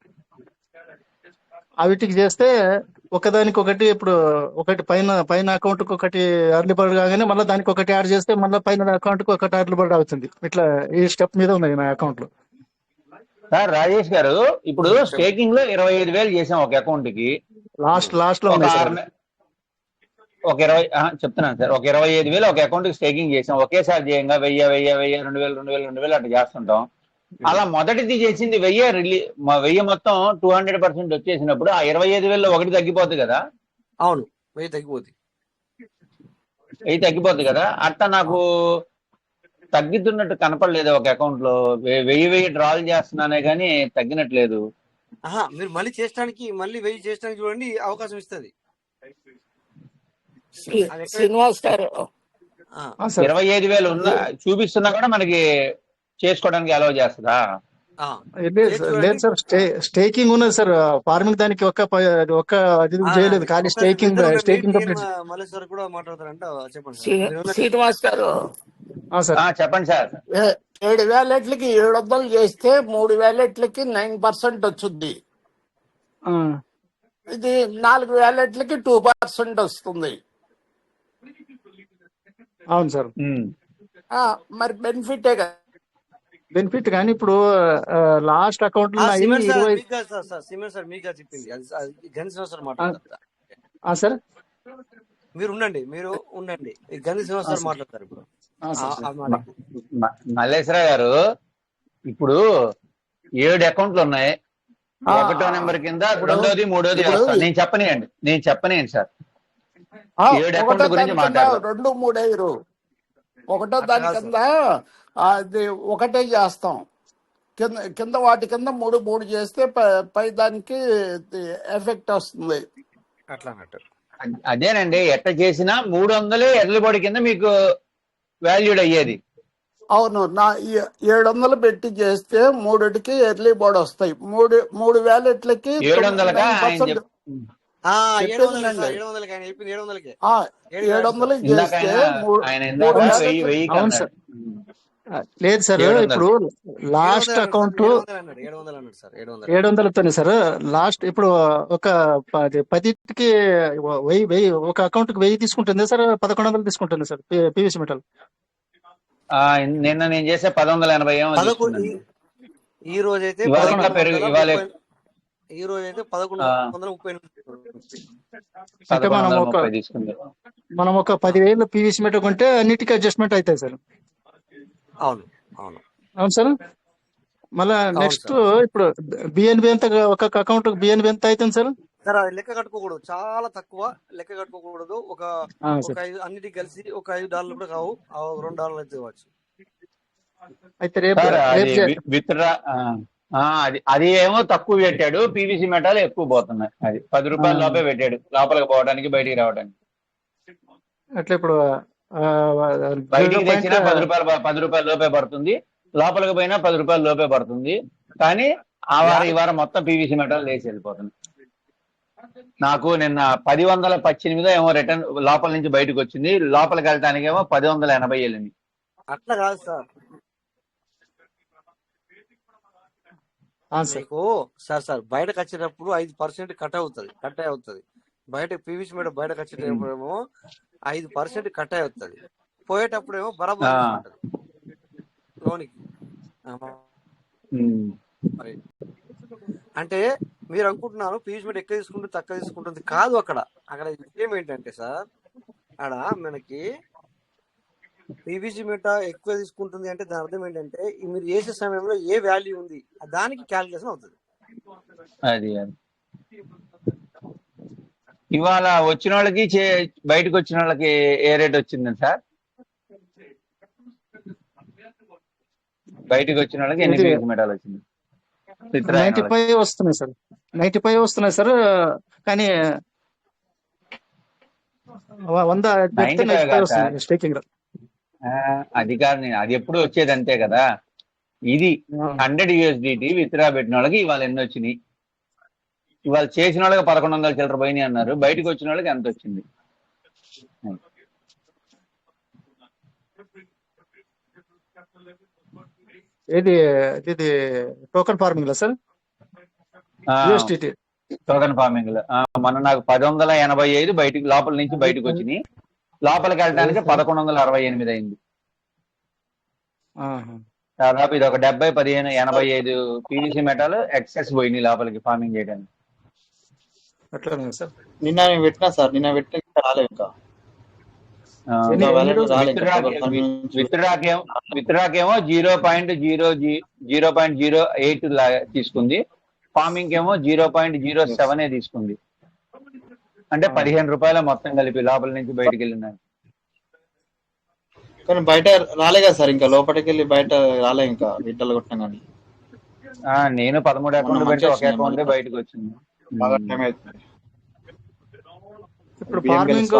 వీటికి చేస్తే ఒకదానికొకటి ఇప్పుడు ఒకటి పైన అకౌంట్ కి ఒకటి అర్లీ బర్డ్ కాగానే మళ్ళీ దానికి ఒకటి యాడ్ చేస్తే మళ్ళీ పైన అకౌంట్ కి ఒకటి అర్లీ బర్డ్ అవుతుంది. ఇట్లా ఈ స్టెప్ మీద ఉన్నాయి నా అకౌంట్ లో. సార్ రాజేష్ గారు, ఇప్పుడు స్టేకింగ్ లో 25,000 చేసాం ఒక అకౌంట్ కి. లాస్ట్ లో ఒక 20 చెప్తున్నాను సార్. ఒక 25,000 ఒక అకౌంట్ కి స్టేకింగ్ చేసాం. ఒకేసారి చేయంగా 1,000, 2,000 అట్లా చేస్తుంటాం. అలా మొదటిది చేసింది 1,000 మొత్తం 200% వచ్చేసినప్పుడు ఆ 25,000లో ఒకటి తగ్గిపోతుంది కదా. అవును, 1000 తగ్గిపోద్ది. 1000 తగ్గిపోద్ది కదా. అట్లా నాకు తగ్గుతున్నట్టు కనపడలేదు. ఒక అకౌంట్ లో 1000 డ్రాల్ చేస్తున్నానే కానీ తగ్గినట్లేదు. మీరు మళ్ళీ చేయడానికి 1000 చూడండి, అవకాశం ఇస్తుంది. శ్రీనివాస్ గారు 25,000 చూపిస్తున్నా కూడా మనకి చేసుకోవడానికి అలౌ చేస్తుందా? ఆ, లేదు చేతి సార్, చూడండి. లేదు సార్, స్టేకింగ్ ఉన్నది సార్. ఫార్మింగ్ దానికి ఒక్క అది చేయలేదు, ఖాళీ ఒకసారి మీ స్టేకింగ్ దగ్గర ఉన్న స్టేకింగ్ టిఎన్ కంప్లీట్. మల్లేశ్వర్ కూడా మాట్లాడతారంట, చెప్పండి సార్. మీరు ఉన్న శ్రీనివాస్ గారు, సార్ చెప్పండి సార్. 7 వ్యాలెట్లకి 700 చేస్తే 3 వ్యాలెట్లకి 9% వచ్చింది. ఆ, ఇది 4 వ్యాలెట్లకి 2% వస్తుంది. అవును సార్, మరి బెనిఫిటే కదా. బెనిఫిట్. కానీ ఇప్పుడు లాస్ట్ అకౌంట్ లో సిమెంట్ సార్ 20. మీకు కాదు సార్, సిమెంట్ సార్ మీకు కాదు చెప్పింది, అది గణేష్ సార్ మాట్లాడతారు. సార్ మీరు ఉండండి, ఈ గణేష్ సార్ మాట్లాడతారు ఇప్పుడు. మల్లేశ్వర గారు, ఇప్పుడు 7 అకౌంట్లు ఉన్నాయి. 1వ నెంబర్ కింద 2వది 3వది వేస్తాను. నేను చెప్పనియండి సార్. 7 అకౌంట్ల గురించి మాట్లాడదాం. 2, 3 అయ్యారు. 1వ దాని కింద అది ఒకటే చేస్తాం. కింద వాటి కింద 3 చేస్తే పై దానికి ఎఫెక్ట్ వస్తుంది. అట్లా అన్నట్టు. అదేనండి, ఎట్లా చేసినా 300 ఎర్లీ బాడీ కింద మీకు వాల్యూడ్ అయ్యేది. అవును, 700 పెట్టి చేస్తే 3కి ఎర్లీ బోర్డ్ వస్తాయి. 3 వ్యాలెట్లకి 700గా 9%. 700 చేస్తే అవును సార్. లేదు సార్, ఇప్పుడు లాస్ట్ అకౌంట్ 700తోనే సార్. లాస్ట్ ఇప్పుడు ఒక 10కి 1000, ఒక అకౌంట్ కి 1000 తీసుకుంటుంది సార్, 1100 తీసుకుంటుంది సార్ పీవీసీ మెటల్. నిన్న నేను చేసే 1180. ఈ రోజైతే ఈ రోజు అయితే 1130 అంటే మనం ఒక 10,000 పీవీసీ మెటల్ కొంటే అన్నిటికీ అడ్జస్ట్మెంట్ అవుతాయి సార్. అవును సార్. మళ్ళా నెక్స్ట్ ఇప్పుడు బిఎన్బి ఎంత, ఒక అకౌంట్ బిఎన్బి ఎంత అవుతుంది సార్? సార్ అది లెక్క కట్టుకోకూడదు, చాలా తక్కువ లెక్క కట్టుకోకూడదు. ఒక 5 అన్నిటికి కలిసి ఒక $5 కూడా కావు, $2 అయితే కావచ్చు. అయితే రేపు అది ఏమో తక్కువ పెట్టాడు, పీవీసీ మెటాలు ఎక్కువ పోతున్నాయి. అది $10 లోపే పెట్టాడు, లోపలికి పోవడానికి బయటికి రావడానికి. అట్లా ఇప్పుడు బయటికి తెచ్చినా $10 లోపే పడుతుంది, లోపలికి పోయినా $10 లోపే పడుతుంది. కానీ ఈ వారం మొత్తం పీవీసీ మెటాలు లేచి వెళ్ళిపోతుంది. నాకు నిన్న 1018 ఏమో రిటర్న్ లోపల నుంచి బయటకు వచ్చింది, లోపలికి వెళ్ళటానికి ఏమో 1080 వెళ్ళింది. అట్లా కాదు సార్. మీకు సార్ బయటకు వచ్చేటప్పుడు 5% కట్ అవుతుంది. బయట పీవీసీ మీద బయటకు వచ్చేటప్పుడు ఏమో 5% కట్ అవుతుంది, పోయేటప్పుడు ఏమో బరాబర్ ఉంటుంది లోనికి. అంటే మీరు అనుకుంటున్నారు పీవీసీ మీద ఎక్కువ తీసుకుంటుంది తక్కువ తీసుకుంటుంది, కాదు. అక్కడ విషయం ఏంటంటే సార్, అక్కడ మనకి పీవీసీ మెట ఎక్కువ తీసుకుంటుంది అంటే దాని అర్థం ఏంటంటే మీరు చేసే సమయంలో ఏ వాల్యూ ఉంది దానికి క్యాలిక్యులేషన్ అవుతుంది. అది ఇవాళ వచ్చిన వాళ్ళకి బయటకు వచ్చిన వాళ్ళకి ఏ రేట్ వచ్చిందండి సార్? బయటకు వచ్చిన వాళ్ళకి ఎన్ని పీవీసీ మెటాలు వచ్చింది? 95 వస్తున్నాయి సార్, 95 వస్తున్నాయి సార్. కానీ 100 స్టేకింగ్. అది కాదు, నేను అది ఎప్పుడు వచ్చేది అంతే కదా. ఇది 100 USDT విత్డ్రా పెట్టిన వాళ్ళకి ఇవాళ ఎన్ని వచ్చినాయి? ఇవాళ చేసిన వాళ్ళకి 1100 చిల్లర పోయినాయి అన్నారు, బయటకు వచ్చిన వాళ్ళకి ఎంత వచ్చింది? ఇది టోకెన్ ఫార్మింగ్ లో సార్, టోకెన్ ఫార్మింగ్ లో మొన్న నాకు 1085 బయటికి లోపల నుంచి బయటకు వచ్చినాయి, లోపలికి వెళ్ళడానికి 1168 అయింది. దాదాపు ఇది ఒక 70, 15, 85 పీవీసీ మెటాలు ఎక్సెస్ పోయినాయి లోపలికి ఫార్మింగ్ చేయడానికి. అట్లా సార్. నిన్న పెట్టినా సార్, నిన్న పెట్టిన రాలేదు ఇంకా. విత్డ్రాకేమో 0.08 తీసుకుంది, ఫార్మింగ్ ఏమో 0.07 తీసుకుంది. అంటే $15 మొత్తం కలిపి లోపల నుంచి బయటకు వెళ్ళినాయి. కానీ బయట రాలే కదా సార్, ఇంకా లోపలికి వెళ్ళి బయట రాలే ఇంకా విడ్డలు కొట్టినా కానీ. నేను 13 అకౌంట్లు పెడితే ఒక అకౌంట్ బయటకు వచ్చింది. బాగా టైం అవుతుంది. ఇప్పుడు ఫార్మింగ్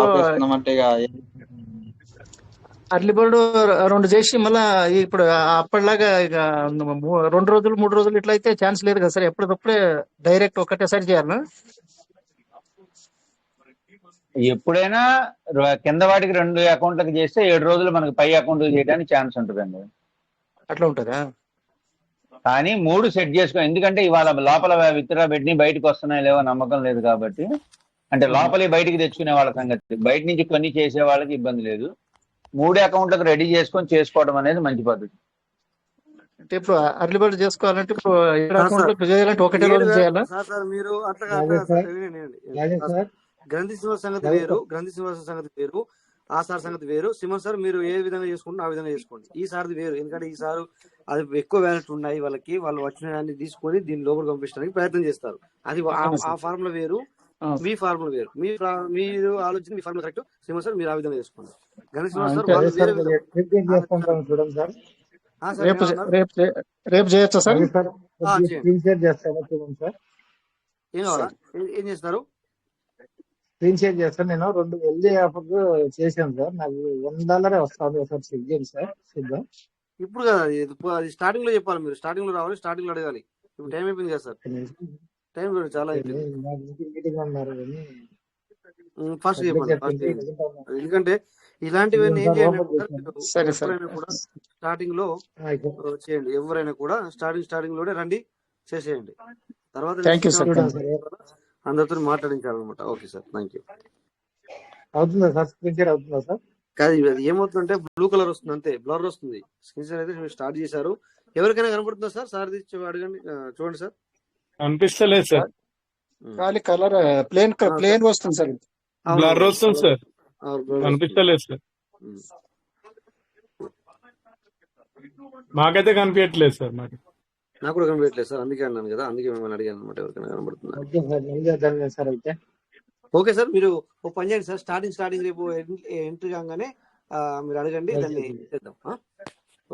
అర్లీ బర్డ్ 2 చేసి మళ్ళా ఇప్పుడు అప్పటిలాగా ఇక 2 రోజులు 3 రోజులు ఇట్లా అయితే ఛాన్స్ లేదు కదా సార్. ఎప్పటికప్పుడే డైరెక్ట్ ఒకటేసారి చేయాలా? ఎప్పుడైనా కింద వాటికి 2 అకౌంట్లకు చేస్తే 7 రోజులు మనకి పై అకౌంట్లు చేయడానికి ఛాన్స్ ఉంటుందండి. అట్లా ఉంటుందా? కానీ 3 సెట్ చేసుకో, ఎందుకంటే ఇవాళ లోపల విత్డ్రా పెట్టి బయటకు వస్తున్నాయి లేవో నమ్మకం లేదు కాబట్టి, అంటే లోపలి బయటికి తెచ్చుకునే వాళ్ళ సంగతి, బయట నుంచి కొన్ని చేసే వాళ్ళకి ఇబ్బంది లేదు. 3 అకౌంట్లకు రెడీ చేసుకొని చేసుకోవడం అనేది మంచి పద్ధతి. అంటే ఇప్పుడు అర్లీ బర్డ్ చేసుకోవాలంటే ఇప్పుడు 7 అకౌంట్లు చేయాలంటే ఒకటే రోజు చేయాలా? సార్ మీరు అట్లా గ్రంథి శ్రీనివాస సంగతి వేరు, గ్రంథి శ్రీనివాస సంగతి వేరు, ఆ సార్ సంగతి వేరు. సింహన్ సార్ మీరు ఏ విధంగా చేసుకుంటే ఆ విధంగా చేసుకోండి. ఈ సార్ది వేరు, ఎందుకంటే ఈ సారు అది ఎక్కువ వ్యాలెట్ ఉన్నాయి వాళ్ళకి, వాళ్ళు వచ్చిన దాన్ని తీసుకొని దీన్ని లోపలికి పంపించడానికి ప్రయత్నం చేస్తారు. అది ఆ ఫార్ములా వేరు, మీ ఫార్ములా వేరు. మీరు ఆలోచన మీ ఫార్ములా కరెక్ట్. సింహన్ సార్ మీరు ఆ విధంగా చేసుకోండి. గ్రంథి శ్రీనివాస సార్ వాళ్ళు వేరే రేపు చేయొచ్చా సార్? ఏం కావాలా, ఏం చేస్తారు? స్క్రీన్ షేర్ చేస్తాను. నేను 2 ఎల్జీ ఆఫర్ చేశాను సార్, నాకు $1 వస్తుంది. ఒకసారి చెక్ చేయండి సార్. చూద్దాం. ఇప్పుడు కదా అది స్టార్టింగ్ లో చెప్పాలి, మీరు స్టార్టింగ్ లో రావాలి, స్టార్టింగ్ లో అడగాలి. ఇప్పుడు టైం అయిపోయింది కదా సార్, టైం చాలా అయిపోయింది. మీటింగ్ అన్నారు కానీ ఫాస్ట్ చెప్పండి, ఫాస్ట్ చేయండి. ఎందుకంటే ఇలాంటివన్నీ ఏం చేయండి ఎవరైనా కూడా స్టార్టింగ్ లో చేయండి. ఎవరైనా కూడా స్టార్టింగ్ లోనే రండి, చేసేయండి. తర్వాత అందరితో మాట్లాడించాలన్నమాట. Okay sir, thank you. అవుతుందా సార్? స్క్రీన్ షేర్ అవుతుందా సార్? కాదు, అది ఏమవుతుందంటే బ్లూ కలర్ వస్తుంది, అంతే బ్లర్ వస్తుంది. స్క్రీన్ షేర్ అయితే మీరు స్టార్ట్ చేశారు. ఎవరికైనా కనబడుతుందా సార్? సార్ అడగండి, చూడండి సార్. అనిపిస్తలేదు సార్, ఖాళీ కలర్ ప్లేన్ వస్తుంది సార్, బ్లర్ వస్తుంది సార్, కనిపిస్తలేదు సార్. మాకైతే కనిపించట్లేదు సార్. నాకు కూడా కనిపించట్లేదు సార్, అందుకే అన్నాను కదా, అందుకే మిమ్మల్ని అడిగాను అనమాట. ఎవరికైనా కనబడుతుందా? ఓకే సార్, మీరు ఓ పని చేయండి సార్, స్టార్టింగ్ రేపు ఎంట్రీ కాగానే మీరు అడగండి, దాన్ని చేద్దాం.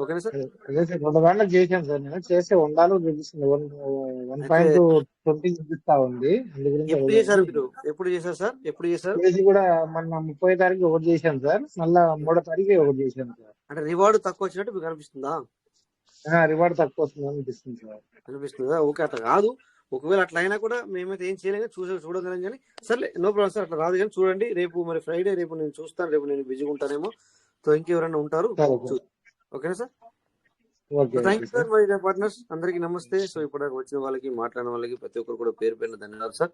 ఓకేనా సార్? అదే సార్, 2 గంటలకు చేశాను సార్. నేను చేస్తే $1 చూపిస్తుంది, 1.20 చూపిస్తా ఉంది. ఎప్పుడు చేశారు మీరు? ఎప్పుడు చేశారు సార్? ఎప్పుడు చేశారు? కూడా మొన్న 30వ తారీఖు ఒకటి చేశాను సార్, మళ్ళా 3వ తారీఖు ఒకటి చేశాను సార్. అంటే రివార్డు తక్కువ వచ్చినట్టు మీకు అనిపిస్తుందా? రివార్డ్ తక్కువ వస్తుంది అనిపిస్తుంది సార్. అనిపిస్తుందా? ఓకే, అట్లా కాదు. ఒకవేళ అట్లా అయినా కూడా మేమైతే ఏం చేయలేము, చూడగలం కానీ. సర్లే, నో ప్రాబ్లం సార్, అట్లా రాదు కానీ చూడండి. రేపు మరి ఫ్రైడే, రేపు నేను చూస్తాను. రేపు నేను బిజీగా ఉంటానేమో, సో ఇంకెవరైనా ఉంటారు. ఓకేనా సార్? Thank you sir. మరి పార్ట్నర్స్ అందరికీ నమస్తే. సో ఇప్పుడు వచ్చిన వాళ్ళకి, మాట్లాడిన వాళ్ళకి ప్రతి ఒక్కరు కూడా పేరు పేరున ధన్యవాదాలు సార్.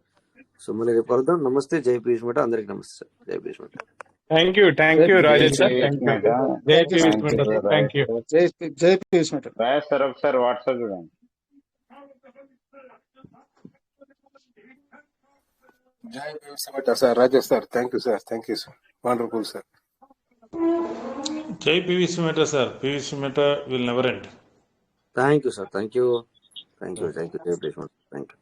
సో మళ్ళీ రేపు కలుద్దాం. నమస్తే, జై పీయూష్ మేట. అందరికి నమస్తే సార్, జై Piyush Mehta. Thank you Rajesh sir, thank you. జై పీయూష్ మేట, థ్యాంక్ యూ. జై పీయూష్ మేట సార్. ఒకసారి వాట్సాప్ చూడండి. జై Piyush Mehta sir, Rajesh sir. Thank you sir, thank you sir, wonderful sir. జై PVC Mehta sir, PVC Mehta will never end. Thank you sir, thank you, జై పీయూష్ మేట, థ్యాంక్ యూ.